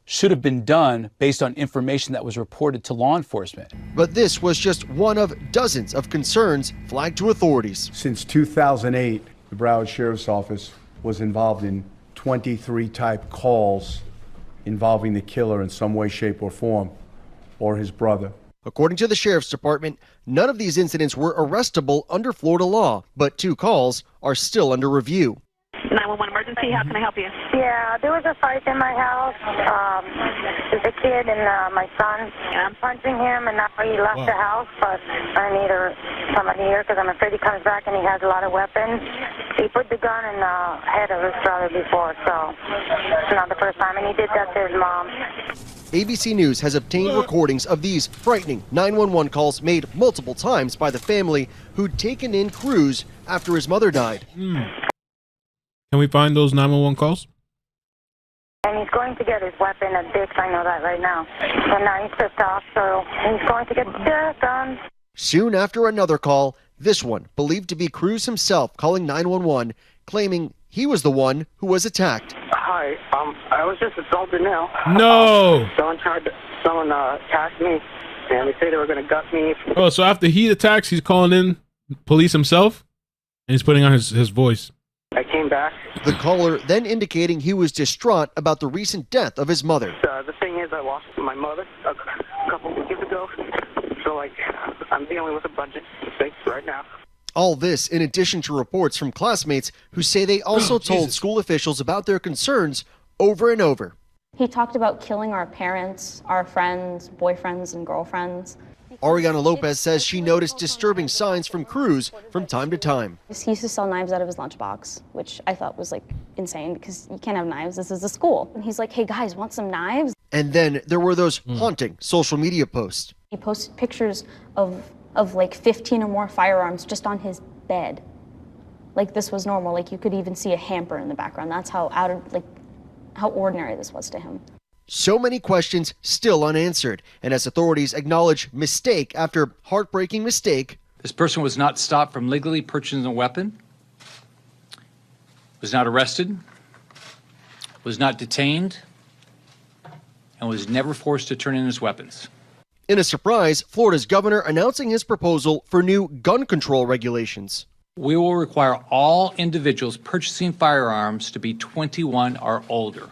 should have been done based on information that was reported to law enforcement. But this was just one of dozens of concerns flagged to authorities. Since 2008, the Broward Sheriff's Office was involved in 23 type calls involving the killer in some way, shape, or form, or his brother. According to the Sheriff's Department, none of these incidents were arrestable under Florida law, but 2 calls are still under review. 911 emergency, how can I help you? Yeah, there was a fight in my house. There's a kid and my son. I'm punching him, and now he left the house, but I need somebody here because I'm afraid he comes back and he has a lot of weapons. He put the gun in the head of his brother before, so it's not the first time, and he did that to his mom. ABC News has obtained recordings of these frightening 911 calls made multiple times by the family who'd taken in Cruz after his mother died. Can we find those 911 calls? And he's going to get his weapon at Dick's, I know that right now. And now he's pissed off, so he's going to get the gun. Soon after another call, this one, believed to be Cruz himself, calling 911, claiming he was the one who was attacked. Hi, I was just assaulted now. No! Someone attacked me, and they say they were going to gut me. Oh, so after he attacks, he's calling in police himself, and he's putting on his voice. I came back. The caller then indicating he was distraught about the recent death of his mother. The thing is, I lost my mother a couple weeks ago, so I'm dealing with a bunch of mistakes right now. All this in addition to reports from classmates who say they also told school officials about their concerns over and over. He talked about killing our parents, our friends, boyfriends, and girlfriends. Ariana Lopez says she noticed disturbing signs from Cruz from time to time. He used to sell knives out of his lunchbox, which I thought was insane because you can't have knives. This is a school. And he's like, hey guys, want some knives? And then there were those haunting social media posts. He posted pictures of 15 or more firearms just on his bed. Like this was normal. You could even see a hamper in the background. That's how how ordinary this was to him. So many questions still unanswered, and as authorities acknowledge mistake after heartbreaking mistake. This person was not stopped from legally purchasing a weapon, was not arrested, was not detained, and was never forced to turn in his weapons. In a surprise, Florida's governor announcing his proposal for new gun control regulations. We will require all individuals purchasing firearms to be 21 or older.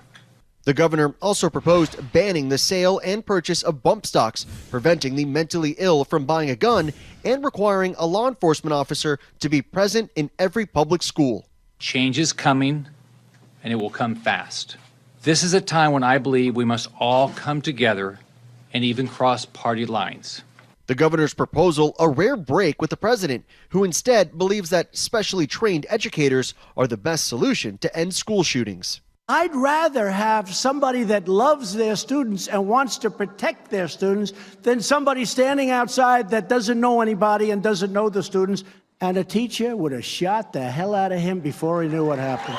The governor also proposed banning the sale and purchase of bump stocks, preventing the mentally ill from buying a gun, and requiring a law enforcement officer to be present in every public school. Change is coming, and it will come fast. This is a time when I believe we must all come together and even cross party lines. The governor's proposal, a rare break with the president, who instead believes that specially trained educators are the best solution to end school shootings. I'd rather have somebody that loves their students and wants to protect their students than somebody standing outside that doesn't know anybody and doesn't know the students. And a teacher would have shot the hell out of him before he knew what happened.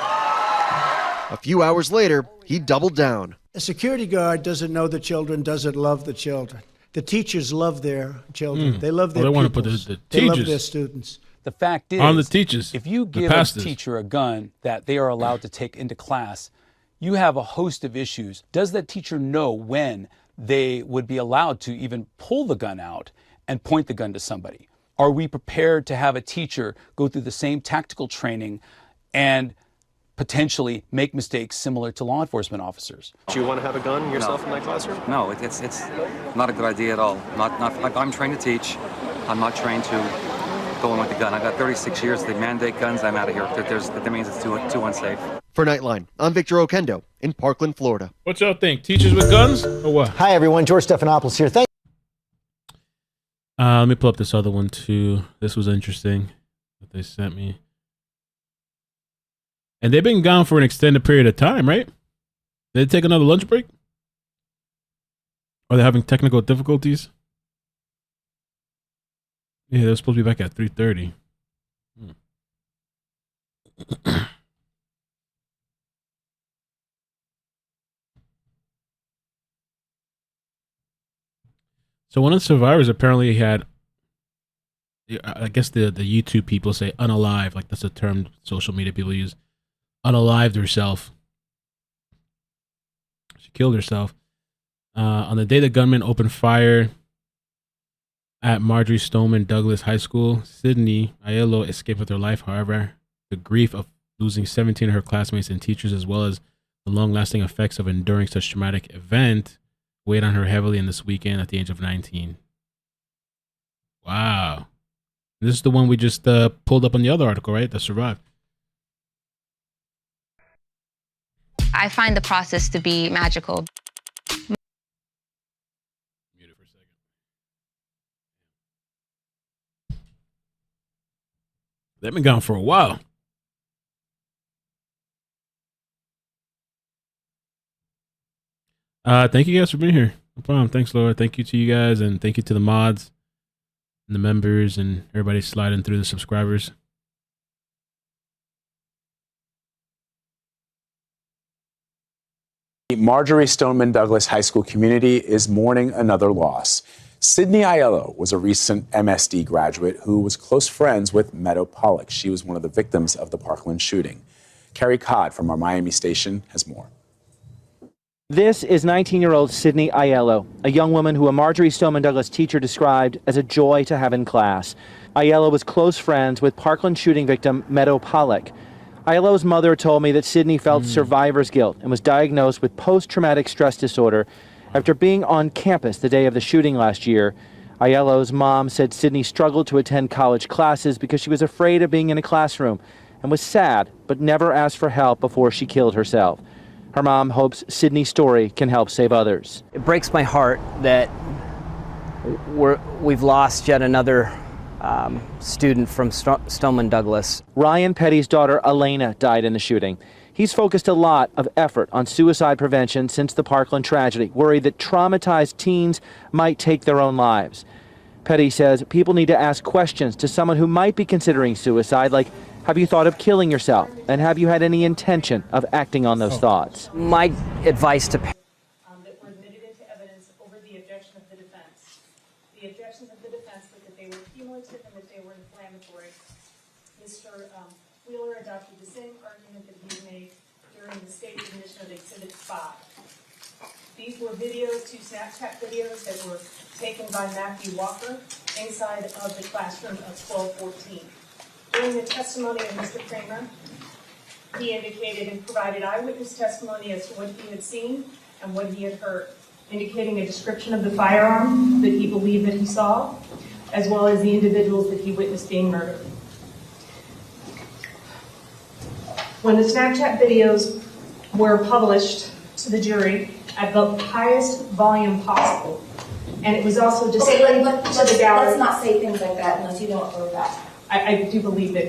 A few hours later, he doubled down. A security guard doesn't know the children, doesn't love the children. The teachers love their children. They love their want to put pupils. the They love teachers their students. The fact is, on the teachers, if you the give a pastors. teacher a gun that they are allowed to take into class, you have a host of issues. Does that teacher know when they would be allowed to even pull the gun out and point the gun to somebody? Are we prepared to have a teacher go through the same tactical training and potentially make mistakes similar to law enforcement officers? Do you want to have a gun yourself in that classroom? No, it's not a good idea at all. I'm trained to teach. I'm not trained to go in with the gun. I've got 36 years. They mandate guns. I'm out of here. That means it's too unsafe. For Nightline, I'm Victor Okendo in Parkland, Florida. What y'all think? Teachers with guns or what? Hi, everyone. George Stephanopoulos here. Let me pull up this other one too. This was interesting that they sent me. And they've been gone for an extended period of time, right? Did they take another lunch break? Are they having technical difficulties? Yeah, they're supposed to be back at 3:30. So one of the survivors apparently had, I guess the YouTube people say unalive, like that's a term social media people use, unalived herself. She killed herself. On the day the gunman opened fire at Marjorie Stoneman Douglas High School, Sydney Aiello escaped with her life. However, the grief of losing 17 of her classmates and teachers, as well as The long-lasting effects of enduring such traumatic event weighed on her heavily in this weekend at the age of 19. Wow. This is the one we just pulled up on the other article, right? That survived. I find the process to be magical. They've been gone for a while. Thank you guys for being here. No problem. Thanks, Laura. Thank you to you guys, and thank you to the mods and the members and everybody sliding through the subscribers. The Marjorie Stoneman Douglas High School community is mourning another loss. Sydney Aiello was a recent MSD graduate who was close friends with Meadow Pollock. She was one of the victims of the Parkland shooting. Carrie Codd from our Miami station has more. This is 19-year-old Sydney Aiello, a young woman who a Marjorie Stoneman Douglas teacher described as a joy to have in class. Aiello was close friends with Parkland shooting victim Meadow Pollock. Aiello's mother told me that Sydney felt survivor's guilt and was diagnosed with post-traumatic stress disorder after being on campus the day of the shooting last year. Aiello's mom said Sydney struggled to attend college classes because she was afraid of being in a classroom and was sad, but never asked for help before she killed herself. Her mom hopes Sydney's story can help save others. It breaks my heart that we've lost yet another student from Stoneman Douglas. Ryan Petty's daughter Elena died in the shooting. He's focused a lot of effort on suicide prevention since the Parkland tragedy, worried that traumatized teens might take their own lives. Petty says people need to ask questions to someone who might be considering suicide, like, have you thought of killing yourself? And have you had any intention of acting on those thoughts? My advice to that were admitted into evidence over the objection of the defense. The objections of the defense were that they were cumulative and that they were inflammatory. Mr. Wheeler adopted the same argument that he made during the state admission of Exhibit 5. These were videos, 2 Snapchat videos that were taken by Matthew Walker inside of the classroom of 1214. During the testimony of Mr. Kramer, he indicated and provided eyewitness testimony as to what he had seen and what he had heard, indicating a description of the firearm that he believed that he saw, as well as the individuals that he witnessed being murdered. When the Snapchat videos were published to the jury at the highest volume possible, and it was also displayed to the gallery. Let's not say things like that unless you don't prove that. I do believe that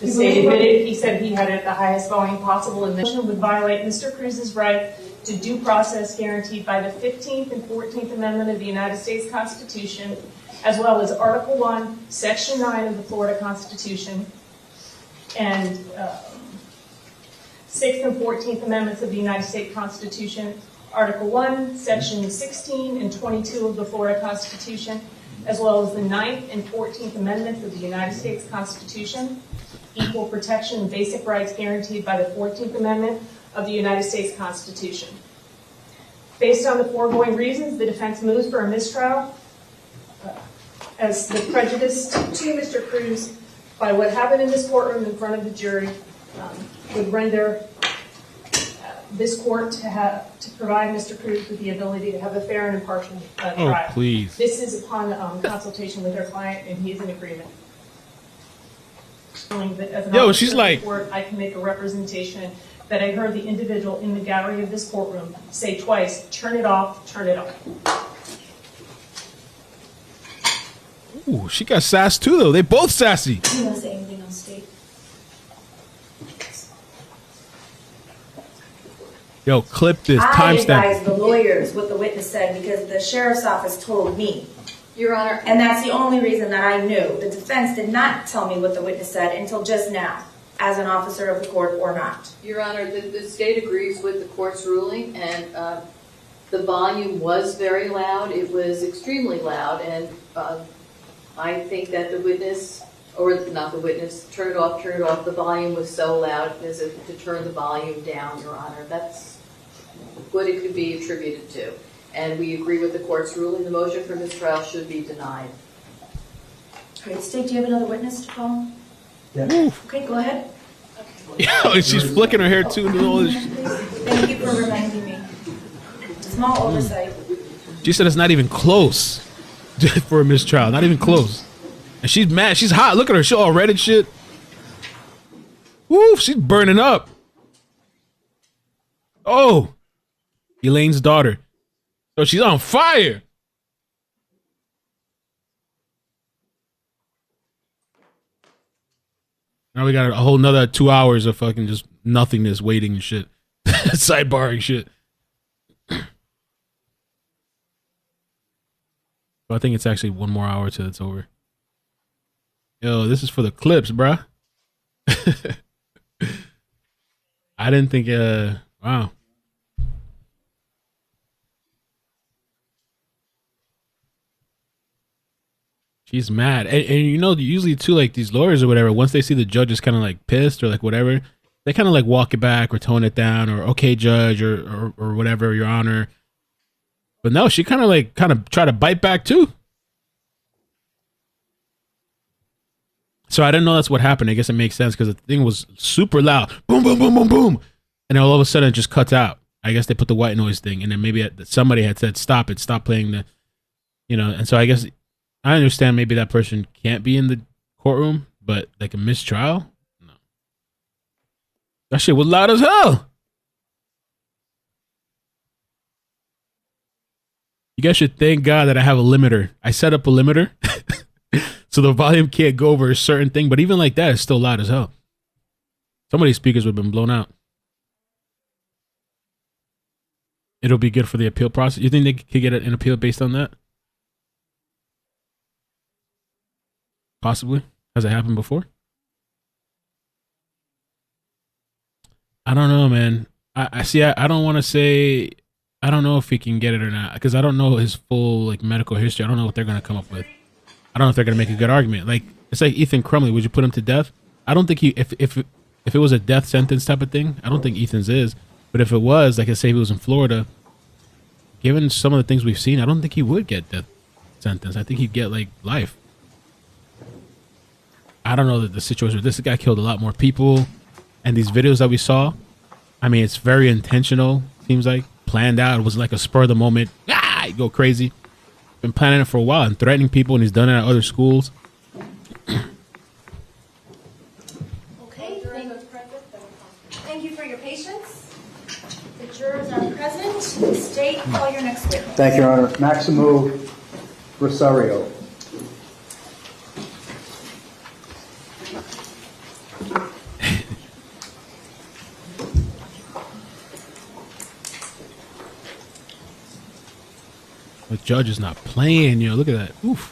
the state admitted, he said he had it at the highest volume possible, and this would violate Mr. Cruz's right to due process guaranteed by the 15th and 14th Amendment of the United States Constitution, as well as Article 1, Section 9 of the Florida Constitution, and 6th and 14th Amendments of the United States Constitution, Article 1, Section 16 and 22 of the Florida Constitution, as well as the 9th and 14th Amendments of the United States Constitution, equal protection and basic rights guaranteed by the 14th Amendment of the United States Constitution. Based on the foregoing reasons, the defense moves for a mistrial as the prejudice to Mr. Cruz by what happened in this courtroom in front of the jury would render this court to provide Mr. Cruz with the ability to have a fair and impartial trial. Oh, please. This is upon consultation with our client, and he is in agreement. Yo, she's like, court, I can make a representation that I heard the individual in the gallery of this courtroom say twice, turn it off, turn it off. Ooh, she got sass too, though. They both sassy. Do you want to say anything on state? Yo, clip this. I Timestamp. advise the lawyers what the witness said because the sheriff's office told me. Your Honor. And that's the only reason that I knew. The defense did not tell me what the witness said until just now, as an officer of the court or not. Your Honor, the state agrees with the court's ruling, and the volume was very loud. It was extremely loud, and I think that the witness, or not the witness, turn it off, turn it off. The volume was so loud as to turn the volume down, Your Honor. That's what it could be attributed to. And we agree with the court's ruling. The motion for mistrial should be denied. All right, State, do you have another witness to call? Yeah. Okay, go ahead. Yo, she's flicking her hair too. And all this. Thank you for reminding me. Small oversight. She said it's not even close for a mistrial. Not even close. And she's mad. She's hot. Look at her. She all red and shit. Woo, she's burning up. Oh, Elaine's daughter. So she's on fire. Now we got a whole nother 2 hours of fucking just nothingness, waiting and shit. Sidebarring shit. So I think it's actually 1 more hour till it's over. Yo, this is for the clips, bruh. I didn't think, wow. She's mad. And you know, usually too, like these lawyers or whatever, once they see the judge is kind of like pissed or like whatever, they kind of like walk it back or tone it down or okay, judge or whatever, your honor. But no, she kind of try to bite back too. So I didn't know that's what happened. I guess it makes sense because the thing was super loud. Boom, boom, boom, boom, boom. And then all of a sudden it just cuts out. I guess they put the white noise thing. And then maybe somebody had said, stop it, stop playing the, you know. And so I guess I understand maybe that person can't be in the courtroom, but like a mistrial? No. That shit was loud as hell. You guys should thank God that I have a limiter. I set up a limiter. So the volume can't go over a certain thing, but even like that, it's still loud as hell. Some of these speakers would have been blown out. It'll be good for the appeal process. You think they could get an appeal based on that? Possibly. Has it happened before? I don't know, man. I don't want to say, I don't know if he can get it or not, because I don't know his full like medical history. I don't know what they're going to come up with. I don't know if they're going to make a good argument. Like, it's like Ethan Crumley. Would you put him to death? I don't think if it was a death sentence type of thing, I don't think Ethan's is. But if it was, like I say, he was in Florida, given some of the things we've seen, I don't think he would get death sentence. I think he'd get like life. I don't know that the situation. This guy killed a lot more people, and these videos that we saw, I mean, it's very intentional. Seems like planned out. It was like a spur of the moment. Ah, you go crazy. Been planning it for a while and threatening people, and he's done it at other schools. Okay, thank you for your patience. The jurors are present. State, call your next witness. Thank you, Your Honor. Maximo Rosario. The judge is not playing, you know. Look at that. Oof.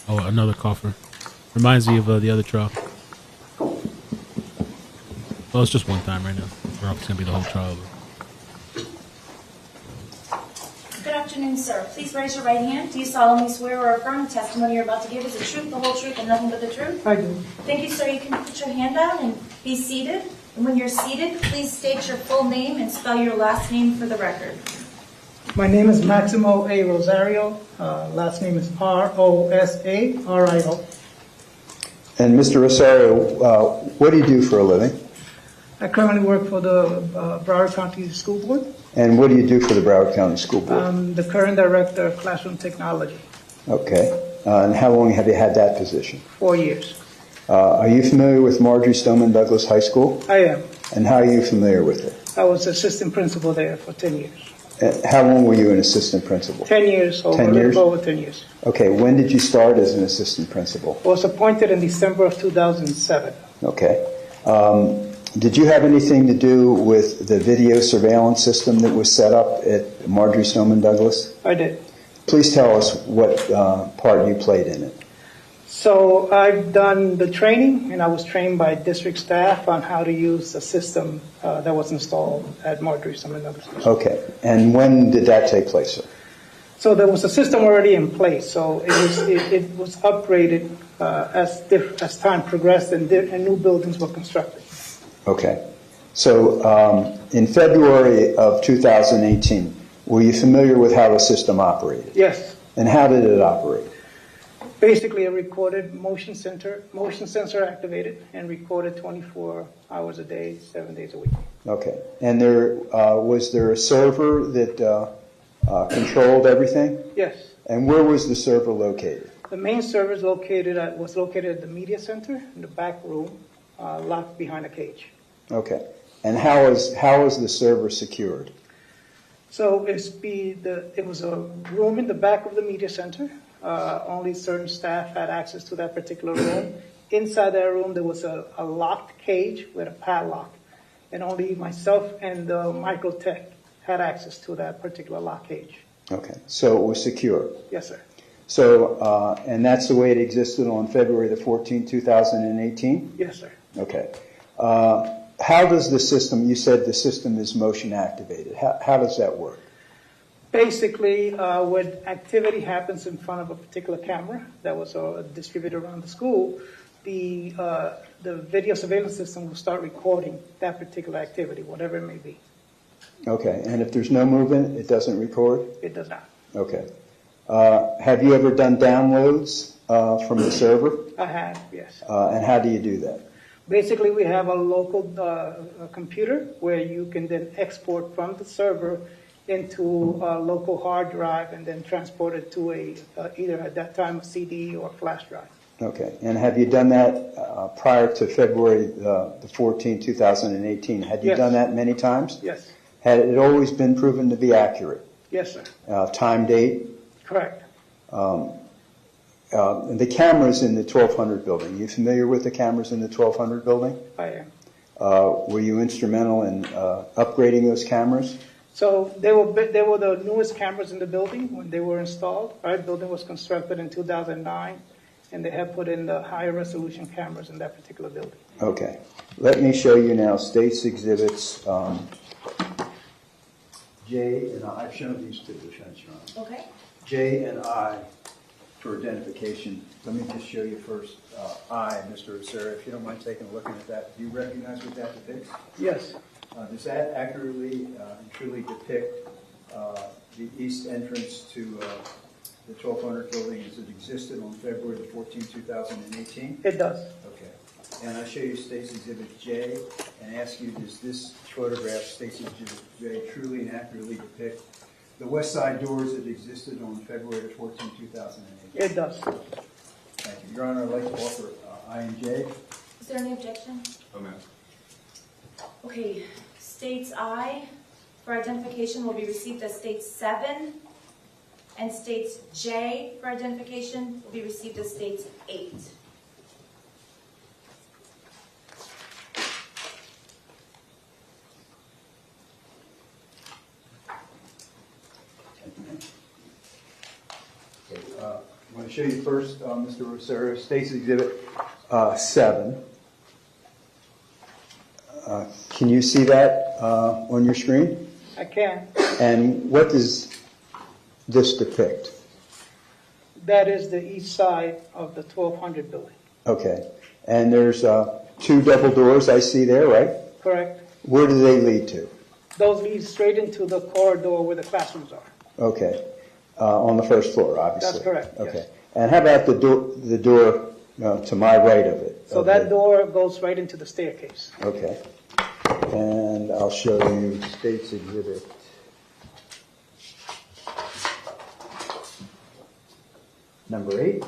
Oh, another cougher. Reminds me of the other trial. Well, it's just one time right now. Or it's going to be the whole trial. Good afternoon, sir. Please raise your right hand. Do you solemnly swear or affirm the testimony you're about to give is the truth, the whole truth, and nothing but the truth? I do. Thank you, sir. You can put your hand down and be seated. And when you're seated, please state your full name and spell your last name for the record. My name is Maximo A. Rosario. Last name is R-O-S-A-R-I-O. And Mr. Rosario, what do you do for a living? I currently work for the Broward County School Board. And what do you do for the Broward County School Board? I'm the current director of classroom technology. Okay. And how long have you had that position? 4 years. Are you familiar with Marjorie Stoneman Douglas High School? I am. And how are you familiar with it? I was assistant principal there for 10 years. How long were you an assistant principal? 10 years. Over 10 years? Over 10 years. Okay. When did you start as an assistant principal? I was appointed in December of 2007. Okay. Did you have anything to do with the video surveillance system that was set up at Marjorie Stoneman Douglas? I did. Please tell us what part you played in it. So I've done the training, and I was trained by district staff on how to use a system that was installed at Marjorie Stoneman Douglas. Okay. And when did that take place, sir? So there was a system already in place. So it was upgraded as time progressed and new buildings were constructed. Okay. So in February of 2018, Were you familiar with how the system operated? Yes. And how did it operate? Basically, a recorded motion sensor activated and recorded 24 hours a day, 7 days a week. Okay. And was there a server that controlled everything? Yes. And where was the server located? The main server was located at the media center in the back room, locked behind a cage. Okay. And how is the server secured? So it was a room in the back of the media center. Only certain staff had access to that particular room. Inside that room, there was a locked cage with a padlock, and only myself and the microtech had access to that particular lock cage. Okay. So it was secure. Yes, sir. So, and that's the way it existed on February the 14th, 2018? Yes, sir. Okay. How does the system, you said the system is motion activated. How does that work? Basically, when activity happens in front of a particular camera that was distributed around the school, the video surveillance system will start recording that particular activity, whatever it may be. Okay. And if there's no movement, it doesn't record? It does not. Okay. Have you ever done downloads from the server? I have, yes. And how do you do that? Basically, we have a local computer where you can then export from the server into a local hard drive and then transport it to either at that time a CD or a flash drive. Okay. And have you done that prior to February the 14th, 2018? Had you done that many times? Yes. Had it always been proven to be accurate? Yes, sir. Time, date? Correct. The cameras in the 1200 building, are you familiar with the cameras in the 1200 building? I am. Were you instrumental in upgrading those cameras? So they were the newest cameras in the building when they were installed. Our building was constructed in 2009, and they have put in the higher resolution cameras in that particular building. Okay. Let me show you now State's Exhibits J and I. I've shown these to the Defense, Your Honor. Okay. J and I for identification. Let me just show you first I, Mr. Osura, if you don't mind taking a look at that. Do you recognize what that depicts? Yes. Does that accurately and truly depict the east entrance to the 1200 building as it existed on February the 14th, 2018? It does. Okay. And I show you State's Exhibit J and ask you, does this photograph, State's Exhibit J, truly and accurately depict the west side doors that existed on February the 14th, 2018? It does. Thank you. Your Honor, I'd like to offer I and J. Is there any objection? Oh, ma'am. Okay, States I for identification will be received as States 7, and States J for identification will be received as States 8. I'm going to show you first, Mr. Rosero, State's Exhibit 7. Can you see that on your screen? I can. And what does this depict? That is the east side of the 1200 building. Okay. And there's two double doors I see there, right? Correct. Where do they lead to? Those lead straight into the corridor where the classrooms are. Okay. On the first floor, obviously. That's correct. Okay. Yes. And how about the door to my right of it? So that door goes right into the staircase. Okay. And I'll show you State's Exhibit number 8.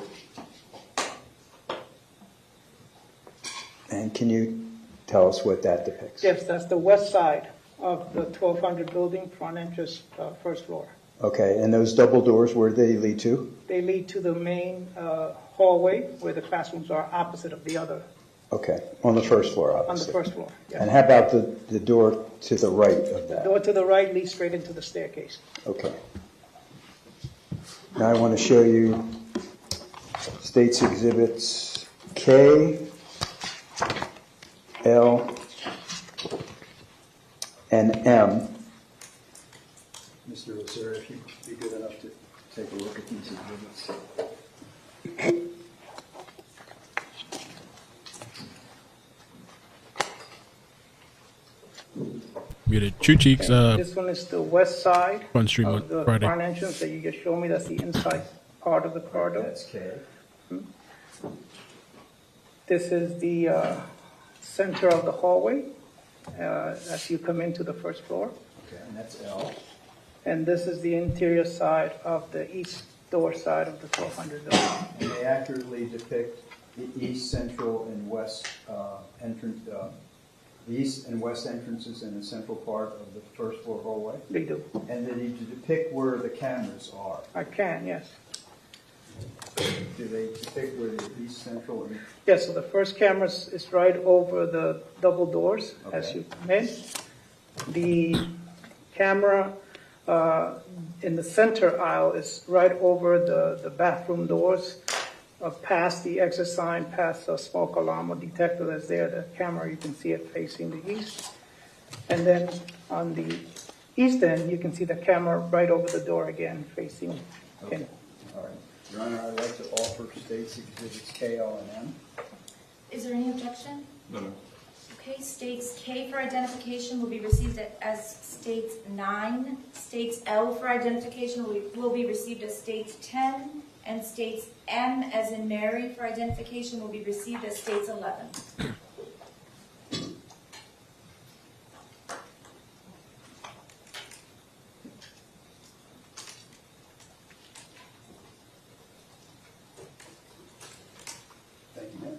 And can you tell us what that depicts? Yes, that's the west side of the 1200 building, front entrance, first floor. Okay, and those double doors, where do they lead to? They lead to the main hallway where the classrooms are opposite of the other. Okay, on the first floor, obviously. On the first floor, yes. And how about the door to the right of that? The door to the right leads straight into the staircase. Okay. Now I want to show you State's Exhibits K, L, and M. Mr. Osura, if you'd be good enough to take a look at these exhibits. Muted. True Cheeks. This one is the west side Front Street of the Friday. front entrance that you just showed me. That's the inside part of the corridor. That's K. This is the center of the hallway as you come into the first floor. Okay, and that's L. And this is the interior side of the east door side of the 1200 door. And they accurately depict the east, central, and west entrance, the east and west entrances in the central part of the first floor hallway? They do. And they need to depict where the cameras are. I can, yes. Do they depict where the east, central, and... Yes, so the first camera is right over the double doors as you come in. The camera in the center aisle is right over the bathroom doors, past the exit sign, past the smoke alarm or detector that's there. The camera, you can see it facing the east. And then on the east end, you can see the camera right over the door again, facing in. All right. Your Honor, I'd like to offer States Exhibits K, L, and M. Is there any objection? No. Okay, states K for identification will be received as states 9. States L for identification will be received as states 10. And states M, as in Mary, for identification will be received as states 11. Thank you, ma'am.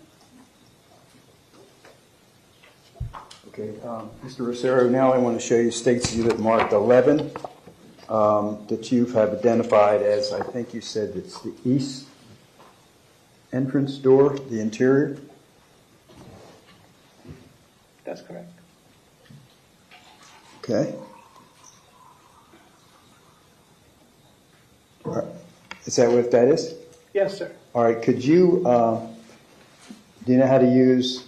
Okay, Mr. Rosario, now I want to show you States Exhibit marked 11 that you have identified as, I think you said it's the east entrance door, the interior. That's correct. Okay. All right. Is that what that is? Yes, sir. All right, could you, do you know how to use,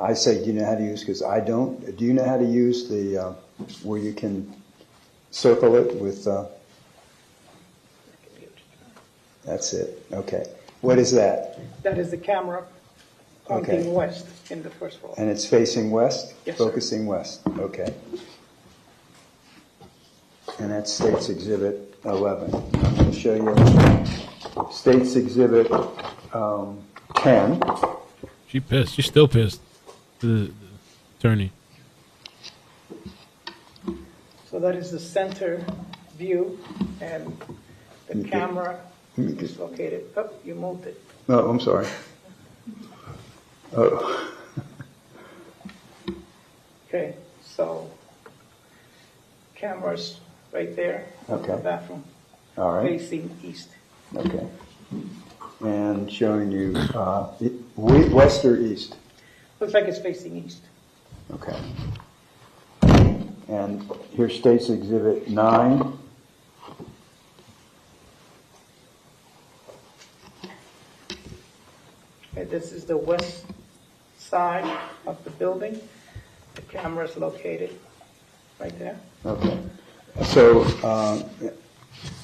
I say do you know how to use because I don't. Do you know how to use the, where you can circle it with, that's it, okay. What is that? That is the camera pointing west in the first floor. And it's facing west? Yes, sir. Focusing west, okay. And that's States Exhibit 11. I'm going to show you States Exhibit 10. She pissed. She's still pissed. The attorney. So that is the center view, and the camera is located. Oh, you moved it. Oh, I'm sorry. Oh. Okay, so camera's right there. Okay. The bathroom. All right. Facing east. Okay. And showing you west or east? Looks like it's facing east. Okay. And here's States Exhibit 9. Okay, this is the west side of the building. The camera is located right there. Okay. So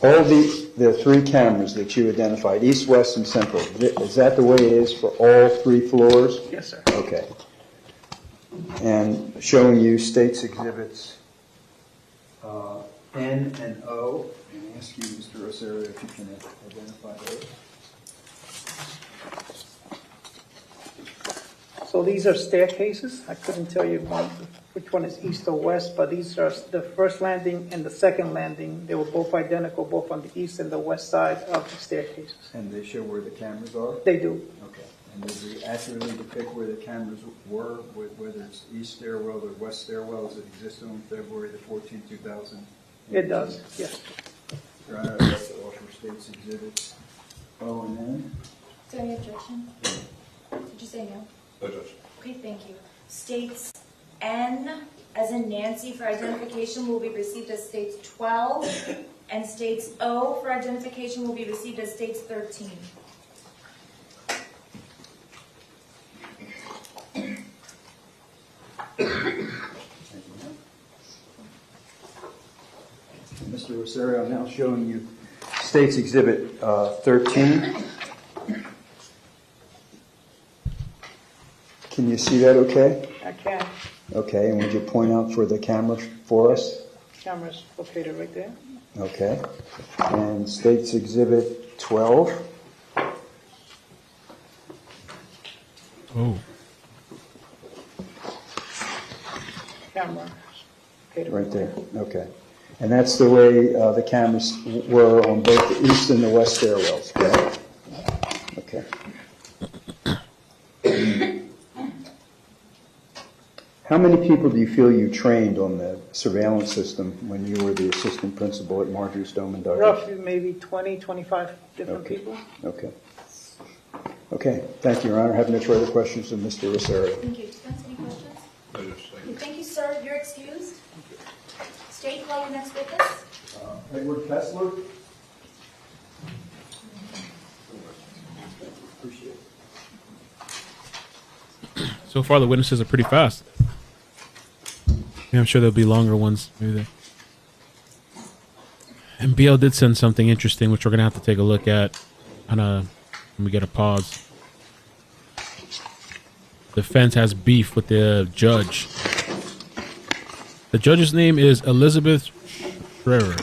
all the three cameras that you identified, east, west, and central, is that the way it is for all three floors? Yes, sir. Okay. And showing you States Exhibits N and O. I'm going to ask you, Mr. Rosario, if you can identify those. So these are staircases. I couldn't tell you which one is east or west, but these are the first landing and the second landing. They were both identical, both on the east and the west side of the staircases. And they show where the cameras are? They do. Okay. And does it accurately depict where the cameras were, whether it's east stairwell or west stairwell as it existed on February the 14th, 2000? It does, yes. Your Honor, I'd like to offer States Exhibits O and N. Is there any objection? Did you say no? No objection. Okay, thank you. States N, as in Nancy, for identification will be received as states 12, and states O for identification will be received as states 13. Mr. Rosario, I'm now showing you States Exhibit 13. Can you see that okay? I can. Okay, and would you point out for the camera for us? Camera's located right there. Okay. And State's Exhibit 12. Oh. Camera located Right there, okay. And that's the way the cameras were on both the east and the west stairwells, correct? Okay. How many people do you feel you trained on the surveillance system when you were the assistant principal at Marjorie Stoneman Douglas? Roughly maybe 20, 25 different Okay. people. Okay. Okay, thank you, Your Honor. Have no further questions of Mr. Rosario. Thank you. Defense, any questions? Thank you, sir. You're excused. State, call your next witness. Edward Kessler. Appreciate it. So far, the witnesses are pretty fast. Yeah, I'm sure there'll be longer ones. Maybe they... And BL did send something interesting, which we're gonna have to take a look at. When we get a pause. The defense has beef with the judge. The judge's name is Elizabeth Schreier,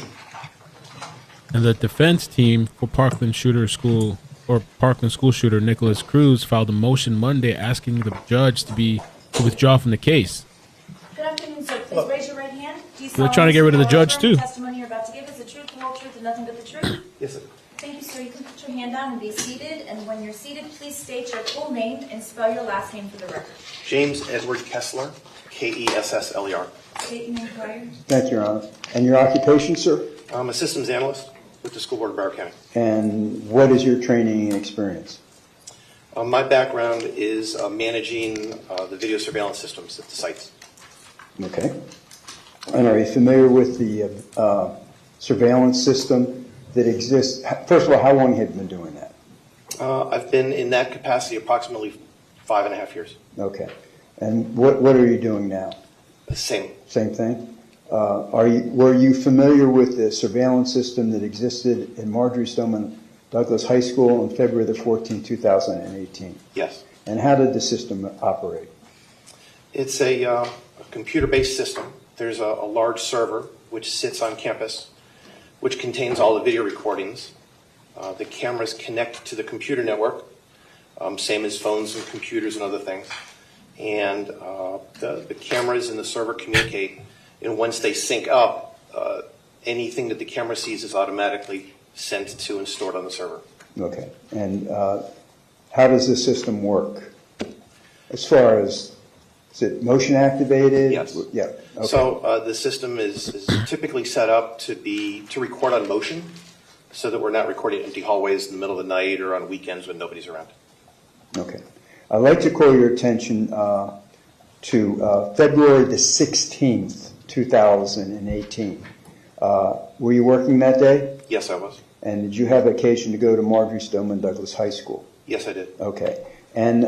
and the defense team for Parkland school shooter Nikolas Cruz filed a motion Monday asking the judge to withdraw from the case. Good afternoon, sir. Please raise your right hand. Do you They're trying to get rid of the judge too. The testimony you're about to give is the truth, the whole truth, and nothing but the truth? Yes, sir. Thank you, sir. You can put your hand down and be seated. And when you're seated, please state your full name and spell your last name for the record. James Edward Kessler, Kessler. State your name prior. Thank you, Your Honor. And your occupation, sir? I'm a systems analyst with the School Board of Broward County. And what is your training and experience? My background is managing the video surveillance systems at the sites. Okay. And are you familiar with the surveillance system that exists? First of all, how long have you been doing that? I've been in that capacity approximately 5.5 years. Okay. And what are you doing now? Same. Same thing? Were you familiar with the surveillance system that existed in Marjorie Stoneman Douglas High School on February the 14th, 2018? Yes. And how did the system operate? It's a computer-based system. There's a large server which sits on campus, which contains all the video recordings. The cameras connect to the computer network, same as phones and computers and other things. And the cameras and the server communicate, and once they sync up, anything that the camera sees is automatically sent to and stored on the server. Okay. And how does the system work? As far as, is it motion activated? Yes. Yeah. Okay. So the system is typically set up to record on motion, so that we're not recording empty hallways in the middle of the night or on weekends when nobody's around. Okay. I'd like to call your attention to February the 16th, 2018. Were you working that day? Yes, I was. And did you have occasion to go to Marjorie Stoneman Douglas High School? Yes, I did. Okay. And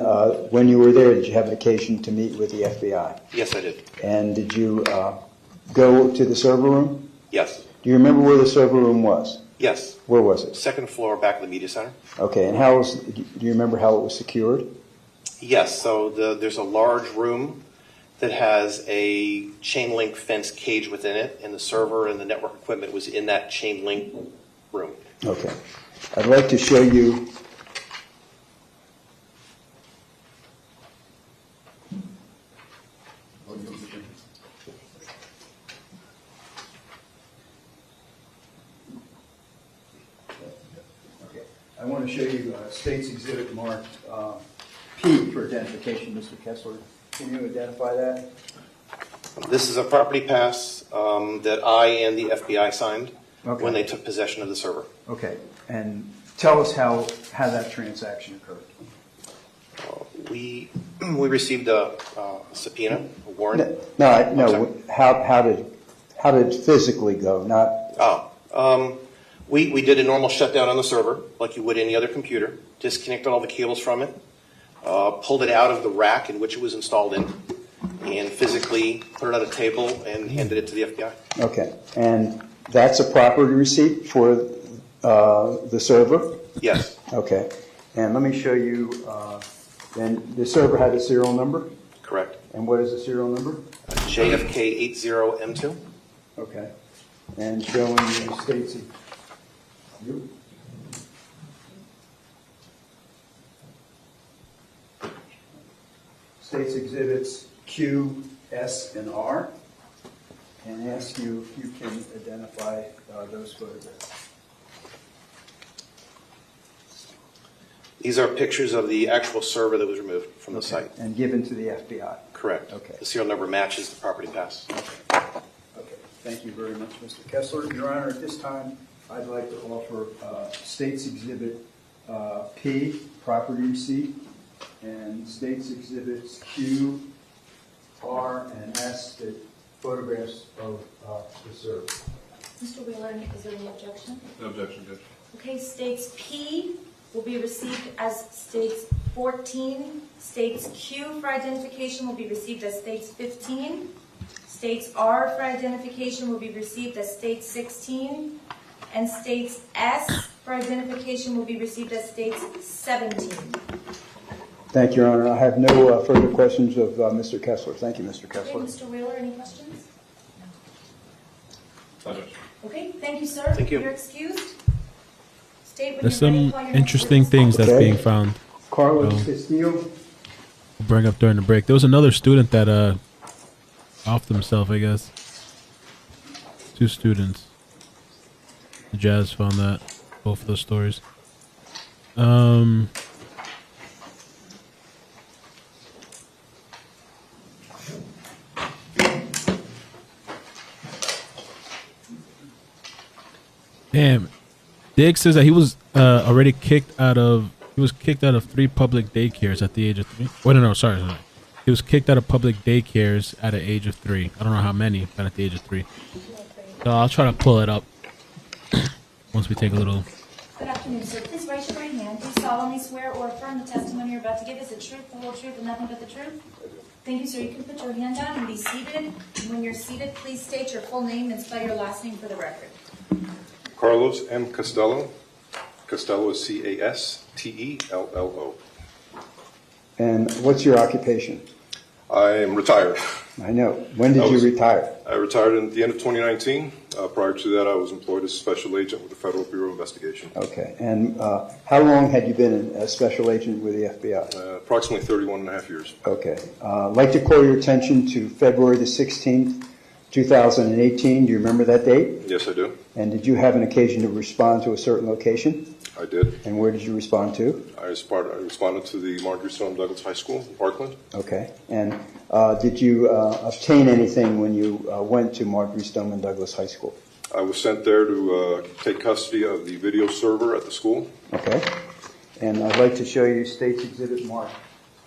when you were there, did you have an occasion to meet with the FBI? Yes, I did. And did you go to the server room? Yes. Do you remember where the server room was? Yes. Where was it? Second floor, back of the media center. Okay. And do you remember how it was secured? Yes. So there's a large room that has a chain link fence cage within it, and the server and the network equipment was in that chain link room. Okay. I'd like to show you I want to show you State's Exhibit marked P for identification, Mr. Kessler. Can you identify that? This is a property pass that I and the FBI signed when they took possession of the server. Okay. And tell us how that transaction occurred. We received a subpoena, a warrant. No. How did it physically go? We did a normal shutdown on the server, like you would any other computer. Disconnected all the cables from it, pulled it out of the rack in which it was installed in, and physically put it on a table and handed it to the FBI. Okay. And that's a property receipt for the server? Yes. Okay. And let me show you. And the server had a serial number? Correct. And what is the serial number? JFK80M2. Okay. And showing the states of you. States exhibits Q, S, and R. And ask you if you can identify those photographs. These are pictures of the actual server that was removed from the site. And given to the FBI. Correct. Okay. The serial number matches the property pass. Okay. Thank you very much, Mr. Kessler. Your Honor, at this time, I'd like to offer States Exhibit P, property receipt, and States Exhibits Q, R, and S, the photographs of the server. Mr. Wheeler, is there any objection? No objection, Judge. Okay, states P will be received as states 14. States Q for identification will be received as states 15. States R for identification will be received as states 16. And states S for identification will be received as states 17. Thank you, Your Honor. I have no further questions of Mr. Kessler. Thank you, Mr. Kessler. Okay, Mr. Wheeler, any questions? No, Judge. Okay, thank you, sir. Thank you. You're excused. State when There's you're ready, some call your interesting next things that's Okay. being found. Carlos Castillo. We'll bring up during the break. There was another student that offed himself, I guess. 2 students. Jazz found that. Both of those stories. Damn. Diggs says that he was already kicked out of 3 public daycares at the age of 3. Wait, no, sorry. He was kicked out of public daycares at the age of 3. I don't know how many, but at the age of 3. So I'll try to pull it up once we take a little. Good afternoon, sir. Please raise your right hand. Do you solemnly swear or affirm the testimony you're about to give is the truth, the whole truth, and nothing but the truth? Thank you, sir. You can put your hand down and be seated. And when you're seated, please state your full name and spell your last name for the record. Carlos M. Costello. Costello is Castello. And what's your occupation? I am retired. I know. When did you retire? I retired at the end of 2019. Prior to that, I was employed as a special agent with the Federal Bureau of Investigation. Okay. And how long had you been a special agent with the FBI? Approximately 31 and a half years. Okay. I'd like to call your attention to February the 16th, 2018. Do you remember that date? Yes, I do. And did you have an occasion to respond to a certain location? I did. And where did you respond to? I responded to the Marjorie Stoneman Douglas High School in Parkland. Okay. And did you obtain anything when you went to Marjorie Stoneman Douglas High School? I was sent there to take custody of the video server at the school. Okay. And I'd like to show you State's Exhibit Mark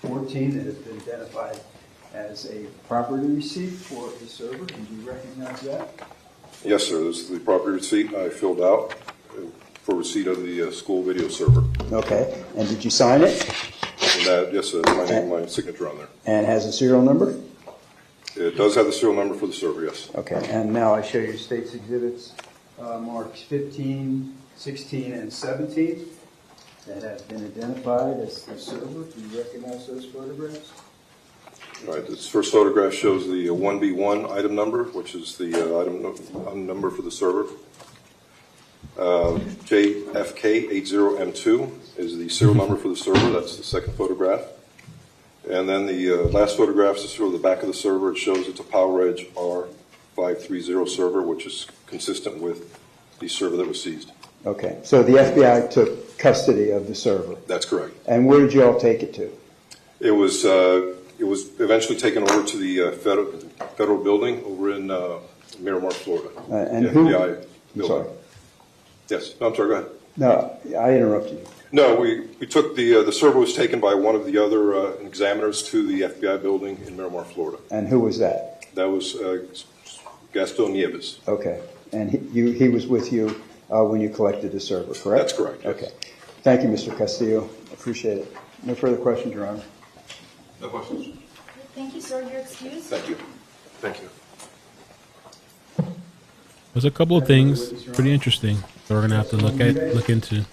14 that has been identified as a property receipt for a server. Do you recognize that? Yes, sir. This is the property receipt I filled out for receipt of the school video server. Okay. And did you sign it? And that, yes, sir. My name, my signature on there. And has a serial number? It does have the serial number for the server, yes. Okay. And now I show you State's Exhibits marks 15, 16, and 17 that have been identified as the server. Do you recognize those photographs? All right. This first photograph shows the 1B1 item number, which is the item number for the server. JFK80M2 is the serial number for the server. That's the second photograph. And then the last photograph is sort of the back of the server. It shows it's a PowerEdge R530 server, which is consistent with the server that was seized. Okay. So the FBI took custody of the server. That's correct. And where did you all take it to? It was eventually taken over to the federal building over in Miramar, Florida. And the who? FBI building. Sorry. Yes. No, I'm sorry. Go ahead. No, I interrupted you. No, we took the server was taken by one of the other examiners to the FBI building in Miramar, Florida. And who was that? That was Gaston Nieves. Okay. And he was with you when you collected the server, correct? That's correct. Yes. Okay. Thank you, Mr. Castillo. Appreciate it. No further questions, Your Honor. No questions. Thank you, sir. You're excused. Thank you. Thank you. There's a couple of things pretty interesting that we're gonna have to look into.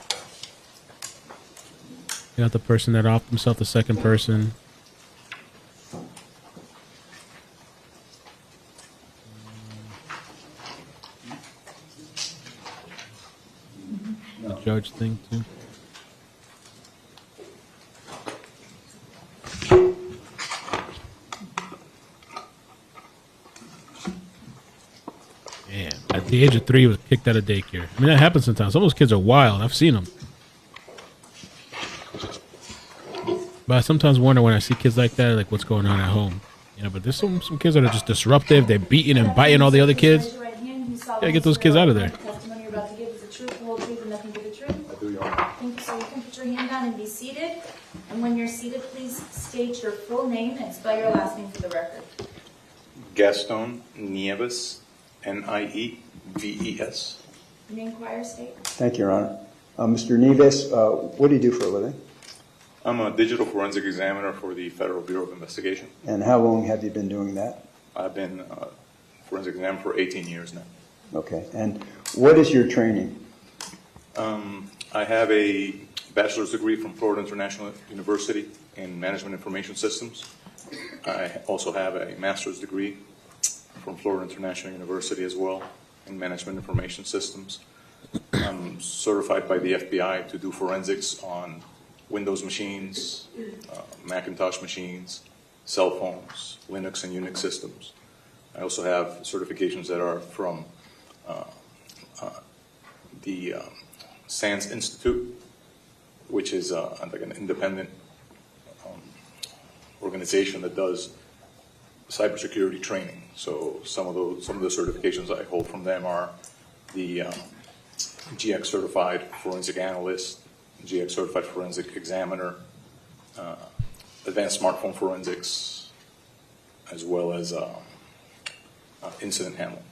You got the person that offed himself, the second person. judge thing too. Man, at the age of 3, he was kicked out of daycare. I mean, that happens sometimes. Some of those kids are wild. I've seen them. But I sometimes wonder when I see kids like that, like what's going on at home. You know, but there's some kids that are just disruptive. They're beating and biting all the other kids. Gotta get those kids out of there. Testimony you're about to give is the truth, the whole truth, and nothing but the truth. I do, Your Honor. Thank you. So you can put your hand down and be seated. And when you're seated, please state your full name and spell your last name for the record. Gaston Nieves, Nieves. May inquire, state. Thank you, Your Honor. Mr. Nieves, what do you do for a living? I'm a digital forensic examiner for the Federal Bureau of Investigation. And how long have you been doing that? I've been a forensic examiner for 18 years now. Okay. And what is your training? I have a bachelor's degree from Florida International University in Management Information Systems. I also have a master's degree from Florida International University as well in Management Information Systems. I'm certified by the FBI to do forensics on Windows machines, Macintosh machines, cell phones, Linux and Unix systems. I also have certifications that are from the SANS Institute, which is like an independent organization that does cybersecurity training. So some of the certifications I hold from them are the GX Certified Forensic Analyst, GX Certified Forensic Examiner, Advanced Smartphone Forensics, as well as Incident Handling.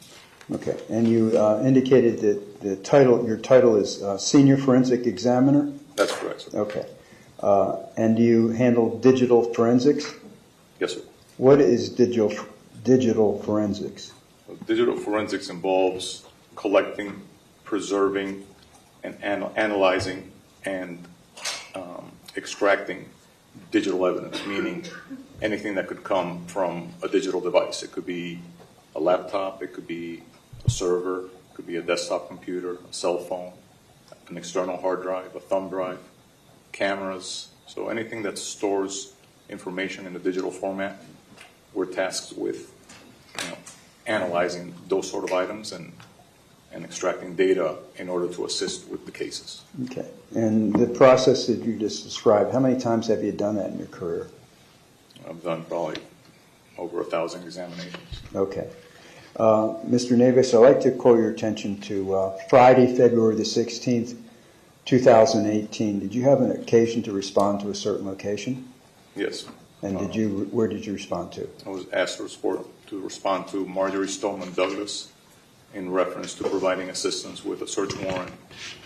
Okay. And you indicated that your title is Senior Forensic Examiner? That's correct, sir. Okay. And do you handle digital forensics? Yes, sir. What is digital forensics? Digital forensics involves collecting, preserving, and analyzing and extracting digital evidence, meaning anything that could come from a digital device. It could be a laptop, it could be a server, it could be a desktop computer, a cell phone, an external hard drive, a thumb drive, cameras. So anything that stores information in a digital format, we're tasked with analyzing those sort of items and extracting data in order to assist with the cases. Okay. And the process that you just described, how many times have you done that in your career? I've done probably over 1,000 examinations. Okay. Mr. Nieves, I'd like to call your attention to Friday, February the 16th, 2018. Did you have an occasion to respond to a certain location? Yes. And where did you respond to? I was asked to respond to Marjorie Stoneman Douglas in reference to providing assistance with a search warrant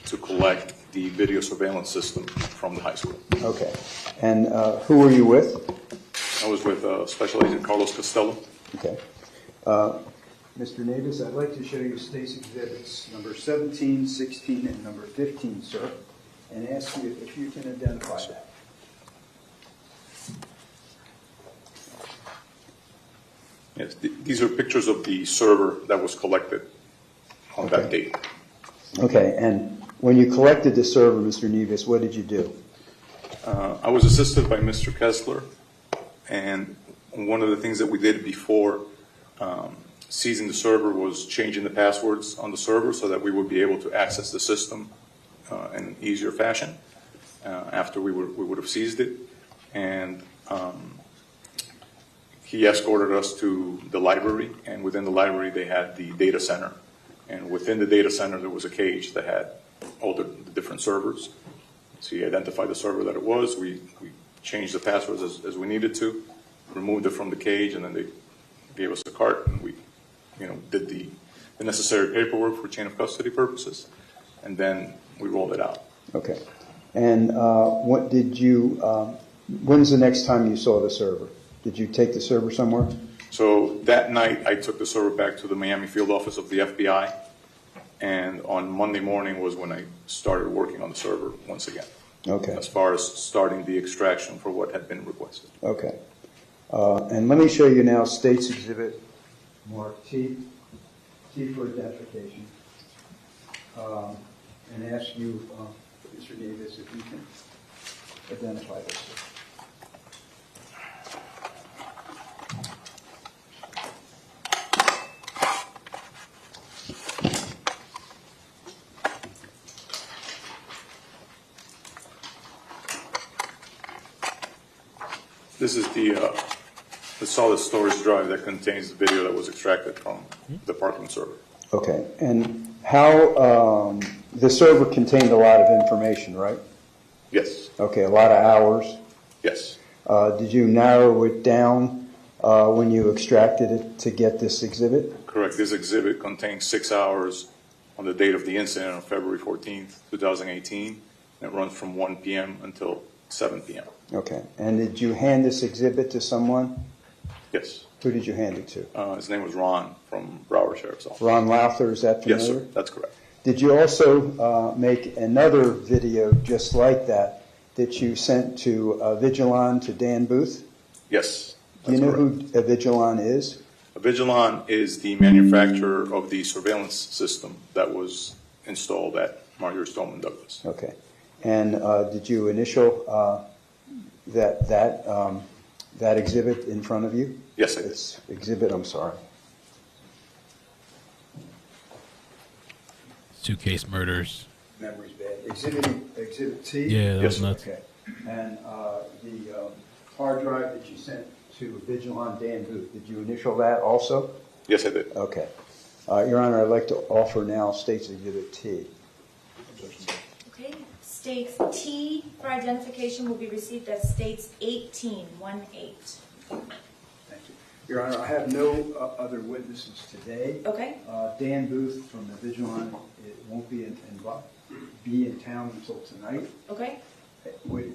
to collect the video surveillance system from the high school. Okay. And who were you with? I was with Special Agent Carlos Costello. Okay. Mr. Nieves, I'd like to show you State's exhibits number 17, 16, and number 15, sir, and ask you if you can identify that. Yes, these are pictures of the server that was collected on that date. Okay, and when you collected the server, Mr. Nieves, what did you do? I was assisted by Mr. Kessler, and one of the things that we did before seizing the server was changing the passwords on the server so that we would be able to access the system in an easier fashion after we would have seized it. And he escorted us to the library, and within the library they had the data center. And within the data center there was a cage that had all the different servers. So he identified the server that it was. We changed the passwords as we needed to, removed it from the cage, and then they gave us a cart, and we did the necessary paperwork for chain of custody purposes, and then we rolled it out. Okay. And when's the next time you saw the server? Did you take the server somewhere? So that night I took the server back to the Miami field office of the FBI, and on Monday morning was when I started working on the server once again. Okay. As far as starting the extraction for what had been requested. Okay. And let me show you now State's Exhibit Mark T for identification. and ask you, Mr. Davis, if you can identify this. This is the solid storage drive that contains the video that was extracted from the Parkland server. Okay, and how, the server contained a lot of information, right? Yes. Okay, a lot of hours. Yes. Did you narrow it down when you extracted it to get this exhibit? Correct. This exhibit contains 6 hours on the date of the incident on February 14th, 2018. And it runs from 1 p.m. until 7 p.m. Okay, and did you hand this exhibit to someone? Yes. Who did you hand it to? His name was Ron from Broward Sheriff's Office. Ron Lowther, is that familiar? Yes, sir. That's correct. Did you also make another video just like that you sent to Vigilon, to Dan Booth? Yes. Do you know who Vigilon is? Vigilon is the manufacturer of the surveillance system that was installed at Marjorie Stoneman Douglas. Okay. And did you initial that exhibit in front of you? Yes, I did. It's exhibit, I'm sorry. Suitcase murders. Memory's bad. Exhibit T? Yeah, that was nuts. Okay. And the hard drive that you sent to Vigilon Dan Booth, did you initial that also? Yes, I did. Okay. Your Honor, I'd like to offer now State's Exhibit T. Okay, States T for identification will be received as States 18, 1-8. Thank you. Your Honor, I have no other witnesses today. Okay. Dan Booth from the Vigilon, it won't be in town until tonight. Okay. Would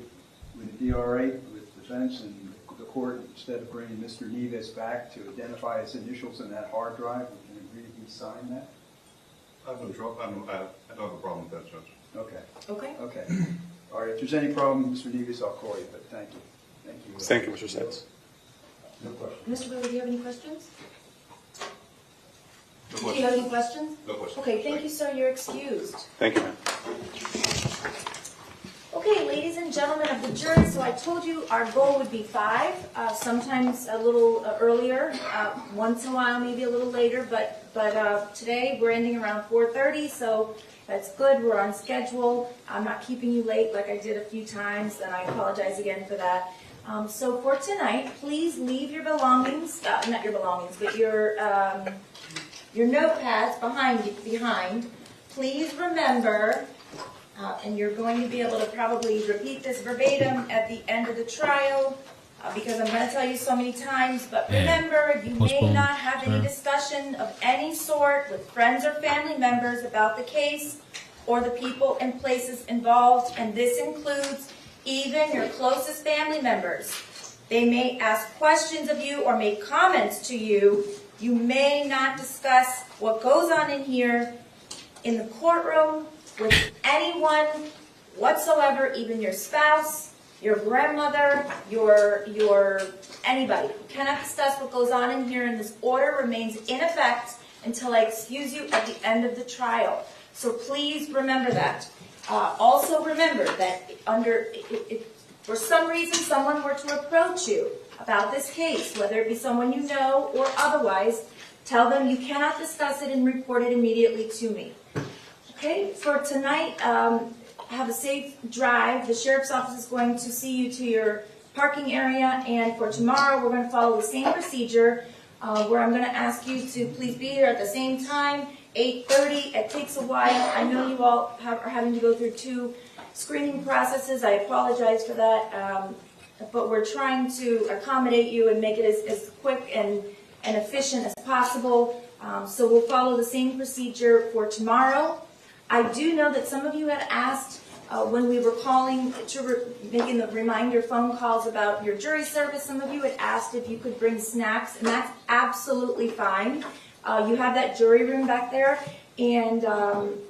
it be all right with defense and the court, instead of bringing Mr. Nevis back to identify his initials in that hard drive, we can agree he signed that? I don't have a problem with that, Judge. Okay. Okay. Okay. All right, if there's any problem, Mr. Nevis, I'll call you, but thank you. Thank you. Thank you, Mr. Sentz. No questions. Mr. Wheeler, do you have any questions? No Do you have any questions? No questions. Okay, thank you, sir. You're excused. Thank you, ma'am. Okay, ladies and gentlemen of the jury, so I told you our goal would be 5, sometimes a little earlier, once in a while maybe a little later, but today we're ending around 4:30, so that's good. We're on schedule. I'm not keeping you late like I did a few times, and I apologize again for that. So for tonight, please leave your belongings, not your belongings, but your notepads behind. Please remember, and you're going to be able to probably repeat this verbatim at the end of the trial, because I'm going to tell you so many times, but remember, you may not have any discussion of any sort with friends or family members about the case or the people and places involved, and this includes even your closest family members. They may ask questions of you or make comments to you. You may not discuss what goes on in here in the courtroom with anyone whatsoever, even your spouse, your grandmother, your anybody. You cannot discuss what goes on in here, and this order remains in effect until I excuse you at the end of the trial. So please remember that. Also remember that if for some reason someone were to approach you about this case, whether it be someone you know or otherwise, tell them you cannot discuss it and report it immediately to me. Okay, for tonight, have a safe drive. The Sheriff's Office is going to see you to your parking area, and for tomorrow we're going to follow the same procedure where I'm going to ask you to please be here at the same time, 8:30. It takes a while. I know you all are having to go through 2 screening processes. I apologize for that, but we're trying to accommodate you and make it as quick and efficient as possible. So we'll follow the same procedure for tomorrow. I do know that some of you had asked when we were calling making the reminder phone calls about your jury service. Some of you had asked if you could bring snacks, and that's absolutely fine. You have that jury room back there, and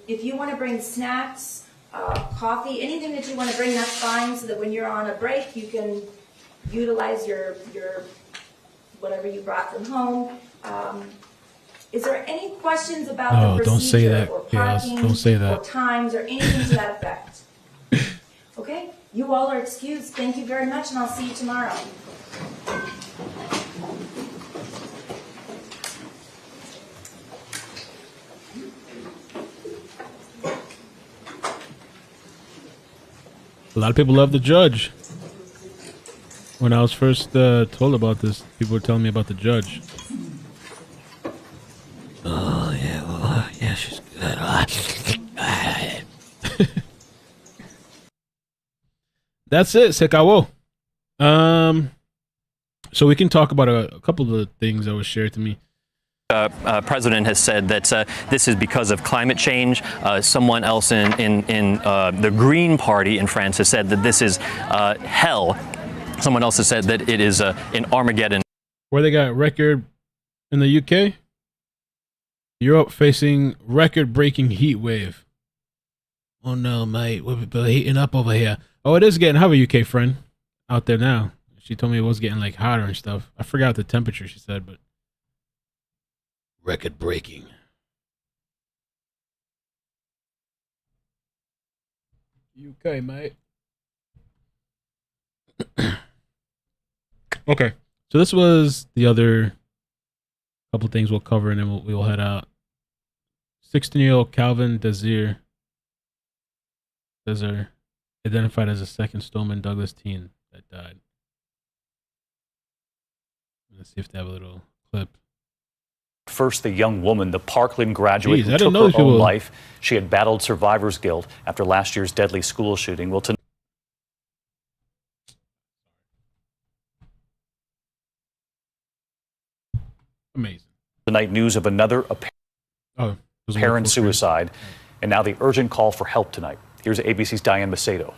if you want to bring snacks, coffee, anything that you want to bring, that's fine, so that when you're on a break, you can utilize your whatever you brought from home. Is there any questions about Oh, the don't say procedure that, or Chaos. parking Don't say or that. times or anything to that effect? Okay, you all are excused. Thank you very much, and I'll see you tomorrow. A lot of people love the judge. When I was first told about this, people were telling me about the judge. Oh, yeah, well, yeah, she's good. That's it, se acabó. So we can talk about a couple of the things that were shared to me. President has said that this is because of climate change. Someone else in the Green Party in France has said that this is hell. Someone else has said that it is an Armageddon. Where they got record in the UK? Europe facing record-breaking heat wave. Oh no, mate, we're heating up over here. Oh, it is getting hot, a UK friend out there now. She told me it was getting like hotter and stuff. I forgot the temperature she said, but record-breaking. UK, mate. Okay, so this was the other couple things we'll cover, and then we'll head out. 16-year-old Calvin Desir, identified as a second Stoneman Douglas teen that died. Let's see if they have a little clip. First, the young woman, the Parkland graduate Jeez, who I didn't took know her these people- own life. She had battled survivor's guilt after last year's deadly school shooting. Well, Amazing. tonight, news of another apparent full suicide, and now the urgent call for help tonight. Here's ABC's Diane Macedo.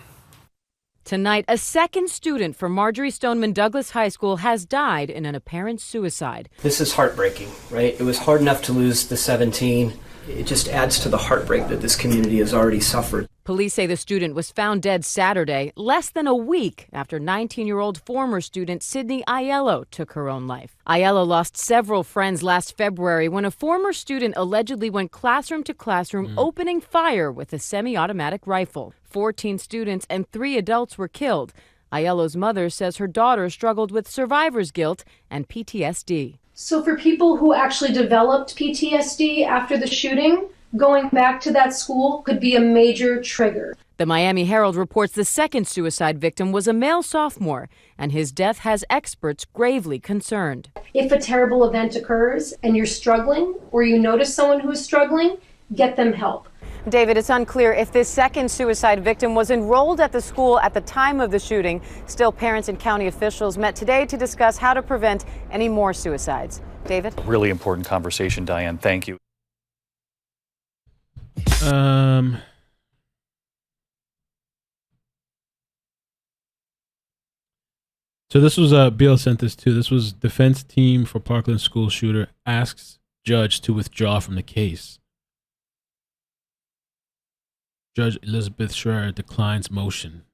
Tonight, a second student from Marjorie Stoneman Douglas High School has died in an apparent suicide. This is heartbreaking, right? It was hard enough to lose the 17. It just adds to the heartbreak that this community has already suffered. Police say the student was found dead Saturday, less than a week after 19-year-old former student Sydney Aiello took her own life. Aiello lost several friends last February when a former student allegedly went classroom to classroom opening fire with a semi-automatic rifle. 14 students and 3 adults were killed. Aiello's mother says her daughter struggled with survivor's guilt and PTSD. So for people who actually developed PTSD after the shooting, going back to that school could be a major trigger. The Miami Herald reports the second suicide victim was a male sophomore, and his death has experts gravely concerned. If a terrible event occurs and you're struggling, or you notice someone who is struggling, get them help. David, it's unclear if this second suicide victim was enrolled at the school at the time of the shooting. Still, parents and county officials met today to discuss how to prevent any more suicides. David? Really important conversation, Diane. Thank you. So this was Beal sent this too. This was defense team for Parkland school shooter asks judge to withdraw from the case. Judge Elizabeth Schreier declines motion.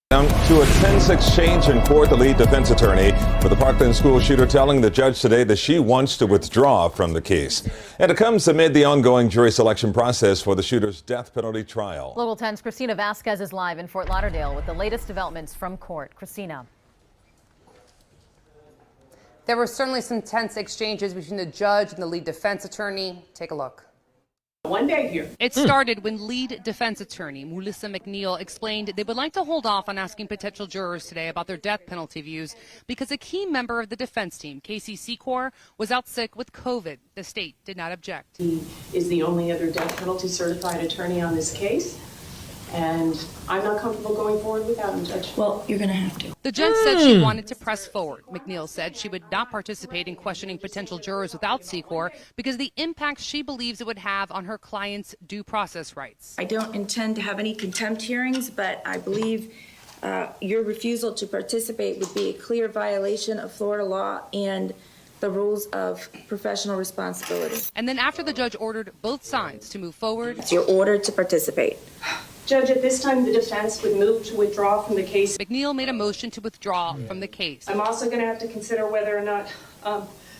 Down to a tense exchange in court, the lead defense attorney for the Parkland school shooter telling the judge today that she wants to withdraw from the case. And it comes amid the ongoing jury selection process for the shooter's death penalty trial. Local 10's Christina Vasquez is live in Fort Lauderdale with the latest developments from court. Christina. There were certainly some tense exchanges between the judge and the lead defense attorney. Take a look. One day here. It started when lead defense attorney Melissa McNeil explained they would like to hold off on asking potential jurors today about their death penalty views because a key member of the defense team, Casey Secor, was out sick with COVID. The state did not object. He is the only other death penalty certified attorney on this case, and I'm not comfortable going forward without him, Judge. Well, you're going to have to. The judge said she wanted to press forward. McNeil said she would not participate in questioning potential jurors without Secor because the impact she believes it would have on her client's due process rights. I don't intend to have any contempt hearings, but I believe your refusal to participate would be a clear violation of Florida law and the rules of professional responsibility. And then after the judge ordered both sides to move forward, It's your order to participate. Judge, at this time, the defense would move to withdraw from the case. McNeil made a motion to withdraw from the case. I'm also going to have to consider whether or not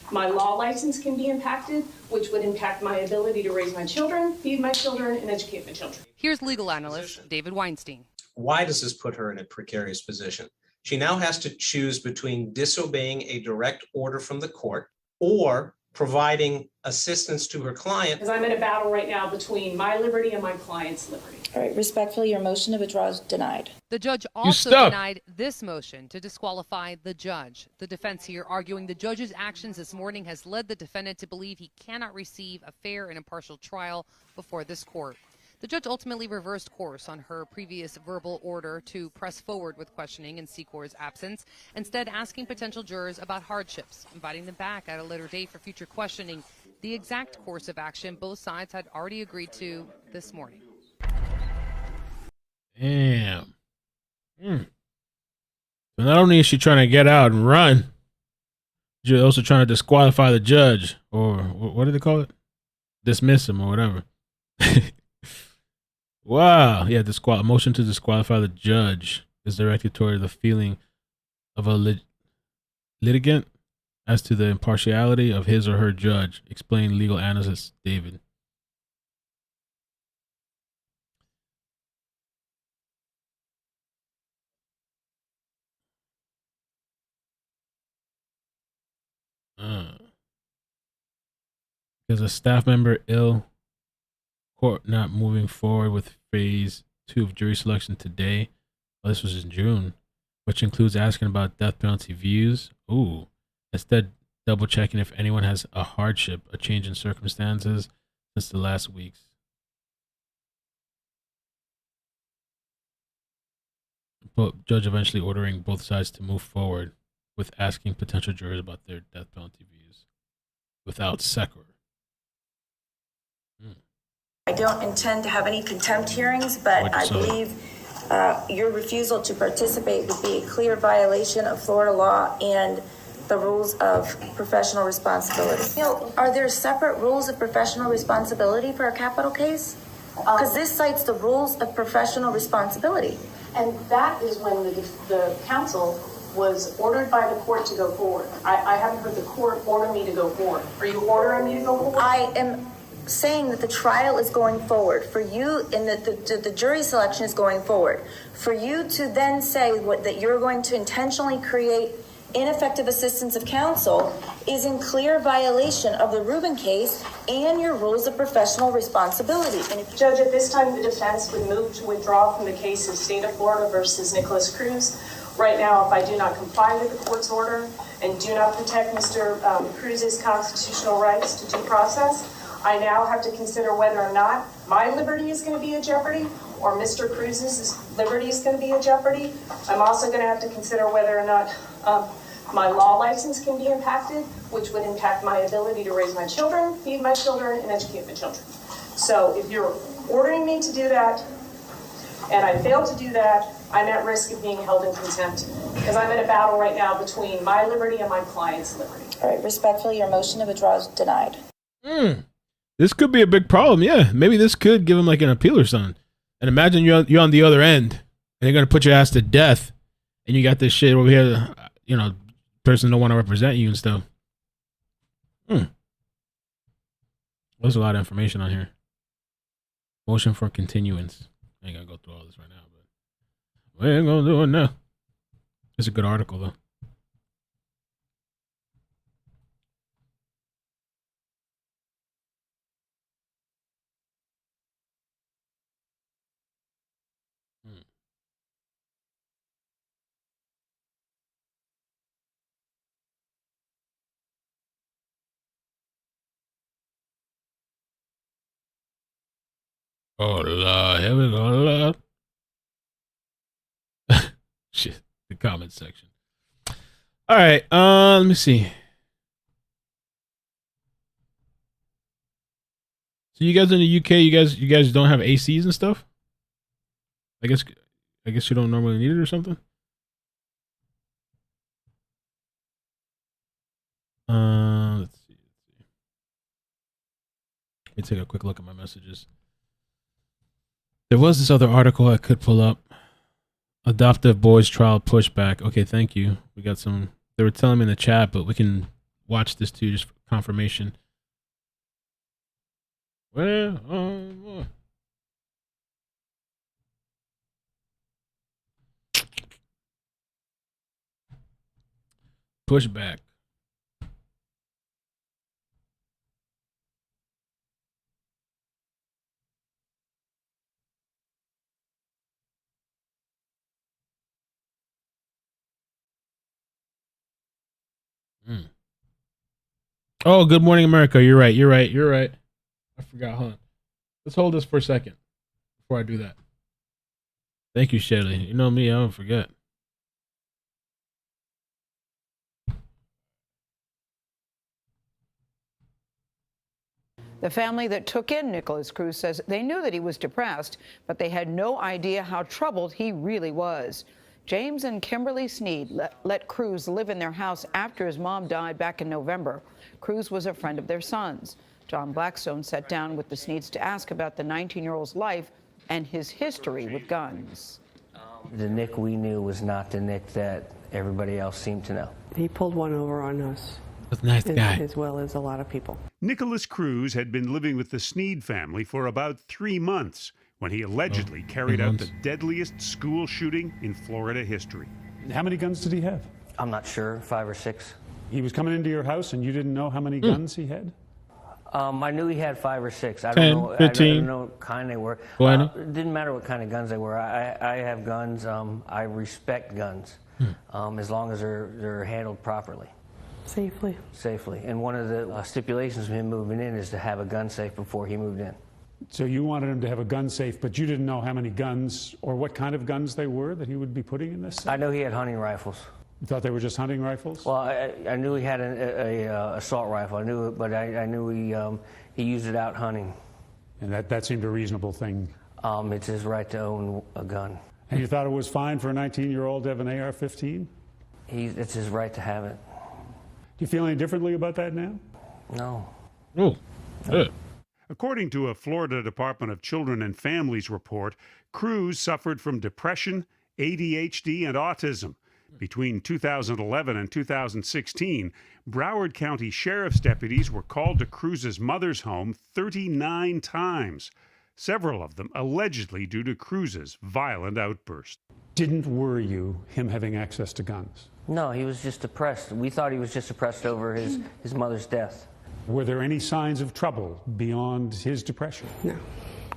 my law license can be impacted, which would impact my ability to raise my children, feed my children, and educate my children. Here's legal analyst David Weinstein. Why does this put her in a precarious position? She now has to choose between disobeying a direct order from the court or providing assistance to her client. Because I'm in a battle right now between my liberty and my client's liberty. All right, respectfully, your motion to withdraw is denied. The judge also denied this motion to disqualify the judge. The defense here arguing the judge's actions this morning has led the defendant to believe he cannot receive a fair and impartial trial before this court. The judge ultimately reversed course on her previous verbal order to press forward with questioning in Secor's absence, instead asking potential jurors about hardships, inviting them back at a later date for future questioning, the exact course of action both sides had already agreed to this morning. Damn. So not only is she trying to get out and run, she's also trying to disqualify the judge, or what do they call it? Dismiss him or whatever. Wow. Yeah, motion to disqualify the judge is directed toward the feeling of a litigant as to the impartiality of his or her judge, explained legal analyst David. There's a staff member ill, court not moving forward with phase 2 of jury selection today. Well, this was in June, which includes asking about death penalty views. Ooh, instead double checking if anyone has a hardship, a change in circumstances since the last week's. But judge eventually ordering both sides to move forward with asking potential jurors about their death penalty views without secor. I don't intend to have any contempt hearings, but I believe your refusal to participate would be a clear violation of Florida law and the rules of professional responsibility. You know, are there separate rules of professional responsibility for a capital case? Because this cites the rules of professional responsibility. And that is when the counsel was ordered by the court to go forward. I haven't heard the court order me to go forward. Are you ordering me to go forward? I am saying that the trial is going forward for you, and that the jury selection is going forward. For you to then say that you're going to intentionally create ineffective assistance of counsel is in clear violation of the Rubin case and your rules of professional responsibility. And if Judge, at this time, the defense would move to withdraw from the case of State of Florida versus Nikolas Cruz. Right now, if I do not comply with the court's order and do not protect Mr. Cruz's constitutional rights to due process, I now have to consider whether or not my liberty is going to be in jeopardy or Mr. Cruz's liberty is going to be in jeopardy. I'm also going to have to consider whether or not my law license can be impacted, which would impact my ability to raise my children, feed my children, and educate my children. So if you're ordering me to do that and I fail to do that, I'm at risk of being held in contempt because I'm in a battle right now between my liberty and my client's liberty. all right, respectfully, your motion to withdraw is denied. This could be a big problem. Yeah, maybe this could give him like an appeal or something. And imagine you're on the other end, and they're gonna put your ass to death, and you got this shit over here. You know, person don't want to represent you and stuff. There's a lot of information on here. Motion for continuance. I ain't gonna go through all this right now, but we ain't gonna do it now. It's a good article though. Oh Lord, here we go, Lord. Shit, the comment section. All right, let me see. So you guys in the UK, you guys don't have ACs and stuff? I guess you don't normally need it or something. Let's see. Let me take a quick look at my messages. There was this other article I could pull up. Adoptive boys trial pushback. Okay, thank you. We got some. They were telling me in the chat, but we can watch this too, just for confirmation. Well, pushback. Oh, good morning, America. You're right. You're right. You're right. I forgot. Hold on. Let's hold this for a second before I do that. Thank you, Shelly. You know me, I don't forget. The family that took in Nikolas Cruz says they knew that he was depressed, but they had no idea how troubled he really was. James and Kimberly Sneed let Cruz live in their house after his mom died back in November. Cruz was a friend of their son's. John Blackstone sat down with the Sneeds to ask about the 19-year-old's life and his history with guns. The Nick we knew was not the Nick that everybody else seemed to know. He pulled one over on us. That's a nice guy. As well as a lot of people. Nikolas Cruz had been living with the Sneed family for about 3 months when he allegedly carried out the deadliest school shooting in Florida history. How many guns did he have? I'm not sure, 5 or 6. He was coming into your house and you didn't know how many guns he had? I knew he had 5 or 6. I 10, don't know, 15. I don't know what kind they were. It didn't matter what kind of guns they were. I have guns. I respect guns as long as they're handled properly. Safely. Safely. And one of the stipulations of him moving in is to have a gun safe before he moved in. So you wanted him to have a gun safe, but you didn't know how many guns or what kind of guns they were that he would be putting in this safe? I know he had hunting rifles. You thought they were just hunting rifles? Well, I knew he had an assault rifle. I knew it, but I knew he used it out hunting. And that seemed a reasonable thing? It's his right to own a gun. And you thought it was fine for a 19-year-old to have an AR-15? It's his right to have it. Do you feel any differently about that now? No. Oh, good. According to a Florida Department of Children and Families report, Cruz suffered from depression, ADHD, and autism. Between 2011 and 2016, Broward County Sheriff's deputies were called to Cruz's mother's home 39 times, several of them allegedly due to Cruz's violent outbursts. Didn't worry you, him having access to guns? No, he was just depressed. We thought he was just depressed over his mother's death. Were there any signs of trouble beyond his depression? No.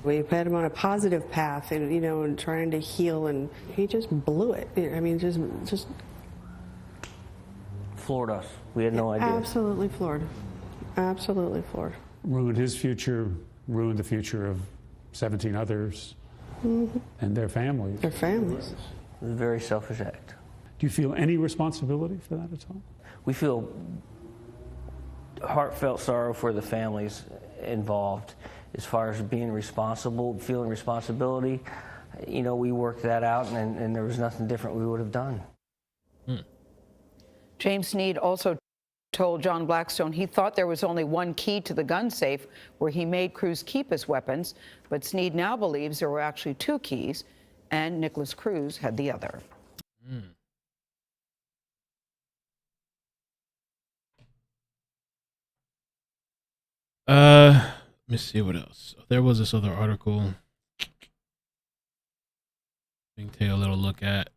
We've had him on a positive path and, and trying to heal, and he just blew it. I mean, just floored us. We had no idea. Absolutely floored. Absolutely floored. Ruined his future, ruined the future of 17 others and their families. Their families. It was a very selfish act. Do you feel any responsibility for that at all? We feel heartfelt sorrow for the families involved. As far as being responsible, feeling responsibility, we worked that out, and there was nothing different we would have done. James Sneed also told John Blackstone he thought there was only one key to the gun safe where he made Cruz keep his weapons, but Sneed now believes there were actually 2 keys, and Nikolas Cruz had the other. Let me see what else. There was this other article. We can take a little look at.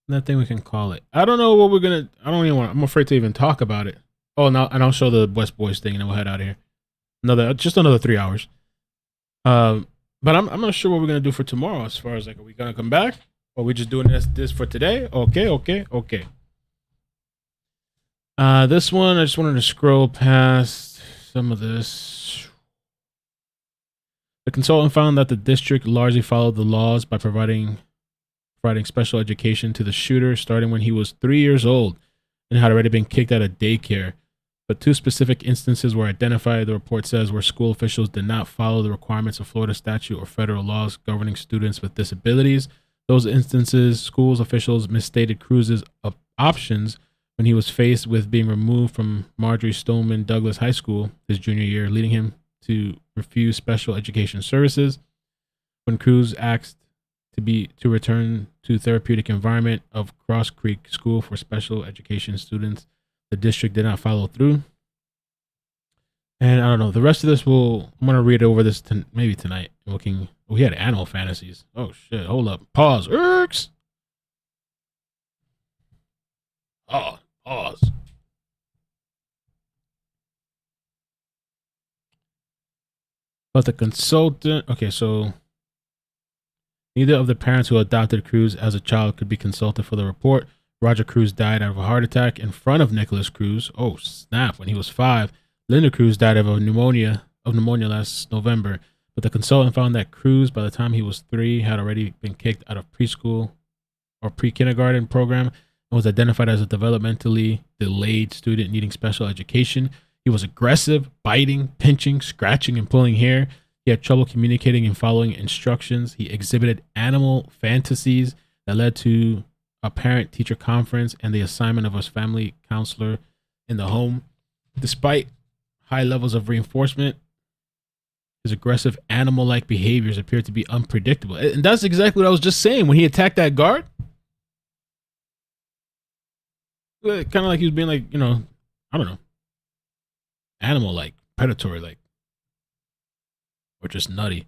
Nothing we can call it. I don't know what we're gonna. I don't even want. I'm afraid to even talk about it. Oh, no, and I'll show the West Boys thing, and then we'll head out of here. Just another 3 hours. But I'm not sure what we're gonna do for tomorrow. As far as are we gonna come back, or are we just doing this for today? Okay. This one, I just wanted to scroll past some of this. The consultant found that the district largely followed the laws by providing special education to the shooter starting when he was 3 years old and had already been kicked out of daycare. But 2 specific instances were identified, the report says, where school officials did not follow the requirements of Florida statute or federal laws governing students with disabilities. Those instances, schools officials misstated Cruz's options when he was faced with being removed from Marjorie Stoneman Douglas High School his junior year, leading him to refuse special education services. When Cruz asked to return to therapeutic environment of Cross Creek School for Special Education students, the district did not follow through. And I don't know, the rest of this I'm going to read over this maybe tonight. We had animal fantasies. Oh shit, hold up. Pause. Erks. Oh, pause. But the consultant, okay, so neither of the parents who adopted Cruz as a child could be consulted for the report. Roger Cruz died out of a heart attack in front of Nikolas Cruz. Oh snap! When he was 5, Linda Cruz died of pneumonia last November. But the consultant found that Cruz, by the time he was 3, had already been kicked out of preschool or pre-kindergarten program and was identified as a developmentally delayed student needing special education. He was aggressive, biting, pinching, scratching, and pulling hair. He had trouble communicating and following instructions. He exhibited animal fantasies that led to a parent-teacher conference and the assignment of a family counselor in the home. Despite high levels of reinforcement, his aggressive animal-like behaviors appeared to be unpredictable. And that's exactly what I was just saying when he attacked that guard. Kind of like he was being like, I don't know, animal-like, predatory-like, or just nutty.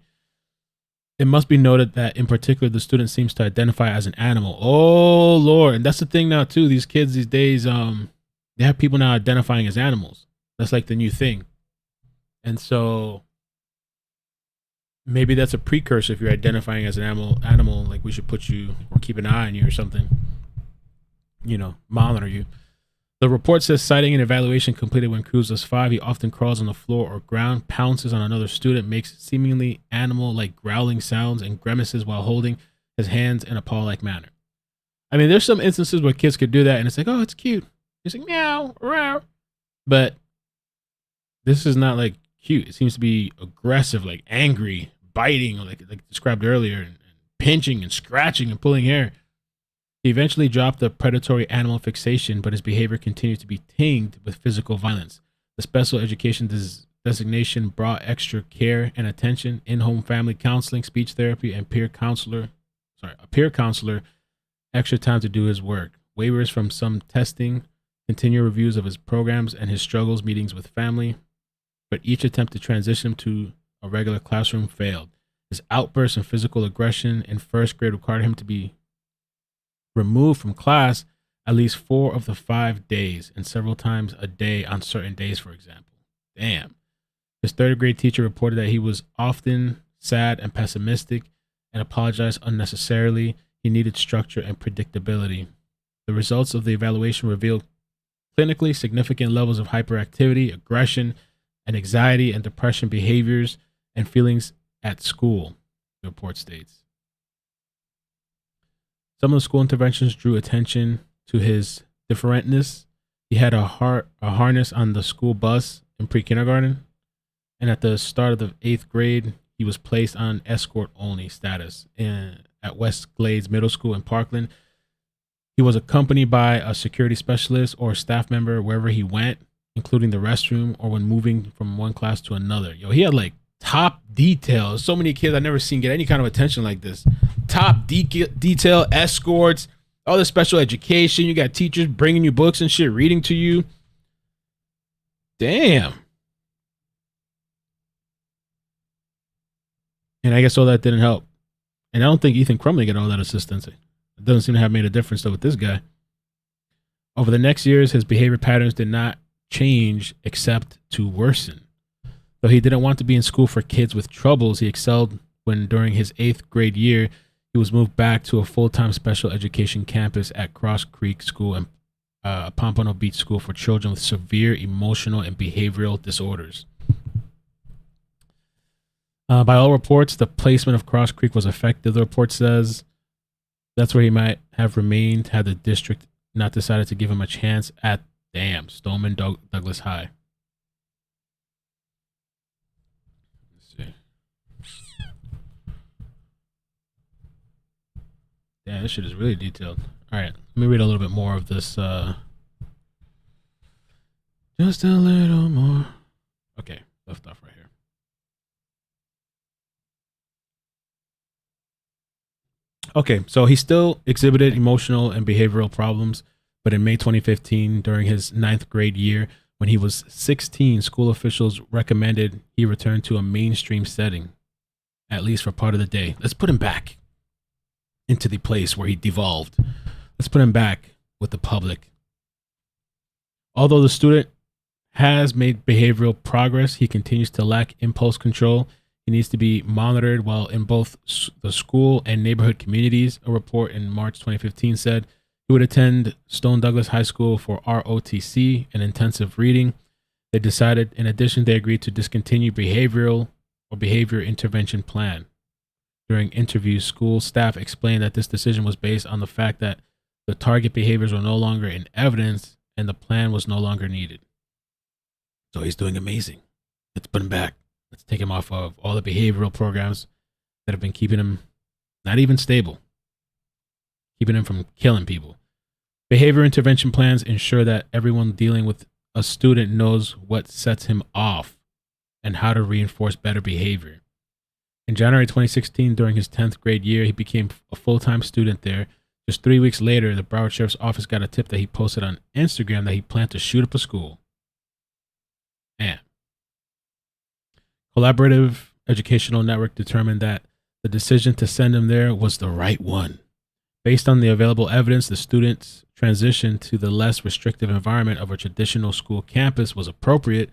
It must be noted that in particular, the student seems to identify as an animal. Oh Lord. And that's the thing now too. These kids these days, they have people now identifying as animals. That's like the new thing. And so maybe that's a precursor. If you're identifying as an animal, like we should put you or keep an eye on you or something, monitor you. The report says, citing an evaluation completed when Cruz was 5, he often crawls on the floor or ground, pounces on another student, makes seemingly animal-like growling sounds and grimaces while holding his hands in a paw-like manner. I mean, there's some instances where kids could do that, and it's like, oh, it's cute. It's like, meow, rawr. But this is not, like, cute. It seems to be aggressive, like angry, biting, like described earlier, and pinching and scratching and pulling hair. He eventually dropped the predatory animal fixation, but his behavior continued to be tinged with physical violence. The special education designation brought extra care and attention, in-home family counseling, speech therapy, and a peer counselor, extra time to do his work. Waivers from some testing, continual reviews of his programs and his struggles, meetings with family, but each attempt to transition him to a regular classroom failed. His outbursts and physical aggression in first grade required him to be removed from class at least 4 of the 5 days and several times a day on certain days, for example. Damn. His 3rd grade teacher reported that he was often sad and pessimistic and apologized unnecessarily. He needed structure and predictability. The results of the evaluation revealed clinically significant levels of hyperactivity, aggression, and anxiety and depression behaviors and feelings at school, the report states. Some of the school interventions drew attention to his differentness. He had a harness on the school bus in pre-kindergarten, and at the start of the 8th grade, he was placed on escort-only status at West Glades Middle School in Parkland. He was accompanied by a security specialist or staff member wherever he went, including the restroom or when moving from one class to another. Yo, he had like top detail. So many kids I've never seen get any kind of attention like this. Top detail, escorts, all the special education. You got teachers bringing you books and shit, reading to you. Damn. And I guess all that didn't help. And I don't think Ethan Crumley got all that assistance. It doesn't seem to have made a difference though with this guy. Over the next years, his behavior patterns did not change except to worsen. Though he didn't want to be in school for kids with troubles, he excelled when during his 8th grade year, he was moved back to a full-time special education campus at Cross Creek School and Pompano Beach School for children with severe emotional and behavioral disorders. By all reports, the placement of Cross Creek was effective. The report says that's where he might have remained had the district not decided to give him a chance at, Stoneman Douglas High. Yeah, this shit is really detailed. All right, let me read a little bit more of this Just a little more. Okay, left off right here. Okay, so he still exhibited emotional and behavioral problems, but in May 2015, during his 9th grade year, when he was 16, school officials recommended he return to a mainstream setting, at least for part of the day. Let's put him back into the place where he devolved. Let's put him back with the public. Although the student has made behavioral progress, he continues to lack impulse control. He needs to be monitored while in both the school and neighborhood communities. A report in March 2015 said he would attend Stone Douglas High School for ROTC, an intensive reading. They decided, in addition, they agreed to discontinue behavioral or behavior intervention plan. During interviews, school staff explained that this decision was based on the fact that the target behaviors were no longer in evidence and the plan was no longer needed. So he's doing amazing. Let's put him back. Let's take him off of all the behavioral programs that have been keeping him not even stable, keeping him from killing people. Behavior intervention plans ensure that everyone dealing with a student knows what sets him off and how to reinforce better behavior. In January 2016, during his 10th grade year, he became a full-time student there. Just 3 weeks later, the Broward Sheriff's Office got a tip that he posted on Instagram that he planned to shoot up a school. Man. Collaborative Educational Network determined that the decision to send him there was the right one. Based on the available evidence, the student's transition to the less restrictive environment of a traditional school campus was appropriate.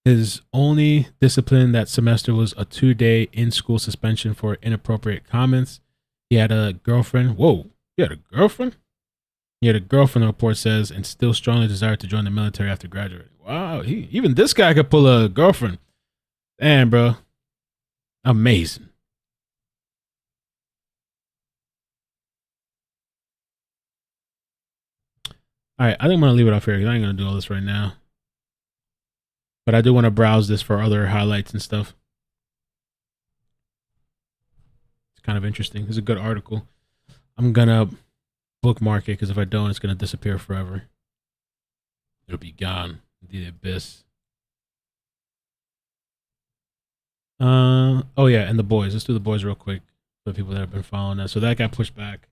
His only discipline that semester was a 2-day in-school suspension for inappropriate comments. He had a girlfriend. Whoa, he had a girlfriend? He had a girlfriend, the report says, and still strongly desired to join the military after graduating. Wow, even this guy could pull a girlfriend. Damn, bro. Amazing. All right, I think I'm going to leave it off here because I ain't going to do all this right now. But I do want to browse this for other highlights and stuff. It's kind of interesting. It's a good article. I'm going to bookmark it because if I don't, it's going to disappear forever. It'll be gone. The abyss. Oh yeah, and the boys. Let's do the boys real quick for the people that have been following that. So that got pushed back.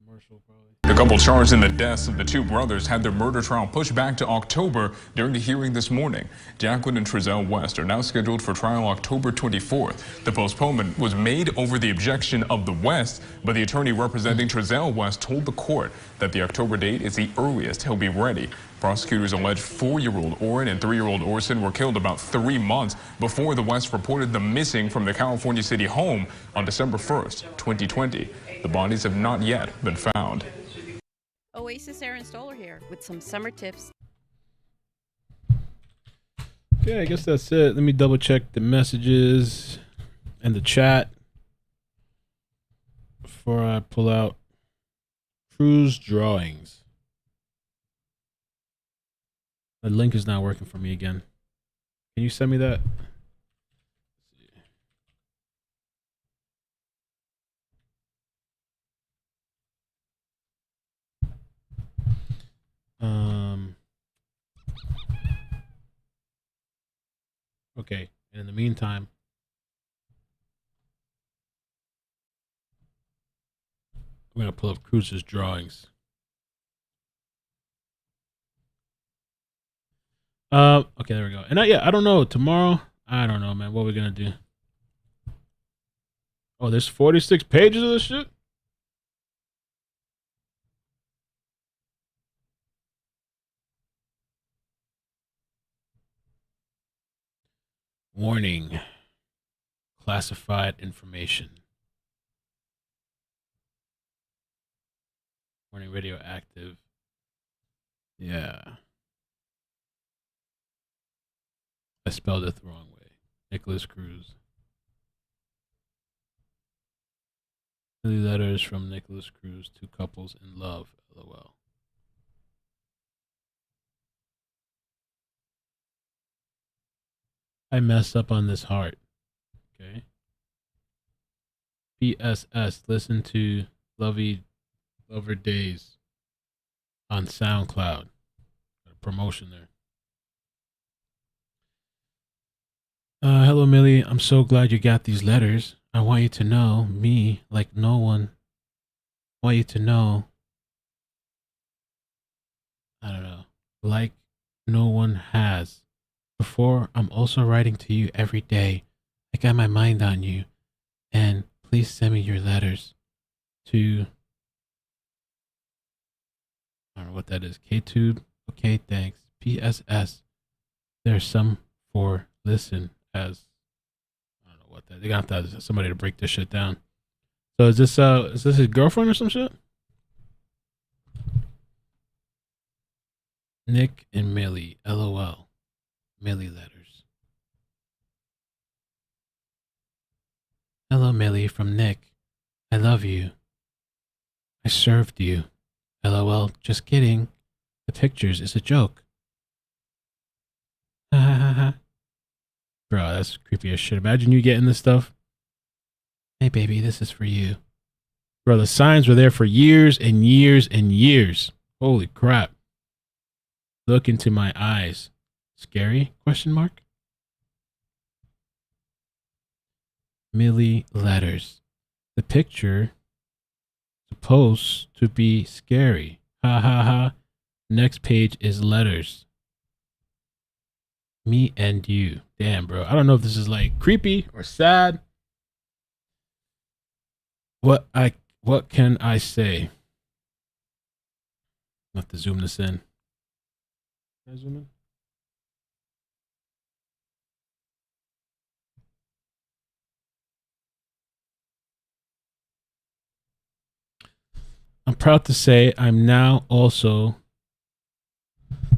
Commercial probably. The couple charged in the deaths of the two brothers had their murder trial pushed back to October during the hearing this morning. Jacqueline and Trezell West are now scheduled for trial October 24th. The postponement was made over the objection of the West, but the attorney representing Trezell West told the court that the October date is the earliest he'll be ready. Prosecutors allege 4-year-old Orrin and 3-year-old Orson were killed about 3 months before the West reported them missing from their California City home on December 1st, 2020. The bodies have not yet been found. Oasis Air Installer here with some summer tips. Okay, I guess that's it. Let me double check the messages and the chat before I pull out Cruz drawings. The link is not working for me again. Can you send me that? Okay, and in the meantime, I'm gonna pull up Cruz's drawings. Okay, there we go. And I don't know. Tomorrow, I don't know, man. What we're gonna do? Oh, there's 46 pages of this shit. Warning. Classified information. Warning, radioactive. Yeah. I spelled it the wrong way. Nikolas Cruz. 3 letters from Nikolas Cruz, 2 couples in love. LOL. I messed up on this heart. Okay. PSS. Listen to Lover Days on SoundCloud. promotion there. Hello, Millie. I'm so glad you got these letters. I want you to know me like no one. I want you to know, I don't know, like no one has. Before, I'm also writing to you every day. I got my mind on you. And please send me your letters to, I don't know what that is. K-Tube. Okay, thanks. PSS. There's some for listen as, I don't know what that, they got to have somebody to break this shit down. So is this his girlfriend or some shit? Nick and Millie, LOL. Millie letters. Hello, Millie, from Nick. I love you. I served you. LOL, just kidding. The pictures is a joke. Ha ha ha ha. Bro, that's creepy as shit. Imagine you getting this stuff. Hey, baby, this is for you. Bro, the signs were there for years and years and years. Holy crap. Look into my eyes. Scary? Question mark. Millie letters. The picture supposed to be scary. Ha ha ha. Next page is letters. Me and you. Damn, bro. I don't know if this is like creepy or sad. What can I say? I'll have to zoom this in. Can I zoom in? I'm proud to say I'm now also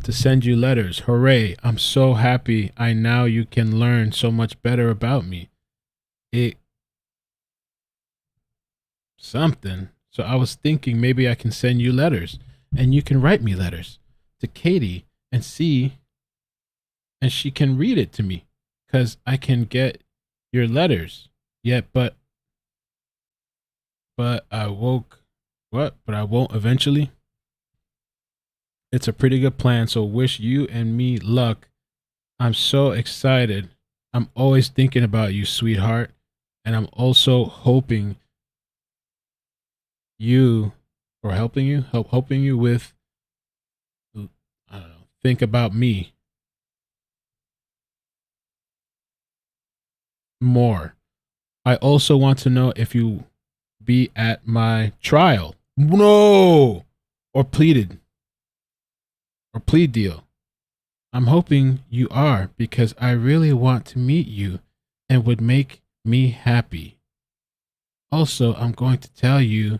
to send you letters. Hooray. I'm so happy you can learn so much better about me. Something. So I was thinking maybe I can send you letters and you can write me letters to Katie and see, and she can read it to me because I can get your letters. Yeah, but I woke. What? But I won't eventually. It's a pretty good plan, so wish you and me luck. I'm so excited. I'm always thinking about you, sweetheart. And I'm also hoping you, or helping you with, I don't know, think about me more. I also want to know if you be at my trial. No! Or plead deal. I'm hoping you are because I really want to meet you and would make me happy. Also, I'm going to tell you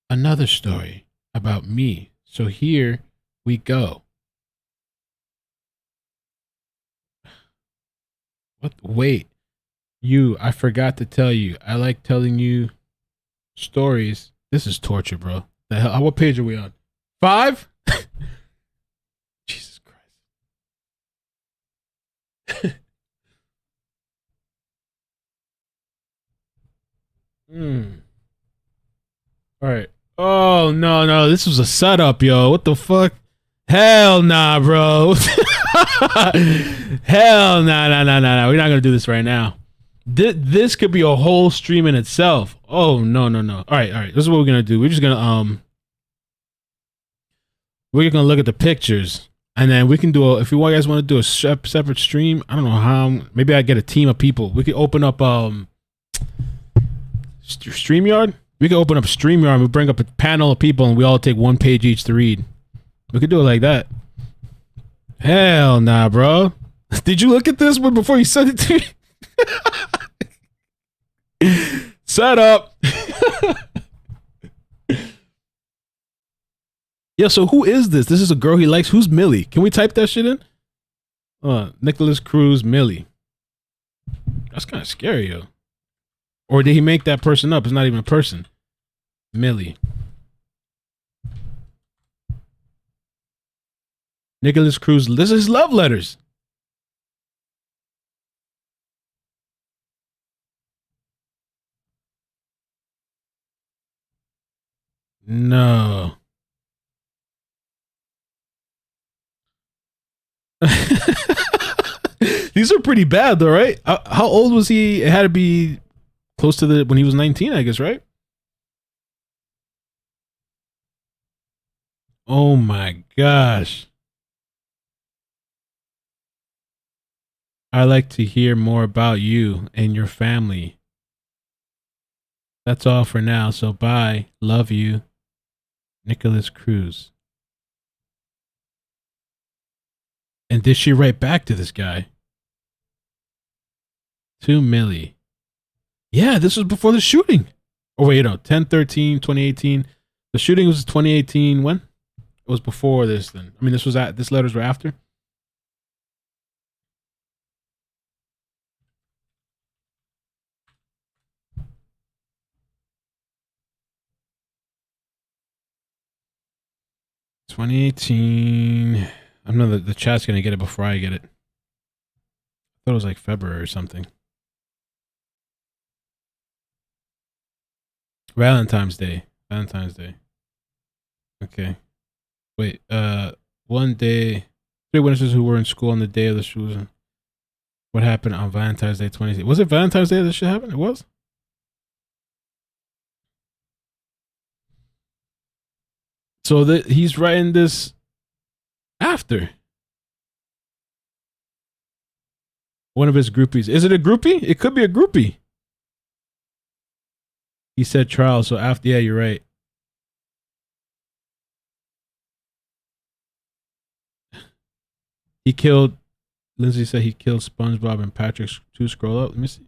another story about me. So here we go. What? Wait. I forgot to tell you. I like telling you stories. This is torture, bro. The hell? What page are we on? 5? Jesus Christ. All right. Oh, no. This was a setup, yo. What the fuck? Hell nah, bro. Hell nah. We're not going to do this right now. This could be a whole stream in itself. Oh, no. All right. This is what we're going to do. We're just going to, we're going to look at the pictures. And then we can do if you guys want to do a separate stream. I don't know how. Maybe I get a team of people. We could open up, StreamYard. We could open up StreamYard and we bring up a panel of people and we all take one page each to read. We could do it like that. Hell nah, bro. Did you look at this one before you sent it to me? Set up. Yo, so who is this? This is a girl he likes. Who's Millie? Can we type that shit in? Nikolas Cruz, Millie. That's kind of scary, yo. Or did he make that person up? It's not even a person. Millie. Nikolas Cruz. This is love letters. No. pretty bad though, right? How old was he? It had to be close to when he was 19, I guess, right? Oh my gosh. I'd like to hear more about you and your family. That's all for now, so bye. Love you. Nikolas Cruz. And did she write back to this guy? To Millie. Yeah, this was before the shooting. Oh, wait, no. 10/13/2018. The shooting was 2018. When? It was before this then. I mean, this letters were after. $2018. I'm not the chat's gonna get it before I get it. I thought it was like February or something. Valentine's Day. Okay. Wait, one day, 3 witnesses who were in school on the day of the shooting. What happened on Valentine's Day 20? Was it Valentine's Day this shit happened? It was? So that he's writing this after. One of his groupies. Is it a groupie? It could be a groupie. He said trial, so after, yeah, you're right. He killed, Lindsay said he killed SpongeBob and Patrick too. Scroll up. Let me see.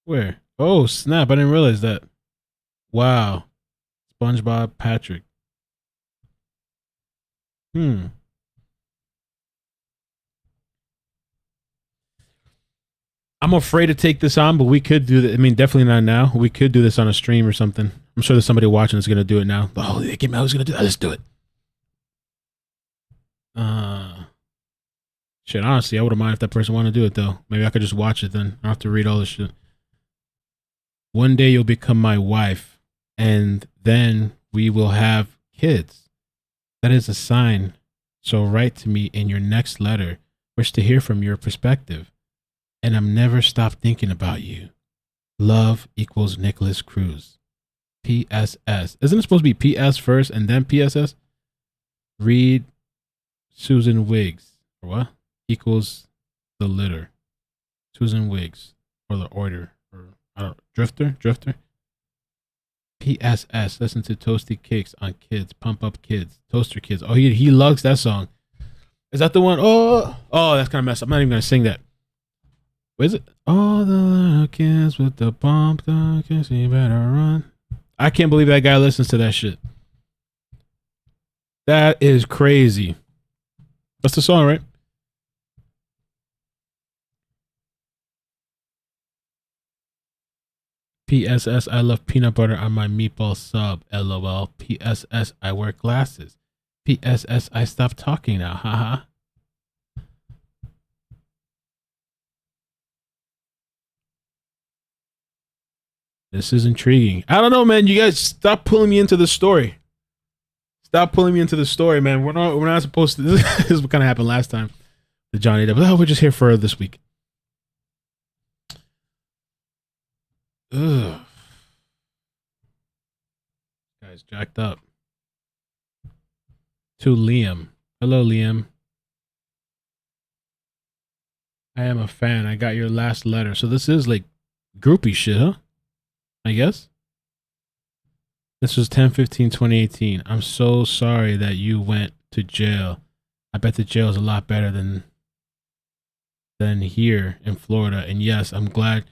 Where? Oh, snap. I didn't realize that. Wow. SpongeBob, Patrick. I'm afraid to take this on, but we could do that. I mean, definitely not now. We could do this on a stream or something. I'm sure there's somebody watching that's going to do it now. Oh, they came out. Who's going to do that? Let's do it. Shit, honestly, I wouldn't mind if that person wanted to do it, though. Maybe I could just watch it then. I don't have to read all this shit. One day you'll become my wife, and then we will have kids. That is a sign. So write to me in your next letter. Wish to hear from your perspective. And I'm never stopped thinking about you. Love equals Nikolas Cruz. PSS. Isn't it supposed to be PS first and then PSS? Read Susan Wiggs. Or what? Equals the litter. Susan Wiggs. Or the order. Or I don't know. Drifter? PSS. Listen to Toasty Cakes on Kids. Pump Up Kids. Toaster Kids. Oh, he loves that song. Is that the one? Oh, that's kind of messed up. I'm not even going to sing that. What is it? All the little kids with the pumped up kids, you better run. I can't believe that guy listens to that shit. That is crazy. That's the song, right? PSS, I love peanut butter on my meatball sub. LOL. PSS, I wear glasses. PSS, I stopped talking now. Haha. This is intriguing. I don't know, man. You guys stop pulling me into the story. Stop pulling me into the story, man. We're not supposed to. This is what kind of happened last time. The Johnny Depp. Oh, we're just here for this week. Ugh. Guy's jacked up. To Liam. Hello, Liam. I am a fan. I got your last letter. So this is like groupie shit, huh? I guess. This was 10/15/2018. I'm so sorry that you went to jail. I bet the jail is a lot better than here in Florida. And yes, I'm glad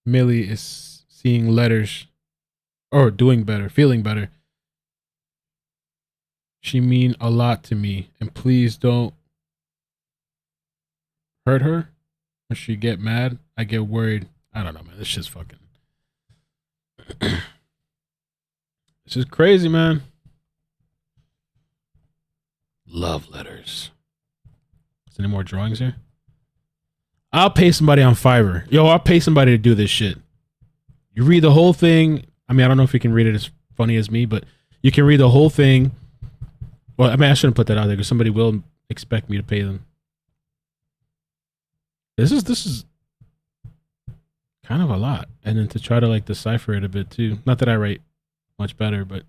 Millie is seeing letters or doing better, feeling better. She mean a lot to me, and please don't hurt her. When she get mad, I get worried. I don't know, man. This shit's fucking. This is crazy, man. Love letters. Is there any more drawings here? I'll pay somebody on Fiverr. Yo, I'll pay somebody to do this shit. You read the whole thing. I mean, I don't know if you can read it as funny as me, but you can read the whole thing. Well, I mean, I shouldn't put that out there because somebody will expect me to pay them. This is kind of a lot. And then to try to like decipher it a bit too. Not that I write much better, but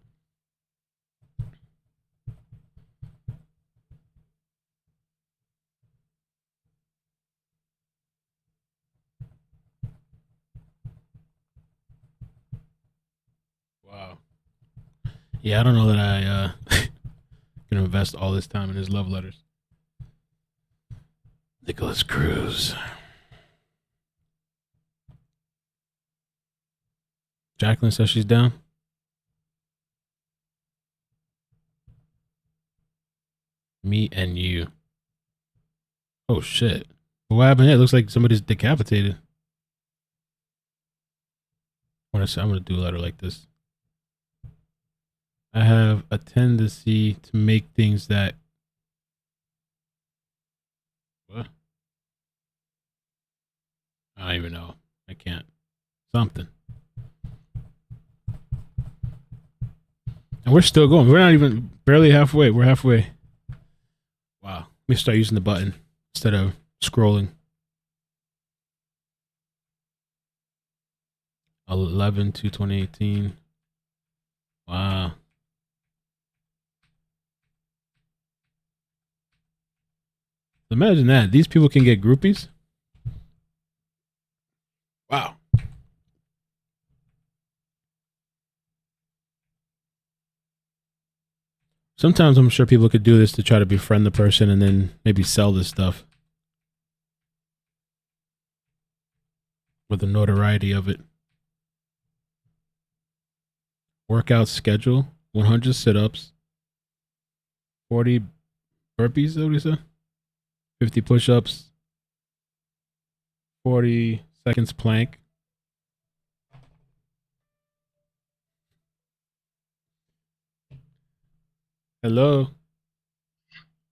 wow. Yeah, I don't know that I can invest all this time in his love letters. Nikolas Cruz. Jacqueline says she's down. Me and you. Oh shit. What happened here? It looks like somebody's decapitated. I'm gonna do a letter like this. I have a tendency to make things that what? I don't even know. I can't. Something. And we're still going. We're not even barely halfway. We're halfway. Wow. Let me start using the button instead of scrolling. 11/2/2018. Wow. Imagine that. These people can get groupies. Wow. Sometimes I'm sure people could do this to try to befriend the person and then maybe sell this stuff with the notoriety of it. Workout schedule: 100 sit-ups, 40 burpees. Is that what he said? 50 push-ups, 40 seconds plank. Hello.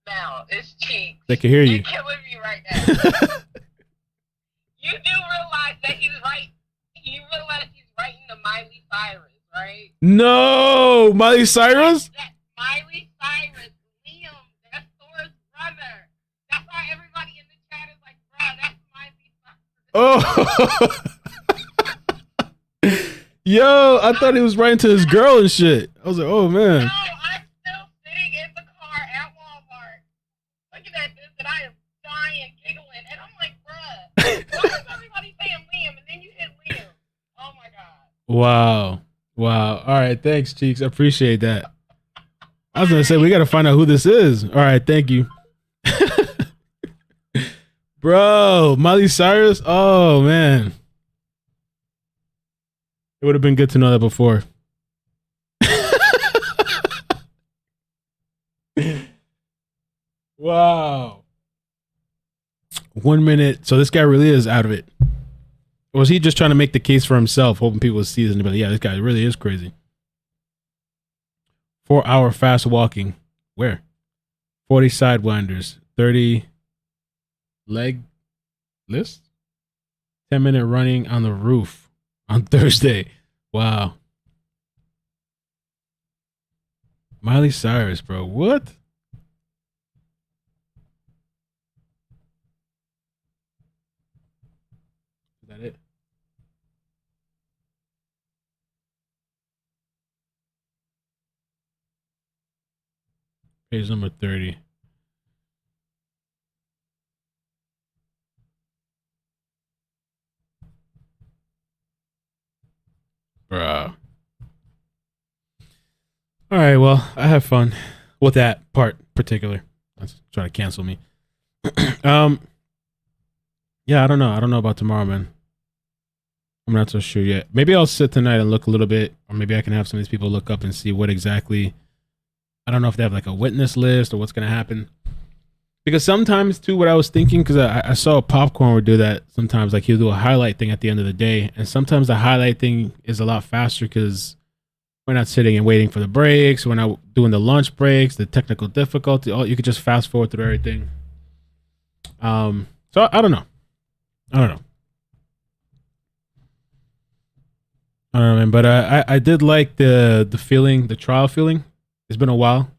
Now it's cheap. They can hear you. You're killing me right now. You do realize that he's right. You realize he's writing to Miley Cyrus, right? No, Miley Cyrus. Miley Cyrus, Liam, that's Thor's brother. That's why everybody in the chat is like, "Bro, that's Miley Cyrus." Oh. Yo, I thought he was writing to his girl and shit. I was like, oh man. Wow. Wow. All right. Thanks, Cheeks. I appreciate that. I was going to say, we got to find out who this is. All right. Thank you. Bro, Miley Cyrus. Oh, man. It would have been good to know that before. Wow. 1 minute. So this guy really is out of it. Or was he just trying to make the case for himself, hoping people would see this and be like, yeah, this guy really is crazy. 4-hour fast walking. Where? 40 sidewinders. 30 leg list. 10-minute running on the roof on Thursday. Wow. Miley Cyrus, bro. What? Is that it? Page number 30. Bruh. All right, well, I have fun with that part in particular. Let's try to cancel me. Yeah, I don't know. I don't know about tomorrow, man. I'm not so sure yet. Maybe I'll sit tonight and look a little bit, or maybe I can have some of these people look up and see what exactly. I don't know if they have like a witness list or what's going to happen. Because sometimes, too, what I was thinking, because I saw Popcorn would do that sometimes, like he'll do a highlight thing at the end of the day. And sometimes the highlight thing is a lot faster because we're not sitting and waiting for the breaks. We're not doing the lunch breaks, the technical difficulty. You could just fast forward through everything. So I don't know. I don't know, man. But I did like the feeling, the trial feeling. It's been a while.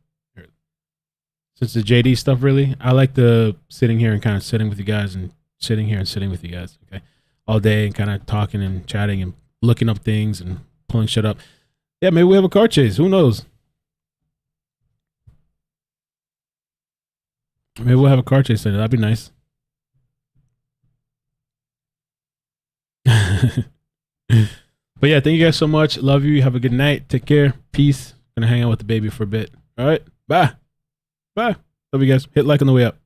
since the JD stuff, really, I like the sitting here and kind of sitting with you guys and sitting here and sitting with you guys, okay, all day and kind of talking and chatting and looking up things and pulling shit up. Yeah, maybe we have a car chase. Who knows? Maybe we'll have a car chase in it. That'd be nice. But yeah, thank you guys so much. Love you. Have a good night. Take care. Peace. Gonna hang out with the baby for a bit. All right. Bye. Bye. Love you guys. Hit like on the way up.